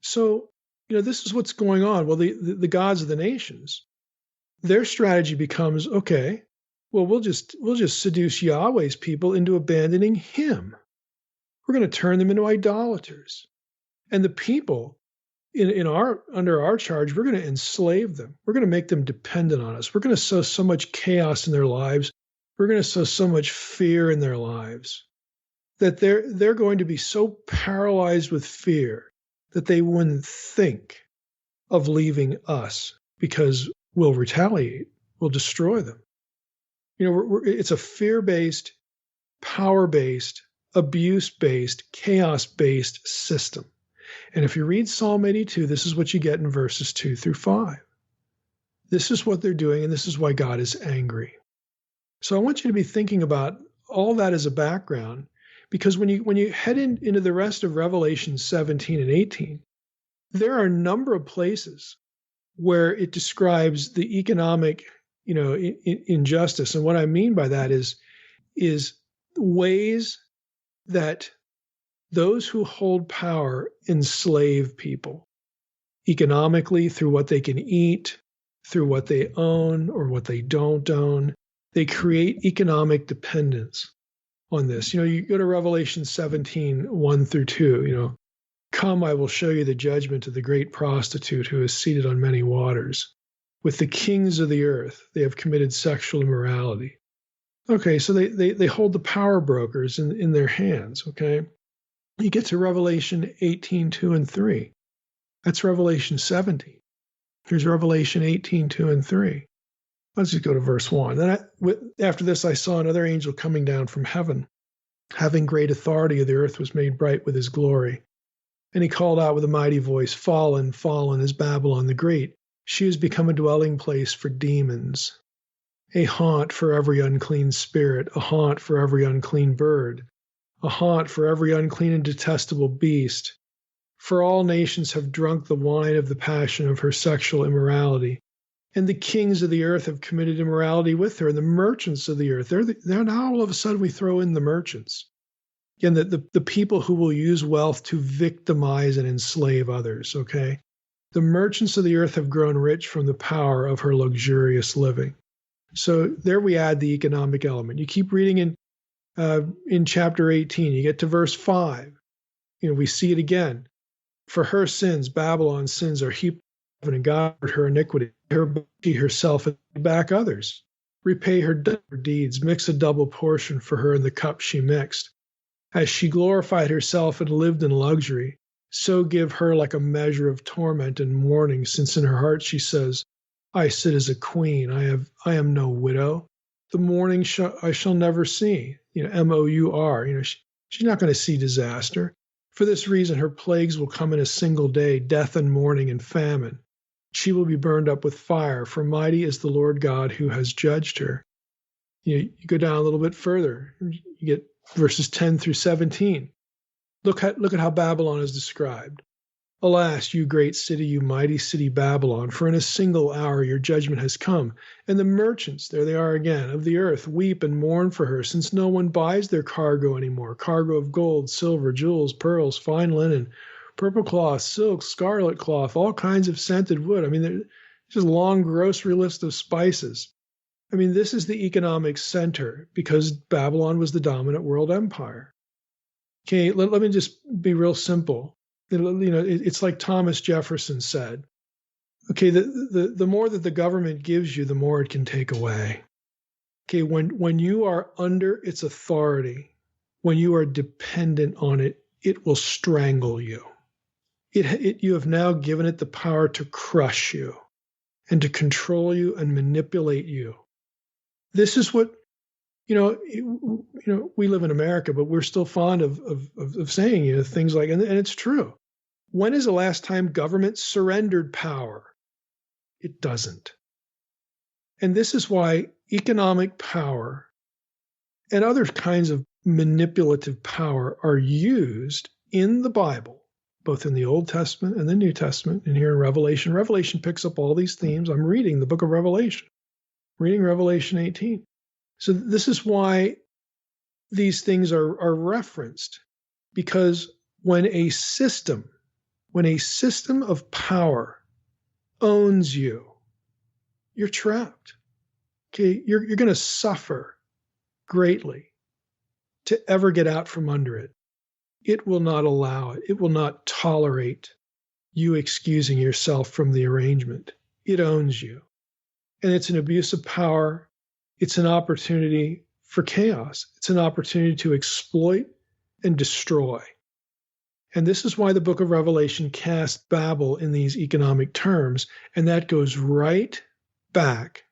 So, this is what's going on. Well, the gods of the nations, their strategy becomes, okay, well, we'll just seduce Yahweh's people into abandoning him. We're going to turn them into idolaters. And the people under our charge, we're going to enslave them. We're going to make them dependent on us. We're going to sow so much chaos in their lives. We're going to sow so much fear in their lives that they're going to be so paralyzed with fear that they wouldn't think of leaving us because we'll retaliate, we'll destroy them. It's a fear-based, power-based, abuse-based, chaos-based system. And if you read Psalm 82, this is what you get in verses 2 through 5. This is what they're doing, and this is why God is angry. So I want you to be thinking about all that as a background, because when you head into the rest of Revelation 17 and 18, there are a number of places where it describes the economic, injustice. And what I mean by that is ways that those who hold power enslave people economically through what they can eat, through what they own or what they don't own. They create economic dependence on this. You go to Revelation 17, 1 through 2, come, I will show you the judgment of the great prostitute who is seated on many waters. With the kings of the earth, they have committed sexual immorality. Okay, so they hold the power brokers in their hands, okay? You get to Revelation 18, 2 and 3. That's Revelation 17. Here's Revelation 18, 2 and 3. Let's just go to verse 1. Then after this I saw another angel coming down from heaven, having great authority. The earth was made bright with his glory. And he called out with a mighty voice, Fallen, fallen is Babylon the Great. She has become a dwelling place for demons, a haunt for every unclean spirit, a haunt for every unclean bird, a haunt for every unclean and detestable beast. For all nations have drunk the wine of the passion of her sexual immorality. And the kings of the earth have committed immorality with her, and the merchants of the earth. They're now all of a sudden we throw in the merchants. Again, the people who will use wealth to victimize and enslave others, okay? The merchants of the earth have grown rich from the power of her luxurious living. So there we add the economic element. You keep reading in chapter 18, you get to verse 5. We see it again. For her sins, Babylon's sins are heaped up, and God for her iniquity. Her herself and back others. Repay her deeds, mix a double portion for her in the cup she mixed. As she glorified herself and lived in luxury, so give her like a measure of torment and mourning, since in her heart she says, I sit as a queen, I am no widow. The mourning I shall never see. M-O-U-R. She's not going to see disaster. For this reason, her plagues will come in a single day, death and mourning and famine. She will be burned up with fire, for mighty is the Lord God who has judged her. You go down a little bit further. You get verses 10 through 17. Look at how Babylon is described. Alas, you great city, you mighty city Babylon, for in a single hour your judgment has come. And the merchants, there they are again, of the earth, weep and mourn for her, since no one buys their cargo anymore. Cargo of gold, silver, jewels, pearls, fine linen, purple cloth, silk, scarlet cloth, all kinds of scented wood. There's just a long grocery list of spices. This is the economic center because Babylon was the dominant world empire. Okay, let me just be real simple. It's like Thomas Jefferson said. Okay, the more that the government gives you, the more it can take away. Okay, when you are under its authority, when you are dependent on it, it will strangle you. You have now given it the power to crush you and to control you and manipulate you. This is what We live in America, but we're still fond of saying things like, and it's true. When is the last time government surrendered power? It doesn't. And this is why economic power and other kinds of manipulative power are used in the Bible, both in the Old Testament and the New Testament, and here in Revelation. Revelation picks up all these themes. I'm reading the book of Revelation, reading Revelation 18. So this is why these things are referenced, because when a system of power owns you, you're trapped. Okay, you're going to suffer greatly to ever get out from under it. It will not allow it. It will not tolerate you excusing yourself from the arrangement. It owns you. And it's an abuse of power. It's an opportunity for chaos. It's an opportunity to exploit and destroy. And this is why the book of Revelation casts Babel in these economic terms, and that goes right back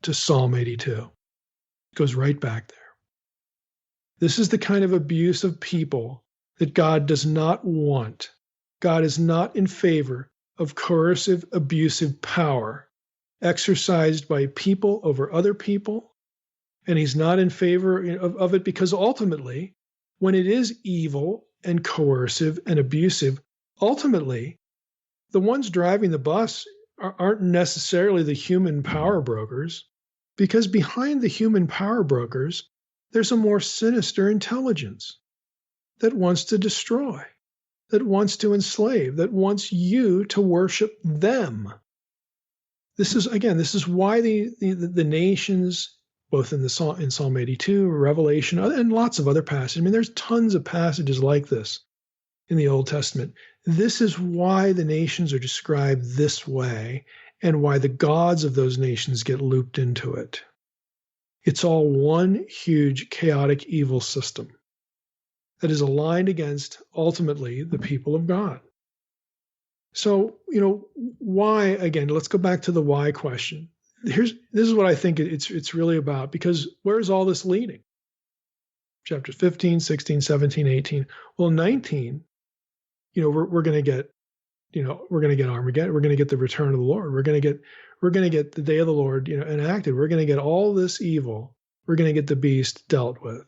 to Psalm 82. It goes right back there. This is the kind of abuse of people that God does not want. God is not in favor of coercive, abusive power exercised by people over other people, and he's not in favor of it because ultimately, when it is evil and coercive and abusive, ultimately, the ones driving the bus aren't necessarily the human power brokers, because behind the human power brokers, there's a more sinister intelligence that wants to destroy, that wants to enslave, that wants you to worship them. This is why the nations, both in Psalm 82, Revelation, and lots of other passages. I mean, there's tons of passages like this in the Old Testament. This is why the nations are described this way, and why the gods of those nations get looped into it. It's all one huge, chaotic, evil system that is aligned against, ultimately, the people of God. So, why, again, let's go back to the why question. This is what I think it's really about, because where's all this leading? Chapters 15, 16, 17, 18. Well, 19, we're going to get, we're going to get Armageddon. We're going to get the return of the Lord. We're going to get the day of the Lord, enacted. We're going to get all this evil. We're going to get the beast dealt with.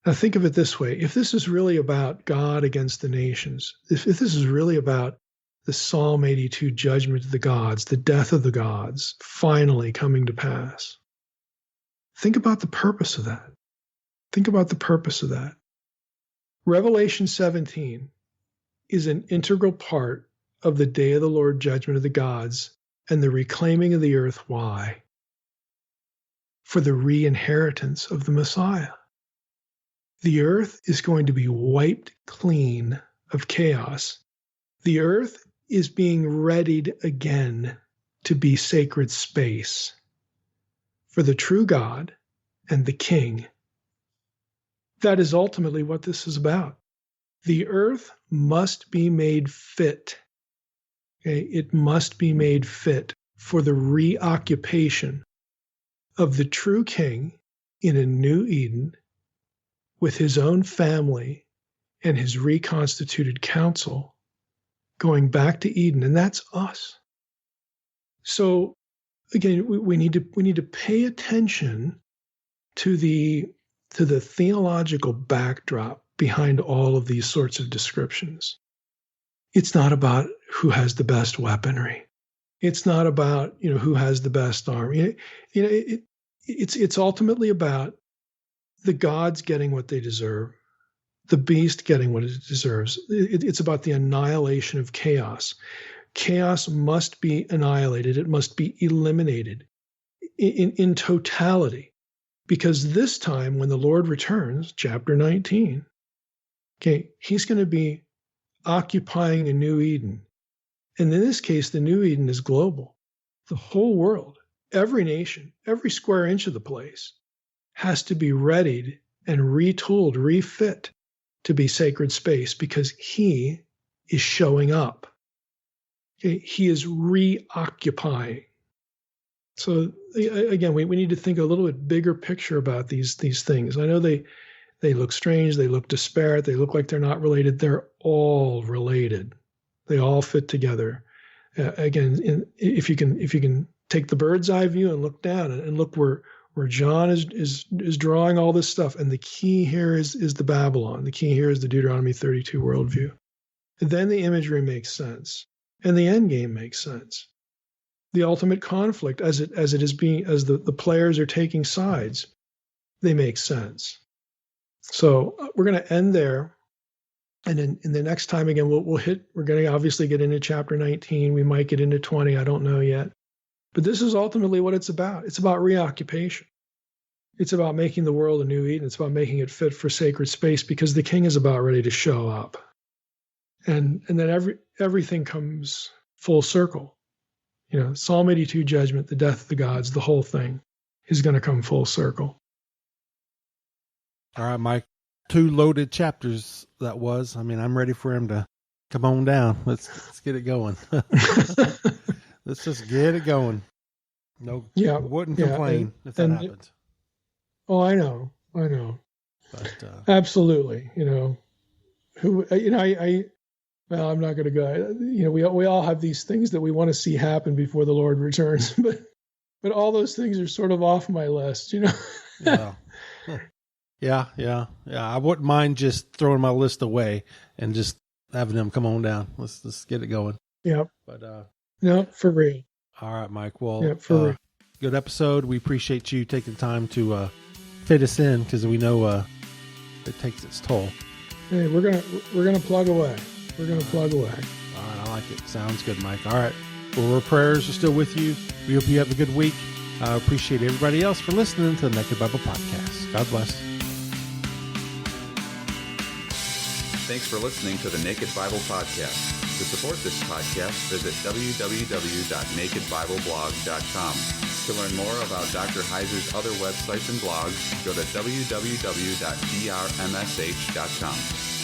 Now think of it this way. If this is really about God against the nations, if this is really about the Psalm 82 judgment of the gods, the death of the gods finally coming to pass, think about the purpose of that. Think about the purpose of that. Revelation 17 is an integral part of the day of the Lord judgment of the gods and the reclaiming of the earth. Why? For the re-inheritance of the Messiah. The earth is going to be wiped clean of chaos. The earth is being readied again to be sacred space for the true God and the King. That is ultimately what this is about. The earth must be made fit. Okay? It must be made fit for the reoccupation of the true King in a new Eden with his own family and his reconstituted council going back to Eden, and that's us. So again, we need to pay attention to the theological backdrop behind all of these sorts of descriptions. It's not about who has the best weaponry. It's not about who has the best army. It's ultimately about the gods getting what they deserve, the beast getting what it deserves. It's about the annihilation of chaos. Chaos must be annihilated. It must be eliminated in totality. Because this time, when the Lord returns, chapter 19, okay, he's going to be occupying a new Eden. And in this case, the new Eden is global. The whole world, every nation, every square inch of the place has to be readied and retooled, refit to be sacred space, because he is showing up. Okay? He is reoccupying. So again, we need to think a little bit bigger picture about these things. I know they look strange, they look disparate, they look like they're not related. They're all related. They all fit together. Again, if you can take the bird's eye view and look down and look where John is drawing all this stuff, and the key here is the Babylon. The key here is the Deuteronomy 32 worldview. And then the imagery makes sense, and the end game makes sense. The ultimate conflict, as the players are taking sides, they make sense. So we're going to end there, and in the next time again we're going to obviously get into chapter 19. We might get into 20. I don't know yet, but this is ultimately what it's about. It's about reoccupation. It's about making the world a new Eden. It's about making it fit for sacred space, because the King is about ready to show up, and then everything comes full circle. Psalm 82 judgment, the death of the gods, the whole thing is going to come full circle. All right, Mike. 2 loaded chapters that was. I mean, I'm ready for him to come on down. Let's get it going. Let's just get it going. No, yeah, wouldn't complain if that happened. Oh, I know. But, absolutely. Well, I'm not going to go. We all have these things that we want to see happen before the Lord returns, but all those things are sort of off my list. Yeah. I wouldn't mind just throwing my list away and just having them come on down. Let's get it going. Yeah. But no, for real. All right, Mike. Well, yeah, for real. Good episode. We appreciate you taking time to fit us in, because we know it takes its toll. Hey, we're gonna plug away. We're going to plug away. All right, I like it. Sounds good, Mike. All right. Well, our prayers are still with you. We hope you have a good week. I appreciate everybody else for listening to the Naked Bible Podcast. God bless. Thanks for listening to the Naked Bible Podcast. To support this podcast, visit www.nakedbibleblog.com. To learn more about Dr. Heiser's other websites and blogs, go to www.drmsh.com.